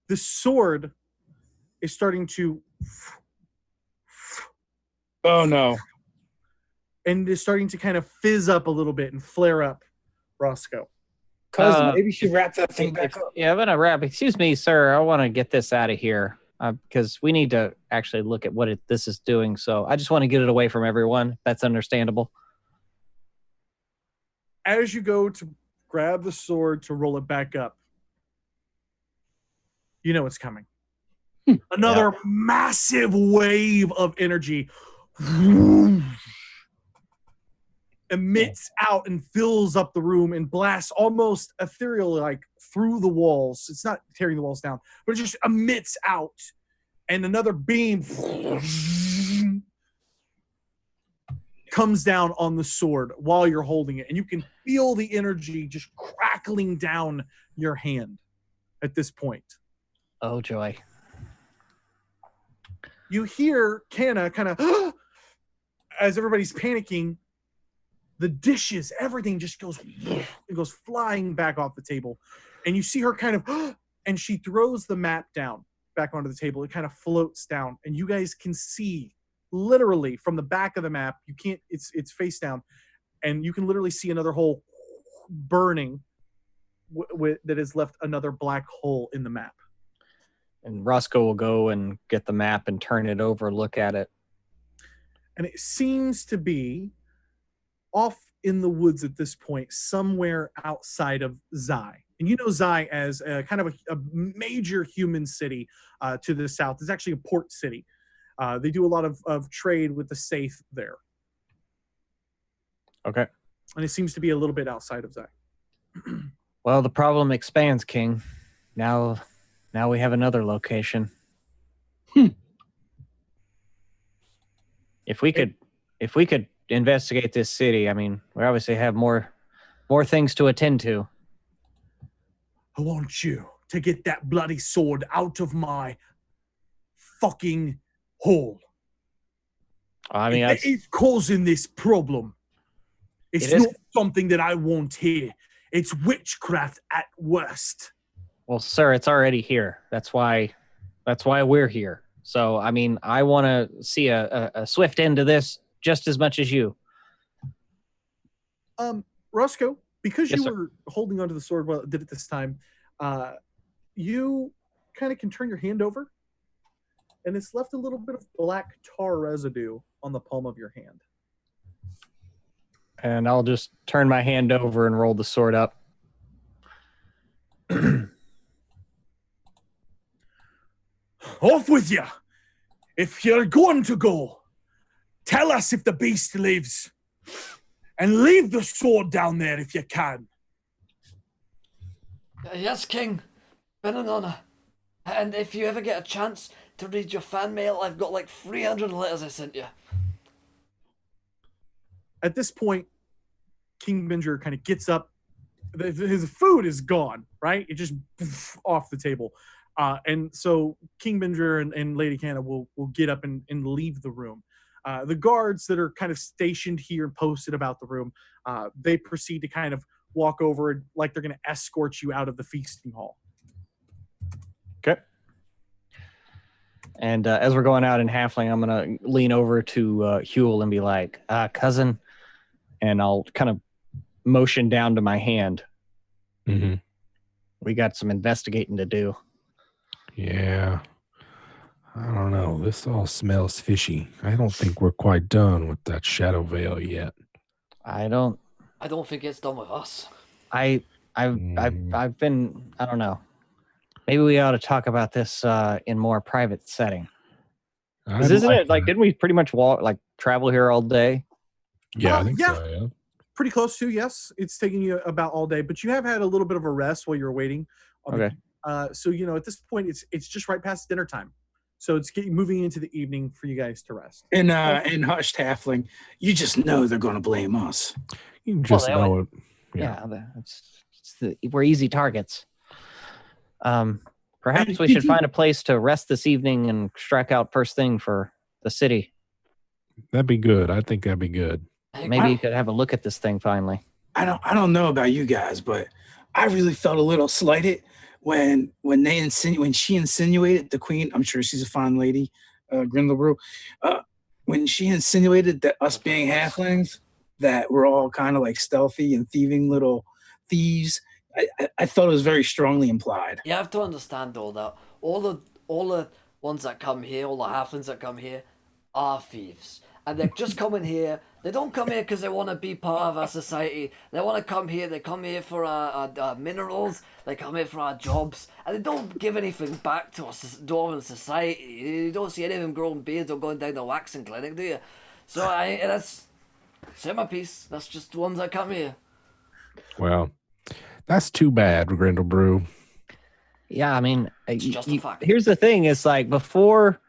the sword is starting to, Oh no. and is starting to kind of fizz up a little bit and flare up, Roscoe. Cousin, Uh, maybe you should wrap that thing back up. Yeah, I'm gonna wrap. Excuse me, sir. I want to get this out of here because we need to actually look at what this is doing. So I just want to get it away from everyone. That's understandable. As you go to grab the sword to roll it back up, you know it's coming. Another massive wave of energy emits out and fills up the room and blasts almost ethereal like through the walls. It's not tearing the walls down, but it just emits out. And another beam comes down on the sword while you're holding it, and you can feel the energy just crackling down your hand at this point. Oh, joy. You hear Canna kind of, as everybody's panicking, the dishes, everything just goes flying back off the table. And you see her kind of, and she throws the map down back onto the table. It kind of floats down, and you guys can see literally from the back of the map. You can't, it's face down, and you can literally see another hole burning that has left another black hole in the map. And Roscoe will go and get the map and turn it over, look at it. And it seems to be off in the woods at this point, somewhere outside of Zai. And you know Zai as a kind of a major human city to the south. It's actually a port city. They do a lot of trade with the Saith there. Okay. And it seems to be a little bit outside of Zai. Well, the problem expands, King. Now we have another location. If we could investigate this city, I mean, we obviously have more things to attend to. I want you to get that bloody sword out of my fucking hole. I mean, It's causing this problem. It's not something that I want here. It's witchcraft at worst. well, sir, it's already here. That's why we're here. So, I mean, I want to see a swift end to this just as much as you. Roscoe, because Yes, you sir. were holding onto the sword while it did it this time, you kind of can turn your hand over, and it's left a little bit of black tar residue on the palm of your hand. And I'll just turn my hand over and roll the sword up. Off with you. If you're going to go, tell us if the beast lives. And leave the sword down there if you can. Yes, King. Been an honor. And if you ever get a chance to read your fan mail, I've got like 300 letters I sent you. At this point, King Binger kind of gets up. His food is gone, right? It just off the table. And so King Binger and Lady Canna will get up and leave the room. The guards that are kind of stationed here and posted about the room, they proceed to kind of walk over like they're going to escort you out of the feasting hall. Okay. And as we're going out in Halfling, I'm going to lean over to Huell and be like, cousin, and I'll kind of motion down to my hand. Mm-hmm. We got some investigating to do. Yeah. I don't know. This all smells fishy. I don't think we're quite done with that shadow veil yet. I don't think it's done with us. I've been, I don't know. Maybe we ought to talk about this in more private setting. 'Cause isn't it like, didn't we pretty much travel here all day? Yeah, I think yeah. so, yeah. Pretty close to, yes. It's taking you about all day, but you have had a little bit of a rest while you were waiting. Okay. So, at this point, it's just right past dinner time. So it's moving into the evening for you guys to rest. And hushed halfling, you just know they're going to blame us. You just they know it. Yeah, we're easy targets. Perhaps we should find a place to rest this evening and strike out first thing for the city. That'd be good. I think that'd be good. Maybe you could have a look at this thing finally. I don't know about you guys, but I really felt a little slighted when she insinuated the queen. I'm sure she's a fine lady, Grindlebrew. When she insinuated that us being halflings, that we're all kind of like stealthy and thieving little thieves. I thought it was very strongly implied. You have to understand all that. All the ones that come here, all the halflings that come here, are thieves. And they're just coming here. They don't come here because they want to be part of our society. They want to come here. They come here for our minerals. They come here for our jobs. And they don't give anything back to us, dwarven society. You don't see any of them growing beards or going down the waxing clinic, do you? So that's... Say my piece. That's just the ones that come here. Well, that's too bad, Grindlebrew. Yeah, I mean, It's just a fact. here's the thing. It's like before,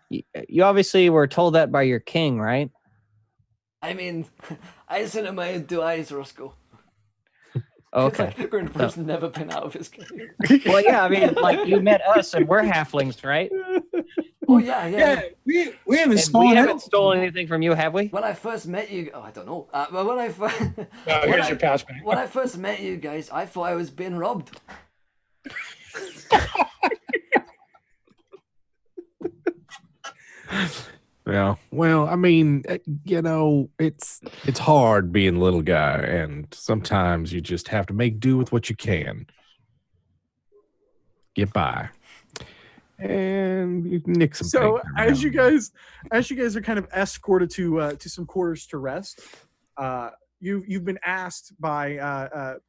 you obviously were told that by your king, right? I mean, eyes in my own two eyes, Roscoe. Okay. It's like Grindlebrew's never been out of his cave. Well, yeah, I mean, like you met us and we're halflings, right? Oh yeah. Yeah, we haven't And stolen we haven't anything. stolen anything from you, have we? When I first met you, I don't know. But when I first, No, here's your pouch back. when I first met you guys, I thought I was being robbed. Yeah. Well, I mean, you know, it's hard being a little guy, and sometimes you just have to make do with what you can. Get by. And you nick some So things every as you now and guys are kind of escorted to some quarters to rest, you've been asked by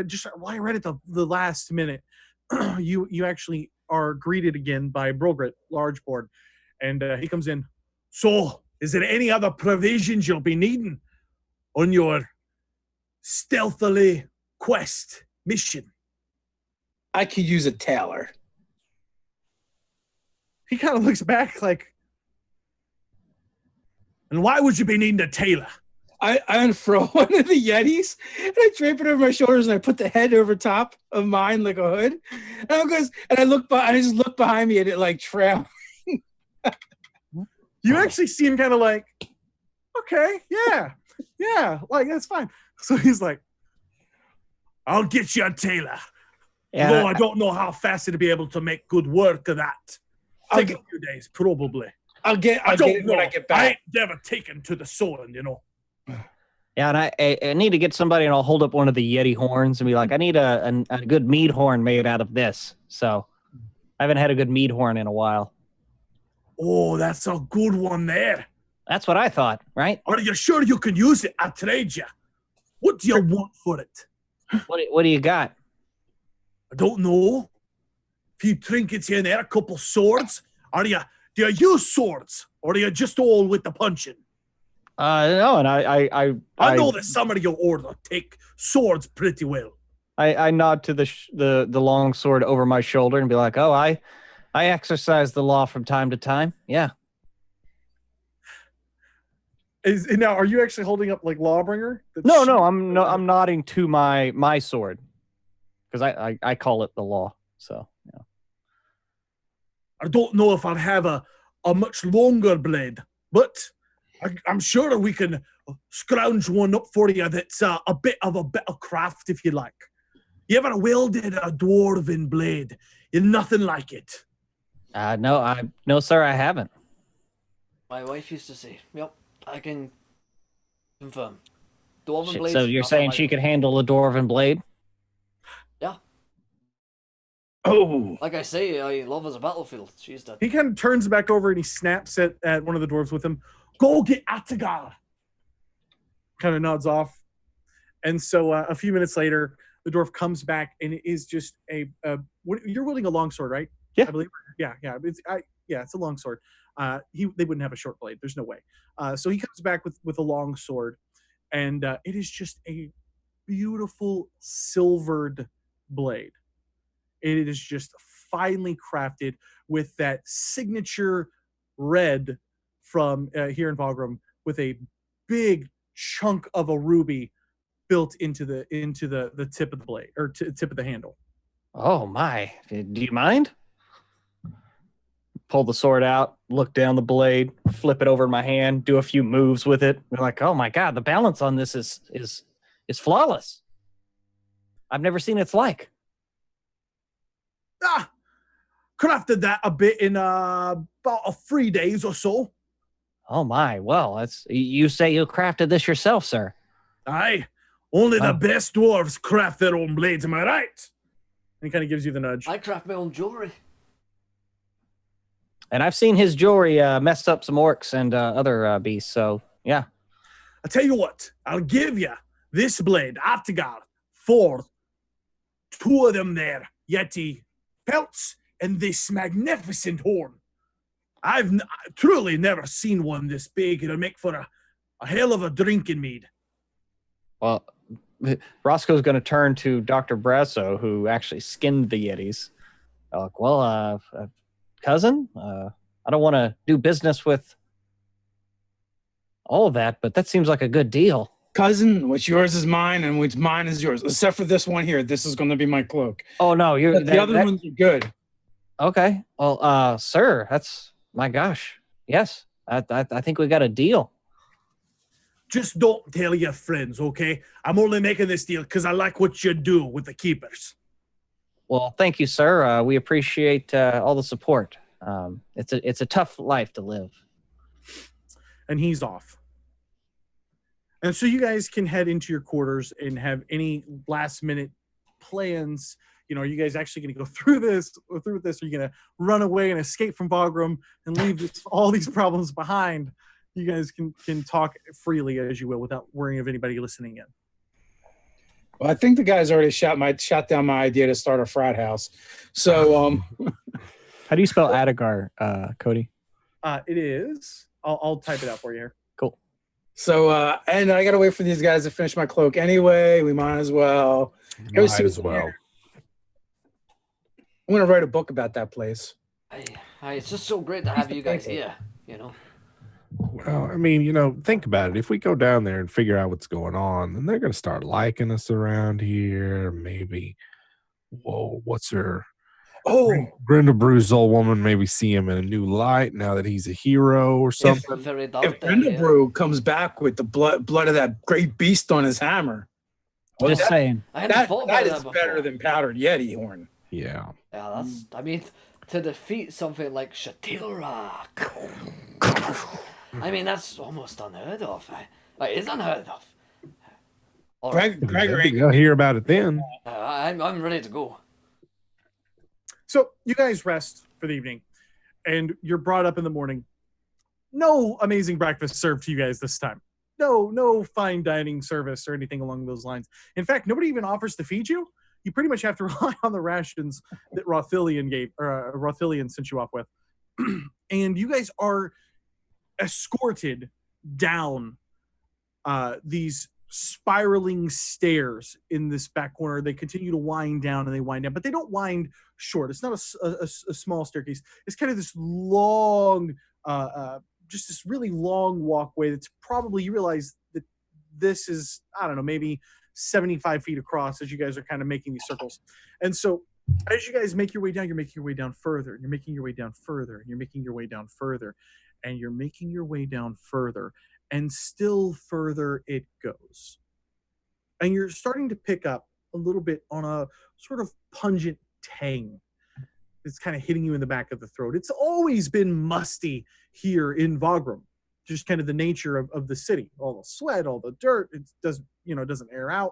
just while you're right at the last minute, you actually are greeted again by Brogrit Largeboard, and he comes in. So, is there any other provisions you'll be needing on your stealthily quest mission? I could use a tailor. He kind of looks back like, And why would you be needing a tailor? I unfurl one of the Yetis and I drape it over my shoulders and I put the head over top of mine like a hood. And I just look behind me and it like trails. you actually seem kind of like, okay, yeah, like that's fine. So he's like, I'll get you a tailor. Yeah. Though I don't know how fast it'll be able to make good work of that. Take a few days, probably. I'll get it when I get I back. ain't never taken to the sword, you know. Yeah, and I need to get somebody, and I'll hold up one of the Yeti horns and be like, I need a good mead horn made out of this. So I haven't had a good mead horn in a while. Oh, that's a good one there. That's what I thought, right? Are you sure you can use it? I'll trade you. What do you want for it? What do you got? I don't know. A few trinkets here and there, a couple swords. Do you use swords? Or are you just all with the punching? No, and I know that some of your order take swords pretty well. I nod to the long sword over my shoulder and be like, oh, I exercise the law from time to time. Yeah. now are you actually holding up like Lawbringer? No, I'm nodding to my sword because I call it the law. So yeah. I don't know if I'd have a much longer blade, but I'm sure we can scrounge one up for you that's a bit of craft if you like. You ever wielded a dwarven blade? You're nothing like it. No, sir, I haven't. My wife used to say, "Yep, I can confirm." Dwarven blades. So you're nothing saying like she it. could handle a dwarven blade? Yeah, Oh, like I say, I love as a battlefield. She's dead. He kind of turns back over and he snaps at one of the dwarves with him. Go get Atagar. Kind of nods off. And so a few minutes later, the dwarf comes back and it is just you're wielding a longsword, right? Yeah. I believe. Yeah. It's a longsword. They wouldn't have a short blade. There's no way. So he comes back with a long sword, and it is just a beautiful silvered blade. It is just finely crafted with that signature red from here in Vograhm, with a big chunk of a ruby built into the tip of the blade or tip of the handle. Oh my! Do you mind? Pull the sword out, look down the blade, flip it over in my hand, do a few moves with it. We're like, oh my god, the balance on this is flawless. I've never seen its like. Crafted that a bit in about 3 days or so. Oh my! Well, you say you crafted this yourself, sir. Aye. Only Wow. the best dwarves craft their own blades, am I right? And he kind of gives you the nudge. I craft my own jewelry. And I've seen his jewelry mess up some orcs and other beasts. So yeah. I tell you what, I'll give you this blade, Atagar, for 2 of them there, Yeti pelts, and this magnificent horn. I've truly never seen one this big. It'll make for a hell of a drinking mead. Well, Roscoe's going to turn to Dr. Braso, who actually skinned the Yetis. Like, well, cousin, I don't want to do business with all that, but that seems like a good deal. Cousin, what's yours is mine, and what's mine is yours. Except for this one here. This is going to be my cloak. Oh no, you're The other ones are good. Okay. Well, sir, that's my gosh. Yes, I think we got a deal. Just don't tell your friends, okay? I'm only making this deal because I like what you do with the keepers. Well, thank you, sir. We appreciate all the support. It's a tough life to live. And he's off. And so you guys can head into your quarters and have any last minute plans. You know, are you guys actually going to go through with this? Are you going to run away and escape from Vograhm and leave all these problems behind? You guys can talk freely as you will without worrying of anybody listening in. Well, I think the guy's already shot down my idea to start a frat house. So, How do you spell Adagar, Cody? It is. I'll type it out for you here. Cool. So, and I got to wait for these guys to finish my cloak anyway. We might as well. Might as well. I'm going to write a book about that place. It's just so great to have you guys here, you know. Well, I mean, you know, think about it. If we go down there and figure out what's going on, then they're going to start liking us around here. Maybe, whoa, what's her? Oh, Grindlebrew's old woman. Maybe see him in a new light now that he's a hero or something. Very dark if there, Grindlebrew comes back with the blood of that great beast on his hammer, Just saying. I hadn't thought about that that is before. better than powdered Yeti horn. Yeah. Yeah, that's. I mean, to defeat something like Shatilra. I mean, that's almost unheard of. It is unheard of. All right. Gregory, You'll hear about it then. I'm ready to go. So you guys rest for the evening, and you're brought up in the morning. No amazing breakfast served to you guys this time. No fine dining service or anything along those lines. In fact, nobody even offers to feed you. You pretty much have to rely on the rations that Rothillian sent you off with. And you guys are escorted down these spiraling stairs in this back corner. They continue to wind down and they wind down, but they don't wind short. It's not a small staircase. It's kind of this long, just this really long walkway that's probably, you realize that this is, I don't know, maybe 75 feet across as you guys are kind of making these circles. And so as you guys make your way down, you're making your way down further, and you're making your way down further, and you're making your way down further, and you're making your way down further, and still further it goes. And you're starting to pick up a little bit on a sort of pungent tang that's kind of hitting you in the back of the throat. It's always been musty here in Vograhm, just kind of the nature of the city. All the sweat, all the dirt, it doesn't air out.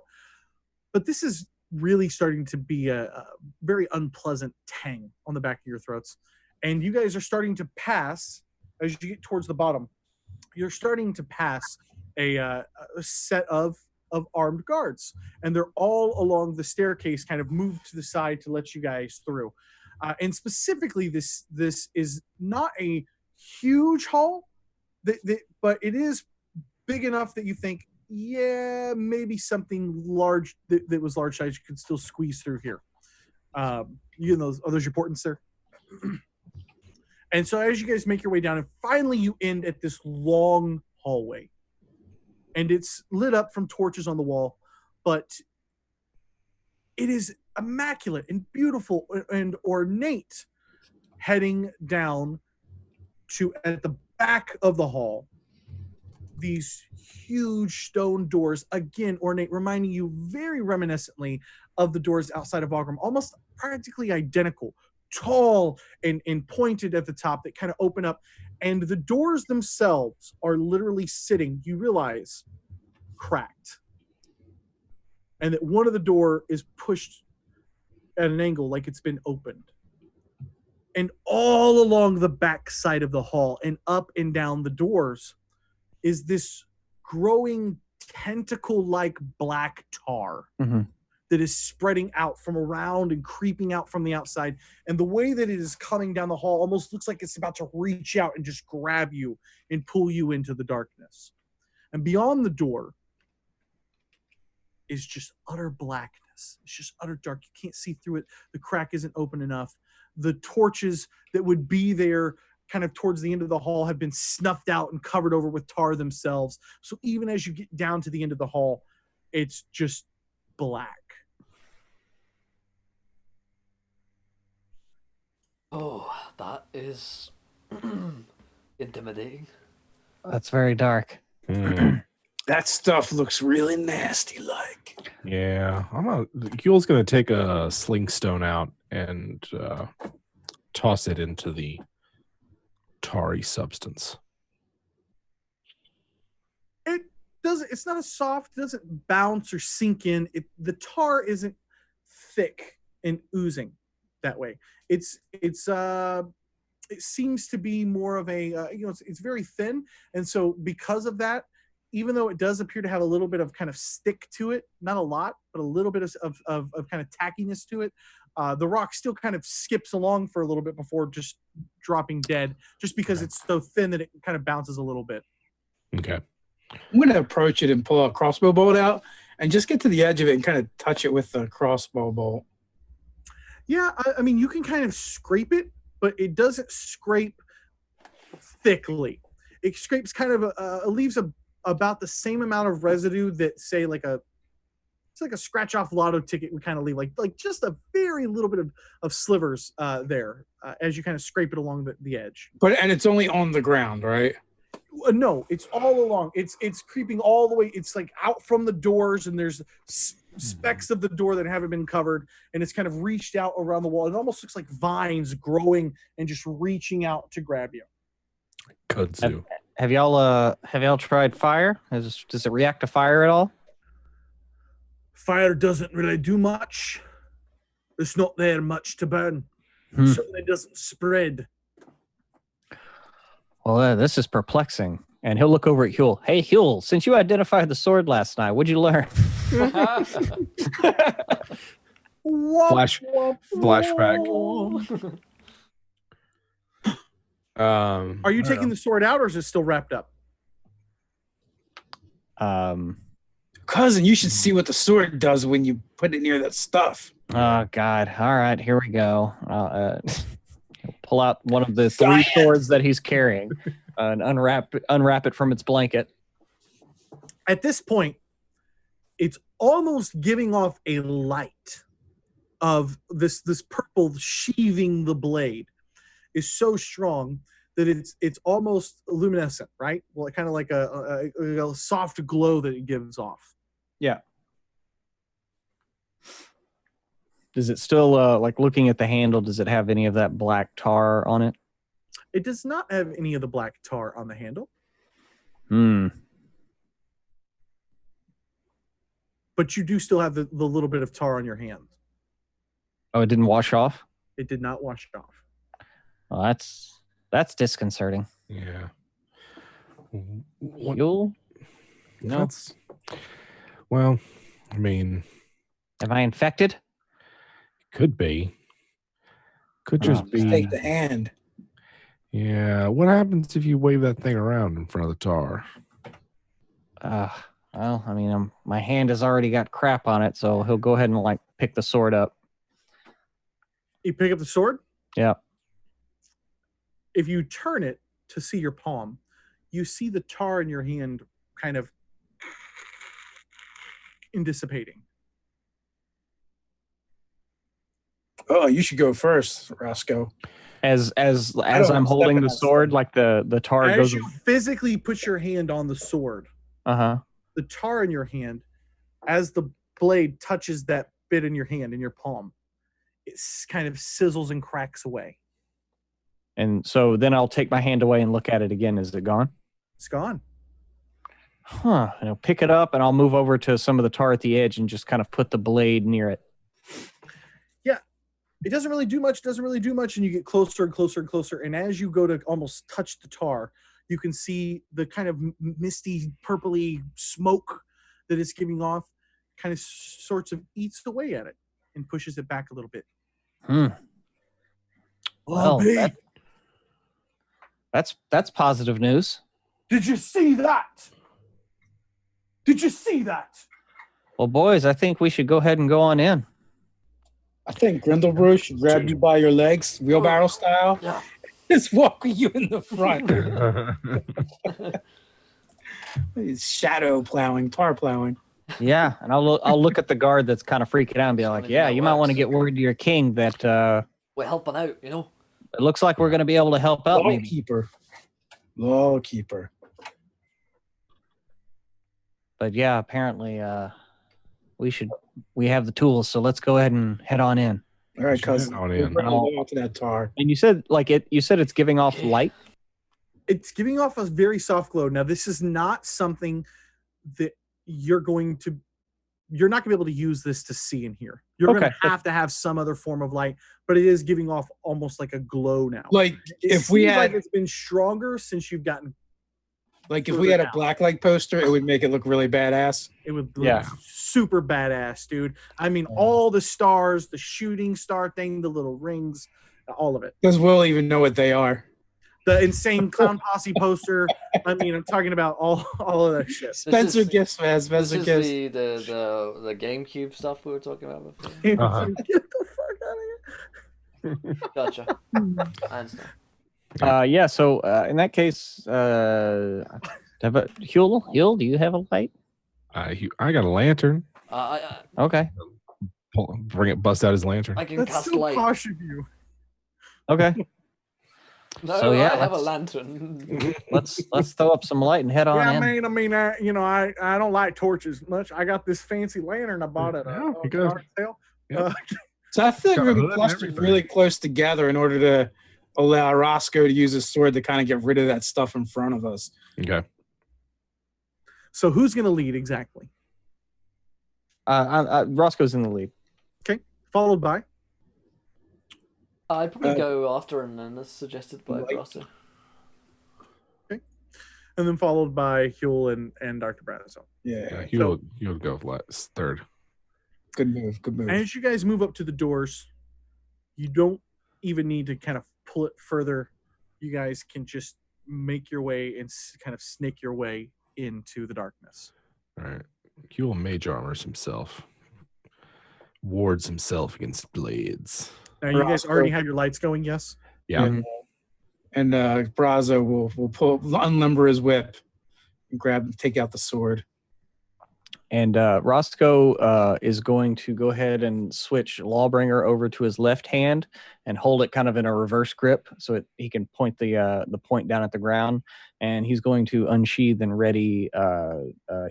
But this is really starting to be a very unpleasant tang on the back of your throats. And you guys are starting to pass, as you get towards the bottom, you're starting to pass a set of armed guards. And they're all along the staircase, kind of moved to the side to let you guys through. And specifically, this is not a huge hall, but it is big enough that you think, yeah, maybe something large that was large size could still squeeze through here. Are those your portents there? And so as you guys make your way down, and finally you end at this long hallway. And it's lit up from torches on the wall, but it is immaculate and beautiful and ornate, heading down to, at the back of the hall, these huge stone doors, again ornate, reminding you very reminiscently of the doors outside of Bagram, almost practically identical, tall and pointed at the top, that kind of open up. And the doors themselves are literally sitting, you realize, cracked. And that one of the door is pushed at an angle like it's been opened. And all along the back side of the hall and up and down the doors is this growing tentacle-like black tar that is spreading out from around and creeping out from the outside. And the way that it is coming down the hall almost looks like it's about to reach out and just grab you and pull you into the darkness. And beyond the door is just utter blackness. It's just utter dark. You can't see through it. The crack isn't open enough. The torches that would be there kind of towards the end of the hall have been snuffed out and covered over with tar themselves. So even as you get down to the end of the hall, it's just black. Oh, that is intimidating. That's very dark. That stuff looks really nasty like. Yeah, Huell's gonna take a sling stone out and toss it into the tarry substance. It's not a soft, it doesn't bounce or sink in. The tar isn't thick and oozing that way. It seems to be more of a it's very thin, and so because of that, even though it does appear to have a little bit of kind of stick to it, not a lot, but a little bit of kind of tackiness to it, the rock still kind of skips along for a little bit before just dropping dead, just because it's so thin that it kind of bounces a little bit. Okay. I'm going to approach it and pull a crossbow bolt out and just get to the edge of it and kind of touch it with the crossbow bolt. Yeah, I mean, you can kind of scrape it, but it doesn't scrape thickly. It scrapes kind of it leaves about the same amount of residue that, say, it's like a scratch off lotto ticket would kind of leave, like just a very little bit of slivers there as you kind of scrape it along the edge. And it's only on the ground, right? No, it's all along. It's creeping all the way. It's like out from the doors, and there's specks of the door that haven't been covered, and it's kind of reached out around the wall. It almost looks like vines growing and just reaching out to grab you. Kudzu. Have y'all tried fire? Does it react to fire at all? Fire doesn't really do much. There's not there much to burn. Certainly doesn't spread. Well, this is perplexing. And he'll look over at Huell. Hey, Huell, since you identified the sword last night, what'd you learn? Flashback. Are you taking the sword out, or is it still wrapped up? Cousin, you should see what the sword does when you put it near that stuff. Oh, God. All right, here we go. He'll pull out one of the three swords that he's carrying and unwrap it from its blanket. At this point, it's almost giving off a light of this purple sheathing the blade is so strong that it's almost luminescent, right? Well, kind of like a soft glow that it gives off. Yeah. Does it still, like looking at the handle, does it have any of that black tar on it? It does not have any of the black tar on the handle. But you do still have the little bit of tar on your hand. Oh, it didn't wash off? It did not wash off. Well, that's disconcerting. Yeah. Huell? No. Well, I mean, Am I infected? could be. Could just be. Just take the hand. Yeah. What happens if you wave that thing around in front of the tar? Well, I mean, my hand has already got crap on it, so he'll go ahead and like pick the sword up. You pick up the sword? Yeah. If you turn it to see your palm, you see the tar in your hand kind of dissipating. Oh, you should go first, Roscoe. As I'm holding the sword, like the tar As goes. you physically put your hand on the sword, the tar in your hand, as the blade touches that bit in your hand, in your palm, it kind of sizzles and cracks away. And so then I'll take my hand away and look at it again. Is it gone? It's gone. And I'll pick it up and I'll move over to some of the tar at the edge and just kind of put the blade near it. Yeah. It doesn't really do much, and you get closer and closer and closer. And as you go to almost touch the tar, you can see the kind of misty, purpley smoke that it's giving off kind of sorts of eats away at it and pushes it back a little bit. Well, that's positive news. Did you see that? Did you see that? Well, boys, I think we should go ahead and go on in. I think Grindlebrew should grab you by your legs, wheelbarrow style, Just walk you in the front. It's shadow plowing, tar plowing. Yeah, and I'll look at the guard that's kind of freaking out and be Just like, wondering if yeah, that you might want to works. get word to your king that We're helping out, you know. it looks like we're going to be able to help out. Maybe. Lawkeeper. But yeah, apparently we have the tools, so let's go ahead and head on in. All right, cousin. On We'll in. bring it out to that tar. And you said it's giving off light. It's giving off a very soft glow. Now, this is not something that you're not going to be able to use this to see in here. You're going to have some other form of light, but it is giving off almost like a glow now. Like if we had, like it's been stronger since you've gotten. like if we had a blacklight poster, it would make it look really badass. It would look super badass, dude. I mean, all the stars, the shooting star thing, the little rings, all of it. Because we'll even know what they are. The insane clown posse poster. I mean, I'm talking about all of that shit. Spencer gifts, man. Spencer This gifts. is the GameCube stuff we were talking about before. Get the fuck out of here. Gotcha. I understand. Yeah. So in that case, Huell, do you have a light? I got a lantern. Okay. Bust out his lantern. I can That's cast so light. posh of you. Okay. No, So, yeah, I have a let's- lantern. let's throw up some light and head on in. I mean, I don't like torches much. I got this fancy lantern I bought at Yeah, a you guys- yard sale. Yep. So I feel like Got we're a going hood to and cluster everything. really close together in order to allow Roscoe to use his sword to kind of get rid of that stuff in front of us. Okay. So who's going to lead exactly? Roscoe's in the lead. Followed by? I'd probably go after and then as suggested by Light. Braso. And then followed by Huell and Dr. Braso. Yeah, Yeah. he'll go last, third. Good move. Good move. And as you guys move up to the doors, you don't even need to kind of pull it further. You guys can just make your way and kind of snake your way into the darkness. All right. Huell mage armors himself. Wards himself against blades. Now, you guys Roscoe. already have your lights going, yes? Yeah. Mhm. And Brazo will unlimber his whip and take out the sword. And Roscoe is going to go ahead and switch Lawbringer over to his left hand and hold it kind of in a reverse grip so he can point the point down at the ground. And he's going to unsheath and ready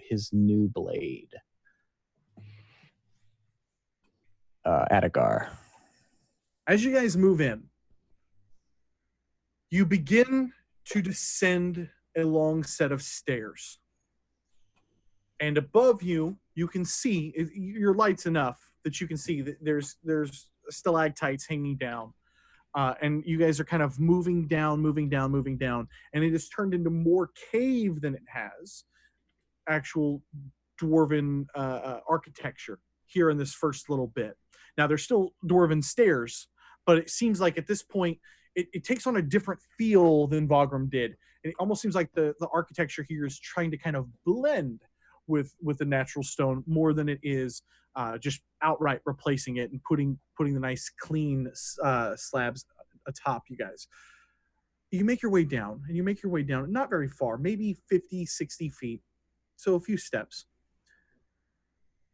his new blade. Adagar. As you guys move in, you begin to descend a long set of stairs. And above you, you can see, your light's enough that you can see that there's stalactites hanging down. And you guys are kind of moving down. And it has turned into more cave than it has actual dwarven architecture here in this first little bit. Now, there's still dwarven stairs, but it seems like at this point, it takes on a different feel than Vograhm did. And it almost seems like the architecture here is trying to kind of blend with the natural stone more than it is just outright replacing it and putting the nice clean slabs atop you guys. You make your way down, not very far, maybe 50, 60 feet, so a few steps.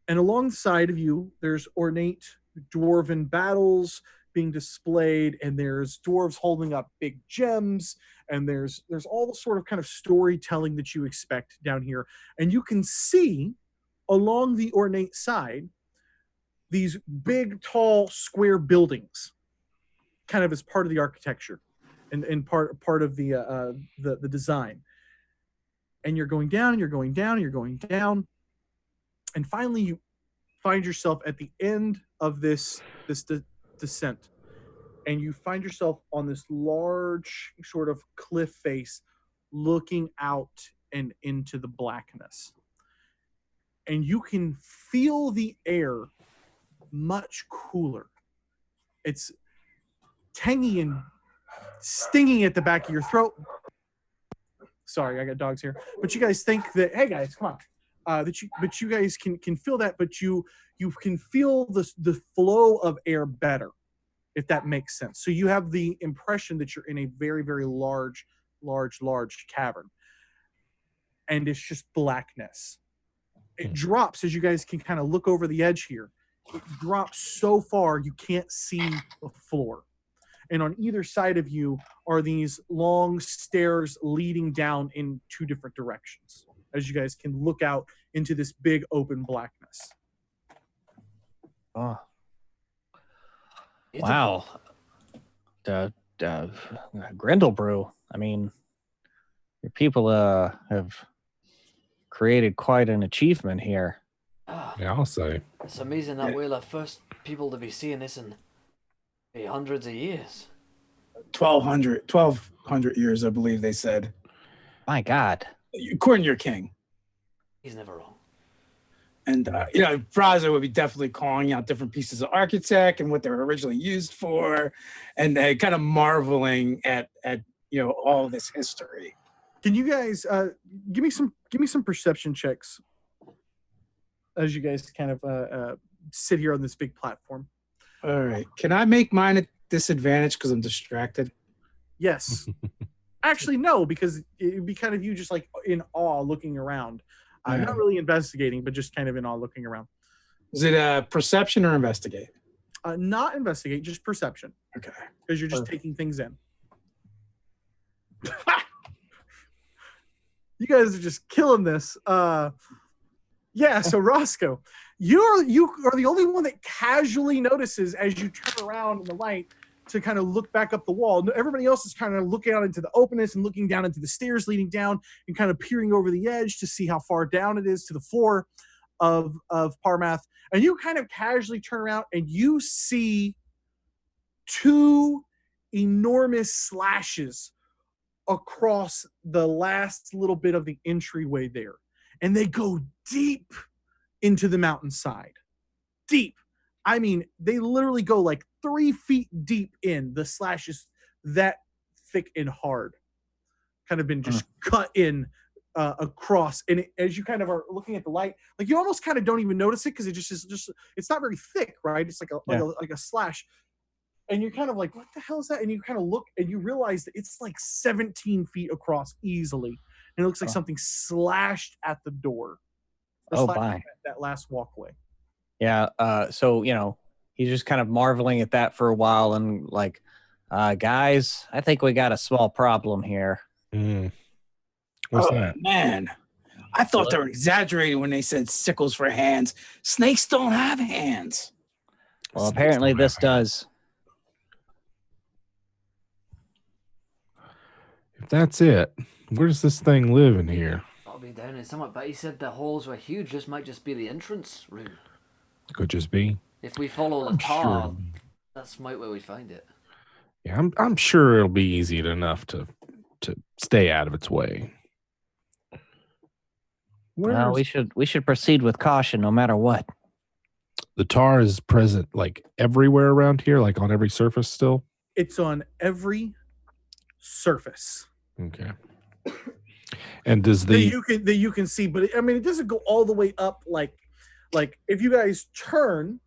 And alongside of you, there's ornate dwarven battles being displayed, and there's dwarves holding up big gems, and there's all the sort of kind of storytelling that you expect down here. And you can see along the ornate side these big, tall, square buildings, kind of as part of the architecture and part of the design. And you're going down, and finally you find yourself at the end of this descent, and you find yourself on this large sort of cliff face looking out and into the blackness. And you can feel the air much cooler. It's tangy and stinging at the back of your throat. Sorry, I got dogs here. But you guys think that, hey guys, come on. But you guys can feel that, but you can feel the flow of air better. if that makes sense. So you have the impression that you're in a very, very large cavern. And it's just blackness. It drops, as you guys can kind of look over the edge here. It drops so far you can't see the floor. And on either side of you are these long stairs leading down in 2 different directions, as you guys can look out into this big open blackness. Oh. Beautiful. Wow. The Grindlebrew. I mean, your people have created quite an achievement here. Yeah, I'll say. It's amazing that we're the first people to be seeing this in hundreds of years. 1,200 years, I believe they said. My God. According to your king. He's never wrong. And, Braso would be definitely calling out different pieces of architect and what they were originally used for, and kind of marveling at all this history. Can you guys give me some perception checks as you guys kind of sit here on this big platform? All right. Can I make mine at disadvantage because I'm distracted? Yes. Actually, no, because it would be kind of you just like in awe looking around. Not really investigating, but just kind of in awe looking around. Is it perception or investigate? Not investigate, just perception. Okay. Because you're just taking things in. You guys are just killing this. Yeah, so Roscoe, you are the only one that casually notices as you turn around in the light to kind of look back up the wall. Everybody else is kind of looking out into the openness and looking down into the stairs leading down and kind of peering over the edge to see how far down it is to the floor of Parmath. And you kind of casually turn around and you see 2 enormous slashes across the last little bit of the entryway there. And they go deep into the mountainside. Deep. I mean, they literally go like 3 feet deep in. The slash is that thick and hard. Kind of been just cut in across. And as you kind of are looking at the light, like you almost kind of don't even notice it because it just it's not very thick, right? It's like a slash. And you're kind of like, what the hell is that? And you kind of look and you realize that it's like 17 feet across easily. And it looks like something slashed at the door. Oh, my. At that last walkway. Yeah. So, he's just kind of marveling at that for a while and like, guys, I think we got a small problem here. What's that? Man, I thought they were exaggerating when they said sickles for hands. Snakes don't have hands. Well, apparently this does. If that's it, where does this thing live in here? I'll be down in somewhat, but he said the halls were huge. This might just be the entrance room. Could just be. If we follow the tar, that's might where we find it. Yeah, I'm sure it'll be easy enough to stay out of its way. Well, we should proceed with caution no matter what. The tar is present like everywhere around here, like on every surface still? It's on every surface. Okay. And does that you can see, but I mean it doesn't go all the way up like if you guys turn,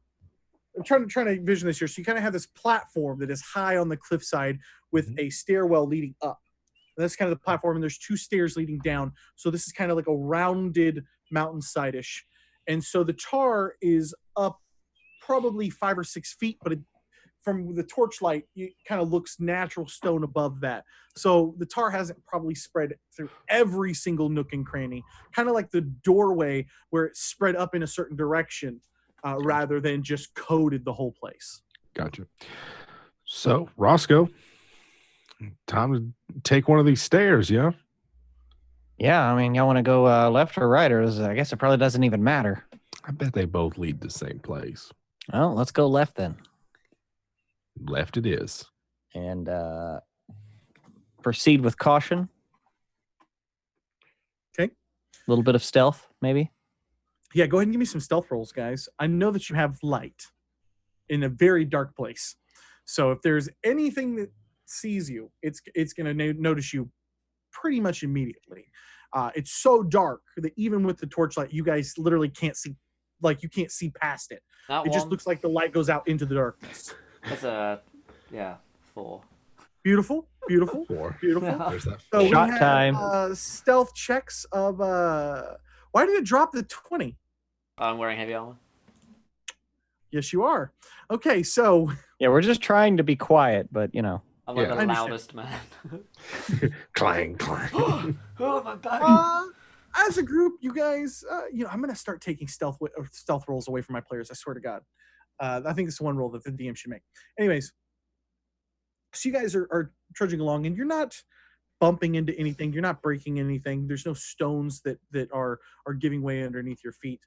I'm trying to envision this here. So you kind of have this platform that is high on the cliffside with a stairwell leading up. And that's kind of the platform, and there's 2 stairs leading down. So this is kind of like a rounded mountainside-ish. And so the tar is up probably 5 or 6 feet, but from the torchlight, it kind of looks natural stone above that. So the tar hasn't probably spread through every single nook and cranny, kind of like the doorway where it spread up in a certain direction rather than just coated the whole place. Gotcha. So, Roscoe, time to take one of these stairs, yeah? Yeah, I mean, y'all want to go left or right, or I guess it probably doesn't even matter. I bet they both lead to the same place. Well, let's go left then. Left it is. And proceed with caution. Okay. A little bit of stealth, maybe. Yeah, go ahead and give me some stealth rolls, guys. I know that you have light in a very dark place. So if there's anything that sees you, it's going to notice you pretty much immediately. It's so dark that even with the torchlight, you guys literally can't see, like you can't see past it. It just looks like the light goes out into the darkness. That's a Yeah, 4. Beautiful, beautiful, 4. beautiful. There's that. So we Shot have, time. stealth checks of why did it drop the 20? I'm wearing heavy armor. Yes, you are. Okay, so Yeah, we're just trying to be quiet, but you know. I'm like Yeah. the I loudest man. Clang, clang. Oh, my back. as a group, you guys, I'm gonna start taking stealth rolls away from my players. I swear to God. I think it's one rule that the DM should make. Anyways, so you guys are trudging along, and you're not bumping into anything. You're not breaking anything. There's no stones that are giving way underneath your feet.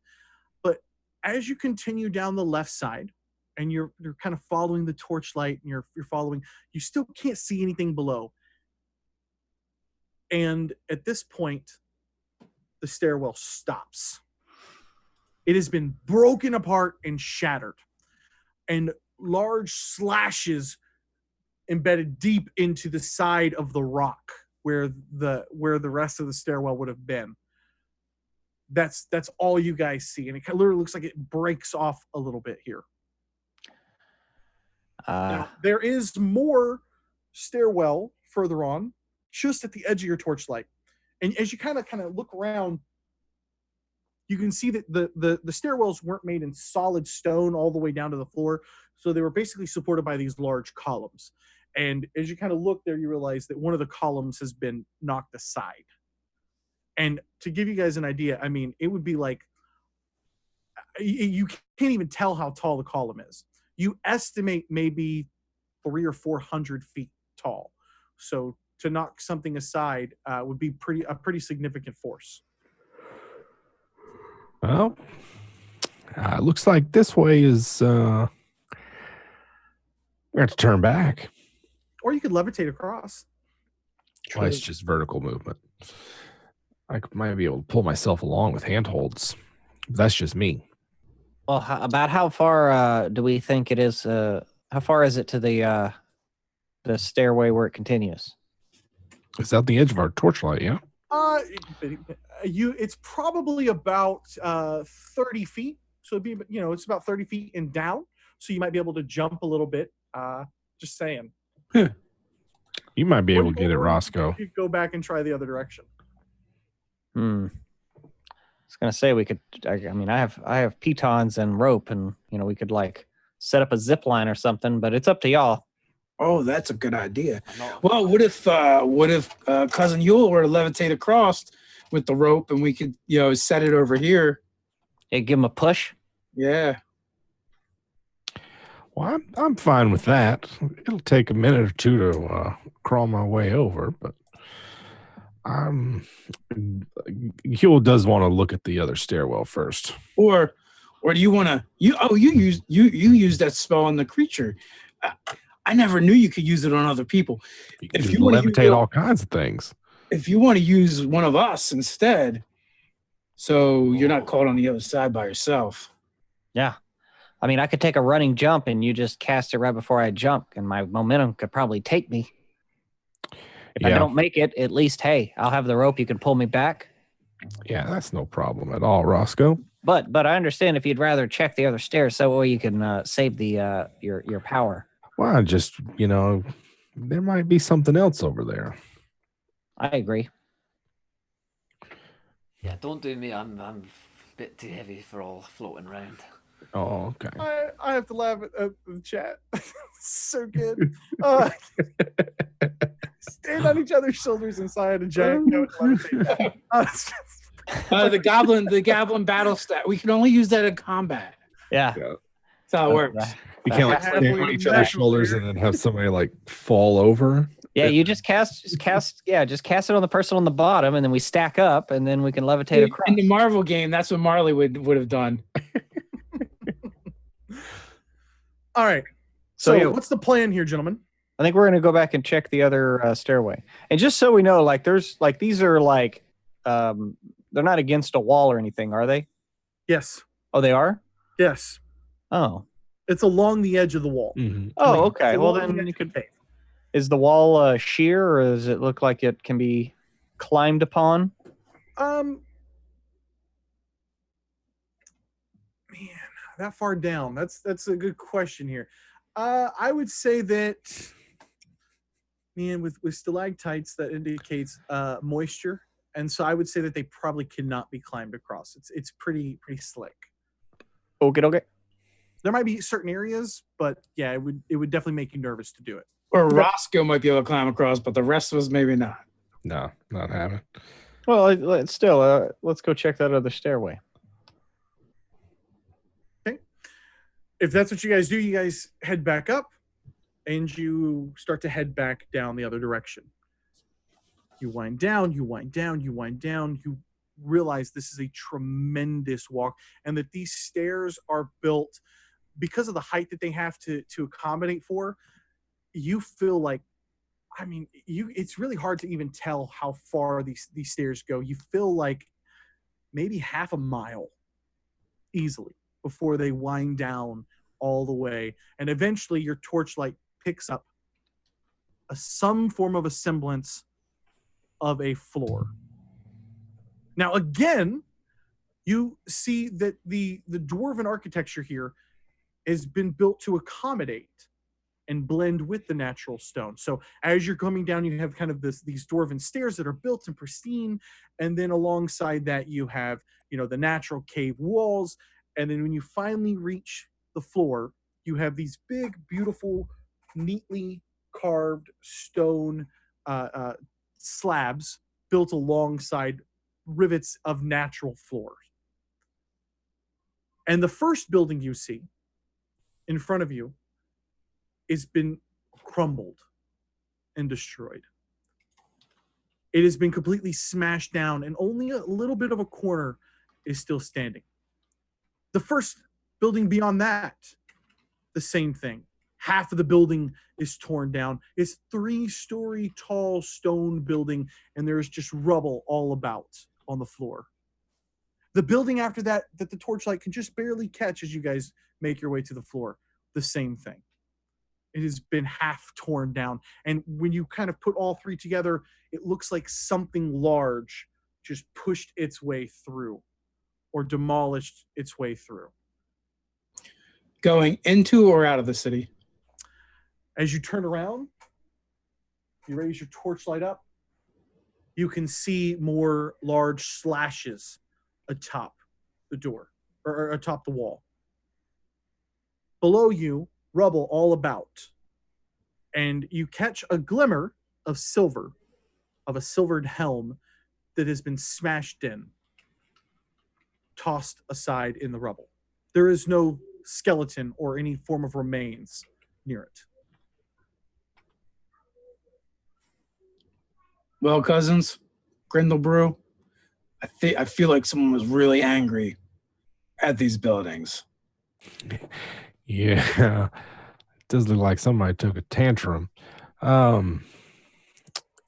But as you continue down the left side, and you're kind of following the torchlight, and you're following, you still can't see anything below. And at this point, the stairwell stops. It has been broken apart and shattered, and large slashes embedded deep into the side of the rock where the rest of the stairwell would have been. That's all you guys see, and it literally looks like it breaks off a little bit here. Now, there is more stairwell further on, just at the edge of your torchlight. And as you kind of look around, you can see that the stairwells weren't made in solid stone all the way down to the floor. So they were basically supported by these large columns. And as you kind of look there, you realize that one of the columns has been knocked aside. And to give you guys an idea, I mean, it would be like, you can't even tell how tall the column is. You estimate maybe 300 or 400 feet tall. So to knock something aside would be a pretty significant force. Well, looks like this way is we have to turn back. Or you could levitate across. Well, it's just vertical movement. I might be able to pull myself along with handholds. That's just me. Well, about how far do we think it is? How far is it to the stairway where it continues? It's out the edge of our torchlight, yeah? It's probably about 30 feet. So it'd be, it's about 30 feet and down. So you might be able to jump a little bit. Just saying. You might be able to get it, Roscoe. You could go back and try the other direction. I was gonna say we could. I mean, I have pitons and rope, and we could like set up a zip line or something. But it's up to y'all. Oh, that's a good idea. Well, what if cousin Huell were to levitate across with the rope, and we could set it over here? Yeah, give him a push. Yeah. Well, I'm fine with that. It'll take a minute or two to crawl my way over, but Huell does want to look at the other stairwell first. Or do you want to? You use that spell on the creature. I never knew you could use it on other people. If you want to levitate all kinds of things. If you want to use one of us instead, so you're not caught on the other side by yourself. Yeah. I mean, I could take a running jump and you just cast it right before I jump, and my momentum could probably take me. If I don't make it, at least, hey, I'll have the rope. You can pull me back. Yeah, that's no problem at all, Roscoe. But I understand if you'd rather check the other stairs so you can save the your power. Well, just, there might be something else over there. I agree. Yeah, don't do me. I'm a bit too heavy for all floating around. Oh, okay. I have to laugh at the chat. So good. Stand on each other's shoulders inside a giant goat. The goblin battle stat. We can only use that in combat. Yeah. That's how it works. You can't like stand on each other's shoulders and then have somebody like fall over. Yeah, you just cast it on the person on the bottom, and then we stack up, and then we can levitate across. In the Marvel game, that's what Marley would have done. All right. So what's the plan here, gentlemen? I think we're going to go back and check the other stairway. And just so we know, like, there's like, these are like, they're not against a wall or anything, are they? Yes. Oh, they are? Yes. Oh. It's along the edge of the wall. Mm-hmm. Oh, okay. Well, then you could. Is the wall sheer, or does it look like it can be climbed upon? Man, that far down. That's a good question here. I would say that, man, with stalactites, that indicates moisture, and so I would say that they probably cannot be climbed across. It's pretty slick. Okay. There might be certain areas, but yeah, it would definitely make you nervous to do it. Or Roscoe might be able to climb across, but the rest of us maybe not. No, not having. Well, let's go check that other stairway. Okay. If that's what you guys do, you guys head back up and you start to head back down the other direction. You wind down, you wind down, you wind down. You realize this is a tremendous walk and that these stairs are built because of the height that they have to accommodate for. You feel like, I mean, it's really hard to even tell how far these stairs go. You feel like maybe half a mile easily before they wind down all the way. And eventually your torchlight picks up some form of a semblance of a floor. Now, again, you see that the dwarven architecture here has been built to accommodate and blend with the natural stone. So as you're coming down, you have kind of these dwarven stairs that are built and pristine. And then alongside that, you have, the natural cave walls. And then when you finally reach the floor, you have these big, beautiful, neatly carved stone slabs built alongside rivets of natural floors. And the first building you see in front of you has been crumbled and destroyed. It has been completely smashed down, and only a little bit of a corner is still standing. The first building beyond that, the same thing. Half of the building is torn down. It's 3-story tall stone building, and there's just rubble all about on the floor. The building after that the torchlight can just barely catch as you guys make your way to the floor, the same thing. It has been half torn down. And when you kind of put all three together, it looks like something large just pushed its way through or demolished its way through. Going into or out of the city? As you turn around, you raise your torchlight up, you can see more large slashes atop the door, or atop the wall. Below you, rubble all about, and you catch a glimmer of silver, of a silvered helm that has been smashed in, tossed aside in the rubble. There is no skeleton or any form of remains near it. Well, cousins, Grindlebrew, I feel like someone was really angry at these buildings. Yeah, it does look like somebody took a tantrum.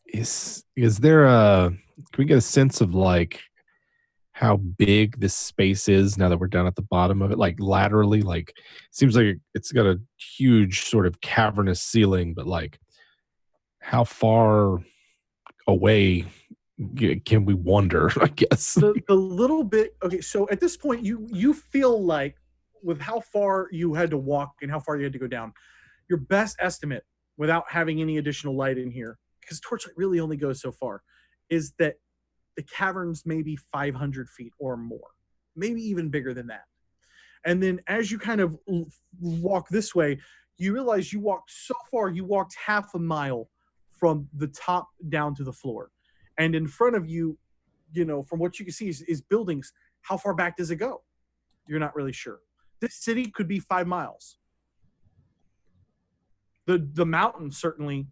Is there can we get a sense of like how big this space is now that we're down at the bottom of it? Like laterally, like seems like it's got a huge sort of cavernous ceiling, but like how far away can we wander, I guess? The little bit, okay, so at this point you feel like with how far you had to walk and how far you had to go down, your best estimate without having any additional light in here, because torchlight really only goes so far, is that the cavern's maybe 500 feet or more, maybe even bigger than that. And then as you kind of walk this way, you realize you walked so far, you walked half a mile from the top down to the floor. And in front of you, from what you can see is buildings. How far back does it go? You're not really sure. This city could be 5 miles. The mountain certainly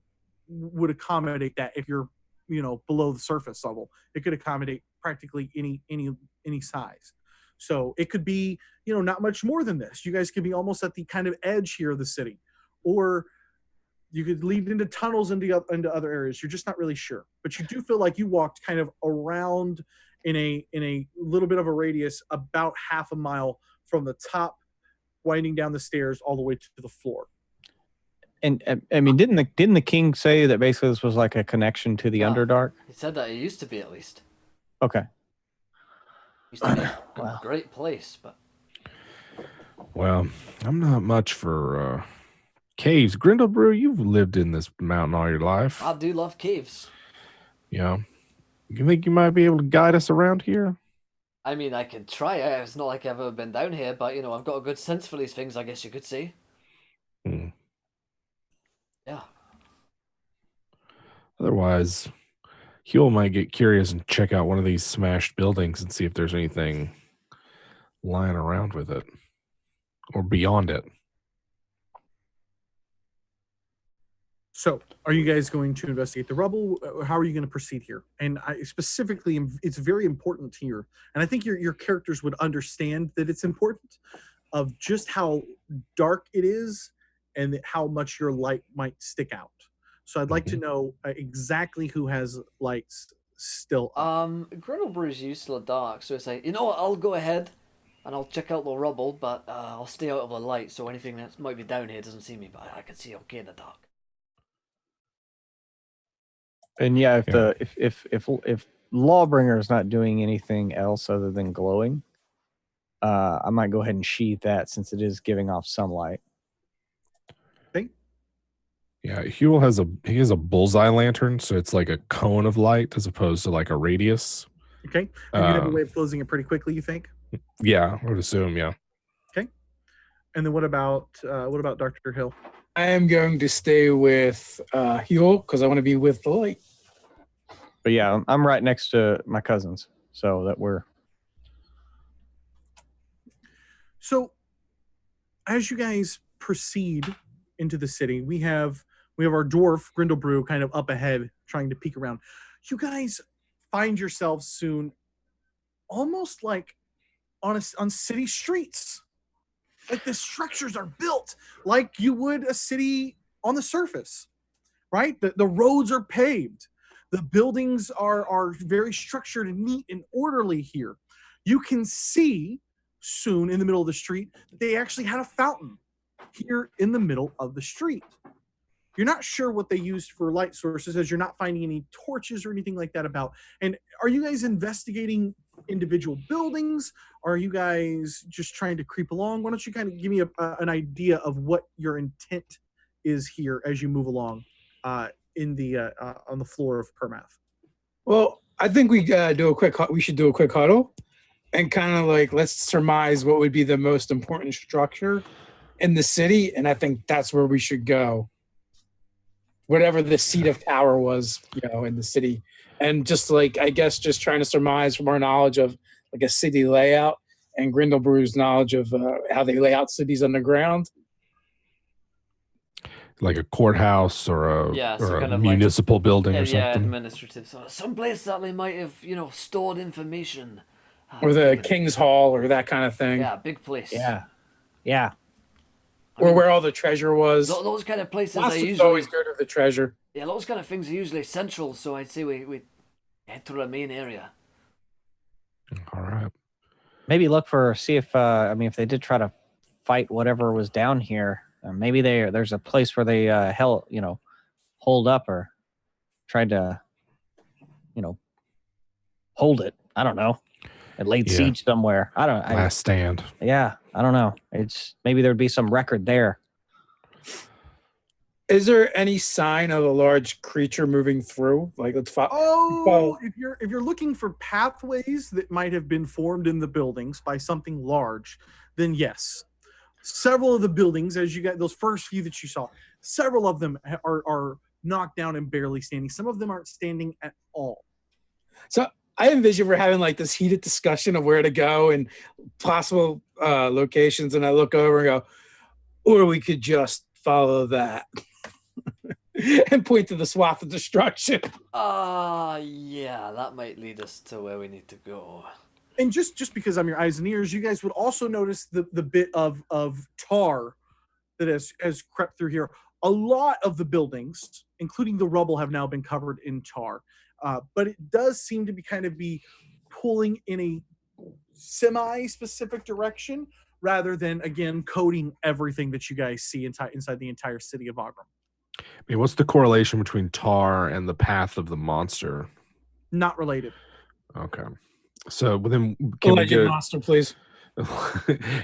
would accommodate that if you're, below the surface level. It could accommodate practically any size. So it could be, not much more than this. You guys could be almost at the kind of edge here of the city. Or you could lead into tunnels into other areas. You're just not really sure. But you do feel like you walked kind of around in a little bit of a radius, about half a mile from the top, winding down the stairs all the way to the floor. And I mean, didn't the king say that basically this was like a connection to the Underdark? He said that it used to be, at least. Okay. Used to be a great place, but Well, I'm not much for caves. Grindlebrew, you've lived in this mountain all your life. I do love caves. Yeah. You think you might be able to guide us around here? I mean, I can try it. It's not like I've ever been down here, but, I've got a good sense for these things, I guess you could say. Hmm. Yeah. Otherwise, Huell might get curious and check out one of these smashed buildings and see if there's anything lying around with it or beyond it. So, are you guys going to investigate the rubble? How are you going to proceed here? And I specifically, it's very important here, and I think your characters would understand that it's important, of just how dark it is and how much your light might stick out. So, I'd like to know exactly who has lights still up. Grindlebrew's used to the dark, so it's like, you know what, I'll go ahead and I'll check out the rubble, but I'll stay out of the light, so anything that might be down here doesn't see me, but I can see okay in the dark. And yeah, if Lawbringer is not doing anything else other than glowing, I might go ahead and sheath that since it is giving off sunlight. Okay. Yeah, Huell has a bullseye lantern, so it's like a cone of light as opposed to like a radius. Okay. And you have a way of closing it pretty quickly, you think? Yeah, I would assume, yeah. Okay. And then what about Dr. Hill? I am going to stay with Huell because I want to be with the light. But yeah, I'm right next to my cousins, so that we're. So, as you guys proceed into the city, we have our dwarf Grindlebrew kind of up ahead, trying to peek around. You guys find yourselves soon, almost like on city streets. Like the structures are built like you would a city on the surface, right? The roads are paved. The buildings are very structured and neat and orderly here. You can see soon in the middle of the street that they actually had a fountain here in the middle of the street. You're not sure what they used for light sources, as you're not finding any torches or anything like that about. And are you guys investigating individual buildings? Are you guys just trying to creep along? Why don't you kind of give me an idea of what your intent is here as you move along on the floor of Permath? Well, I think we should do a quick huddle and kind of like let's surmise what would be the most important structure in the city, and I think that's where we should go. Whatever the seat of power was, in the city. And just like, I guess, just trying to surmise from our knowledge of like a city layout and Grindlebrew's knowledge of how they lay out cities underground. Like a courthouse or a kind of municipal building or yeah, something. administrative. So someplace that they might have, stored information. Or the King's Hall or that kind of thing. Yeah, big place. Yeah. Or where all the treasure was. Those kind of places Monsters are usually always go to the treasure. Yeah, those kind of things are usually central, so I'd say we head to the main area. All right. Maybe see if if they did try to fight whatever was down here, maybe there's a place where they hold up or tried to hold it. I don't know. It laid siege somewhere. Last stand. Yeah, I don't know. It's maybe there'd be some record there. Is there any sign of a large creature moving through? Like, let's follow. If you're looking for pathways that might have been formed in the buildings by something large, then yes. Several of the buildings, as you got those first few that you saw, several of them are knocked down and barely standing. Some of them aren't standing at all. So I envision we're having like this heated discussion of where to go and possible locations, and I look over and go, or we could just follow that and point to the swath of destruction. Yeah, that might lead us to where we need to go. And just because I'm your eyes and ears, you guys would also notice the bit of tar that has crept through here. A lot of the buildings, including the rubble, have now been covered in tar. But it does seem to be pulling in a semi-specific direction rather than, again, coating everything that you guys see inside the entire city of Vograhm. I mean, what's the correlation between tar and the path of the monster? Not related. Okay. So then Alleged monster, please.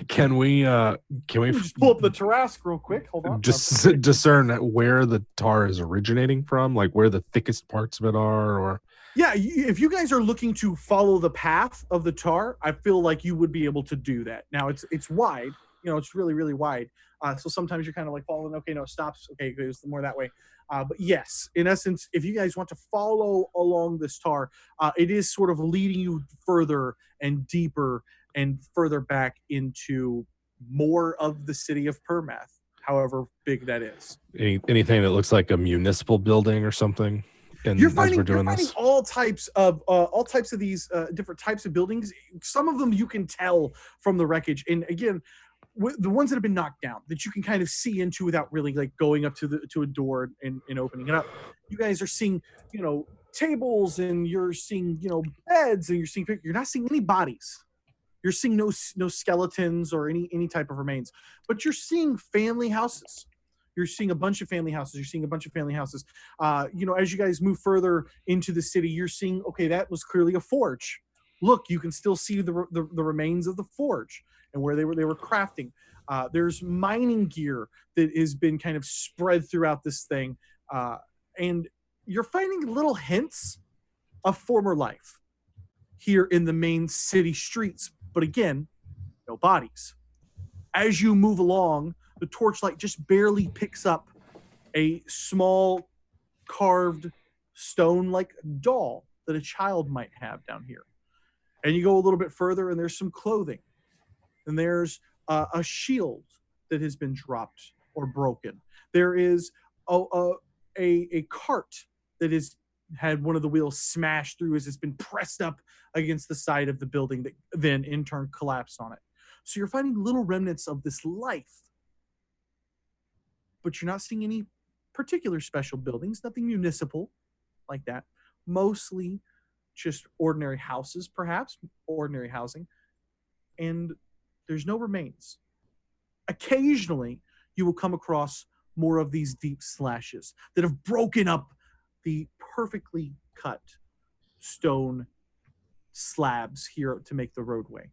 Can we Just pull up the Tarrasque real quick. Hold on. just discern where the tar is originating from, like where the thickest parts of it are, or Yeah, if you guys are looking to follow the path of the tar, I feel like you would be able to do that. Now it's wide, it's really really wide. So sometimes you're kind of like following. Okay, no, it stops. Okay, it goes more that way. But yes, in essence, if you guys want to follow along this tar, it is sort of leading you further and deeper and further back into more of the city of Permath, however big that is. anything that looks like a municipal building or something. And You're as finding, we're doing this, all types of these different types of buildings. Some of them you can tell from the wreckage, and again, the ones that have been knocked down that you can kind of see into without really like going up to a door and opening it up. You guys are seeing tables, and you're seeing beds, and you're not seeing any bodies. You're seeing no skeletons or any type of remains, but you're seeing family houses. You're seeing a bunch of family houses. As you guys move further into the city, you're seeing, okay, that was clearly a forge. Look, you can still see the remains of the forge and where they were crafting. There's mining gear that has been kind of spread throughout this thing, and you're finding little hints of former life here in the main city streets. But again, no bodies. As you move along, the torchlight just barely picks up a small carved stone-like doll that a child might have down here. And you go a little bit further, and there's some clothing. And there's a shield that has been dropped or broken. There is a cart that has had one of the wheels smashed through as it's been pressed up against the side of the building that then in turn collapsed on it. So you're finding little remnants of this life, but you're not seeing any particular special buildings, nothing municipal like that. Mostly just ordinary houses, perhaps, ordinary housing. And there's no remains. Occasionally, you will come across more of these deep slashes that have broken up the perfectly cut stone slabs here to make the roadway.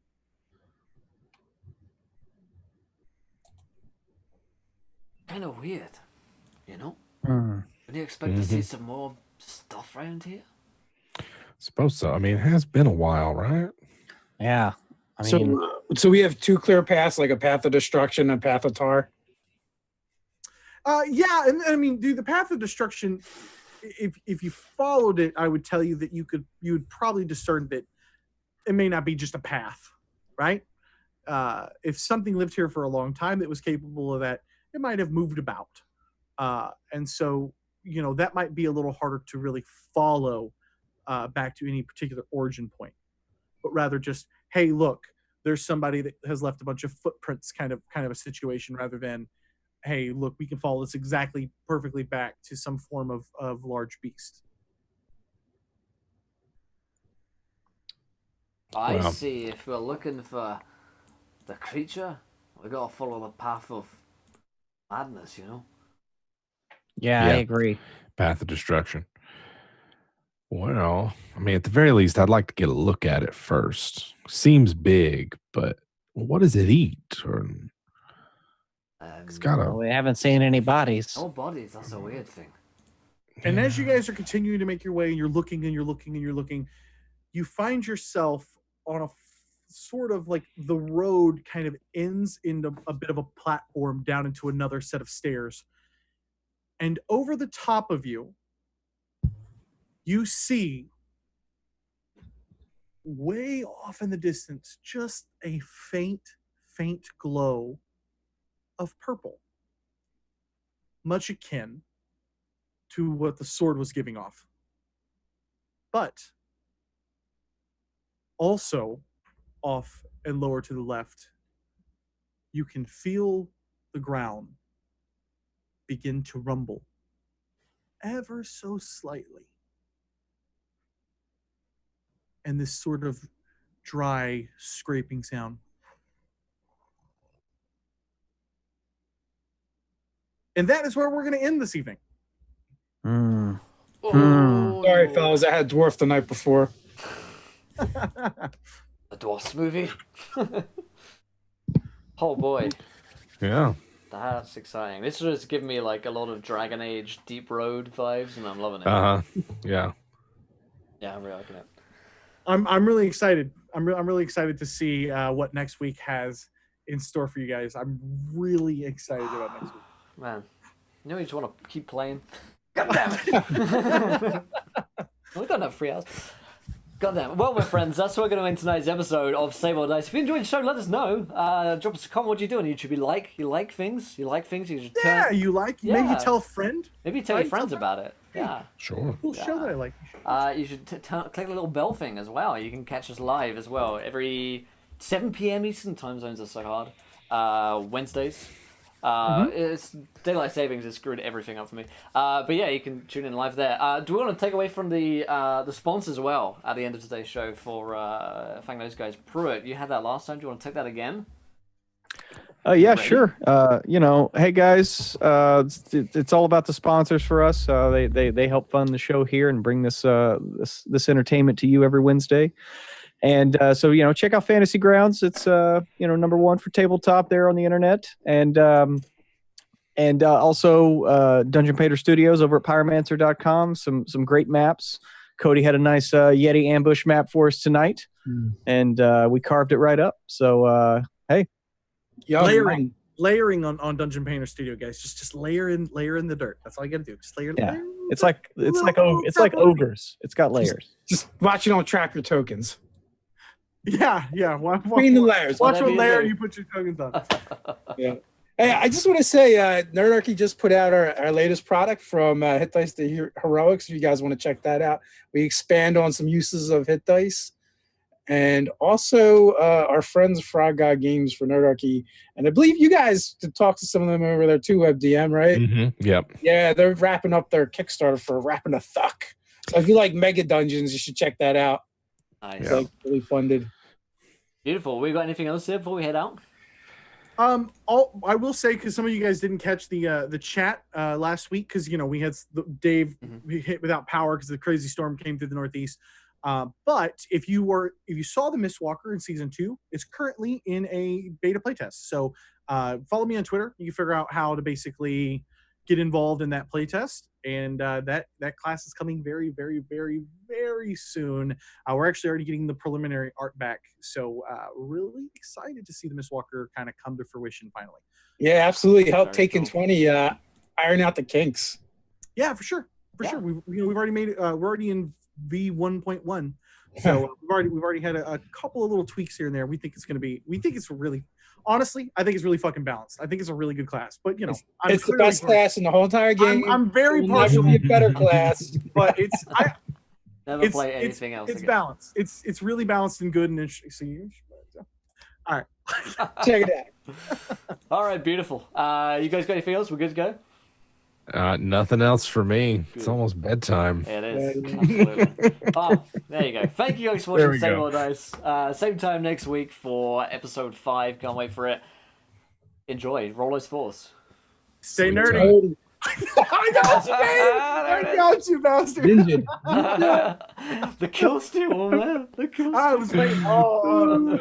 Kind of weird, Hmm. Would you expect to see some more stuff around here? Suppose so. I mean, it has been a while, right? Yeah. I mean, So we have two clear paths, like a path of destruction and a path of tar. Yeah, and I mean, dude, the path of destruction, if you followed it, I would tell you that you would probably discern that it may not be just a path, right? If something lived here for a long time that was capable of that, it might have moved about. And so, that might be a little harder to really follow back to any particular origin point, but rather just, hey, look, there's somebody that has left a bunch of footprints kind of a situation, rather than, hey, look, we can follow this exactly perfectly back to some form of large beast. I Wow. see. If we're looking for the creature, we gotta follow the path of madness, yeah, Yeah. I agree. Path of destruction. Well, I mean, at the very least, I'd like to get a look at it first. Seems big, but what does it eat? Or it's got Well, we haven't seen any bodies. no bodies. That's a weird thing. And as you guys are continuing to make your way, and you're looking and you're looking and you're looking, you find yourself on a sort of like the road kind of ends into a bit of a platform down into another set of stairs. And over the top of you, you see way off in the distance just a faint glow of purple, much akin to what the sword was giving off. But also off and lower to the left, you can feel the ground begin to rumble ever so slightly. And this sort of dry scraping sound. And that is where we're going to end this evening. Hmm. Oh, Sorry, no. fellas, I had dwarf the night before. A dwarfs movie. Oh boy, Yeah. that's exciting. This is giving me like a lot of Dragon Age Deep Road vibes, and I'm loving it. Yeah. Yeah, I'm really liking it. I'm really excited. I'm really excited to see what next week has in store for you guys. I'm really excited about next week. Man, you know you just want to keep playing. God damn it! We got enough free hours. God damn it. Well, my friends, that's what we're going to end tonight's episode of Save or Dice. If you enjoyed the show, let us know. Drop us a comment. What do you do on YouTube? You like things? You like things? You just Yeah, you like? Maybe you tell a friend. Maybe tell your friends about it. Yeah. Sure. Cool show that I like. You should click the little bell thing as well. You can catch us live as well every 7 p.m. Eastern. Time zones are so hard. Wednesdays. It's daylight savings has screwed everything up for me. But yeah, you can tune in live there. Do we want to take away from the sponsors as well at the end of today's show for thank those guys? PRUITT, you had that last time. Do you want to take that again? Yeah, sure. Hey guys, it's all about the sponsors for us. They help fund the show here and bring this entertainment to you every Wednesday. And so check out Fantasy Grounds. It's number one for tabletop there on the internet, and also Dungeon Painter Studios over at pyromancer.com. Some great maps. Cody had a nice Yeti ambush map for us tonight, and we carved it right up. So hey, layering on Dungeon Painter Studio, guys. Just layer in the dirt. That's all you gotta do. Just layer. Yeah. Layer It's like ogres. It's got layers. Just watch you don't trap your tokens. Yeah. Between the layers. Watch what layer you put your tokens on. Yeah. Hey, I just want to say, Nerdarchy just put out our latest product from Hit Dice to Heroics. If you guys want to check that out, we expand on some uses of Hit Dice, and also our friends Frog God Games for Nerdarchy. And I believe you guys to talk to some of them over there too, WebDM, right? Mm-hmm. Yep. Yeah, they're wrapping up their Kickstarter for Wrapping a Thuck. So if you like Mega Dungeons, you should check that out. Nice. It's like really funded. Beautiful. We got anything else here before we head out? I will say, because some of you guys didn't catch the chat last week, because we had Dave we hit without power because the crazy storm came through the Northeast. But if you saw the Mistwalker in season 2, it's currently in a beta playtest. So follow me on Twitter. You can figure out how to basically get involved in that playtest. And that class is coming very, very, very, very soon. We're actually already getting the preliminary art back. So really excited to see the Mistwalker kind of come to fruition finally. Yeah, absolutely. Help Very Taken cool. 20 iron out the kinks. Yeah, for sure. We've already made it. We're already in V1.1. So we've already had a couple of little tweaks here and there. We think it's really, honestly, I think it's really fucking balanced. I think it's a really good class. But It's the best class in the whole entire game. I'm very It'll never partial, be a better class. but Never play anything else. It's again. balanced. It's really balanced and good and interesting. All right. Check it out. All right, beautiful. You guys got anything else? We're good to go? Nothing else for me. It's Good. almost bedtime. Yeah, it is. Absolutely. Oh, there you go. Thank you guys for There watching we Save go. or Dice. Same time next week for episode 5. Can't wait for it. Enjoy. Roll those fours. Stay Sweet nerdy. time. I got you, man. I got you, bastard. Ninja. The kill steal, man. The kill steal. I was like, oh.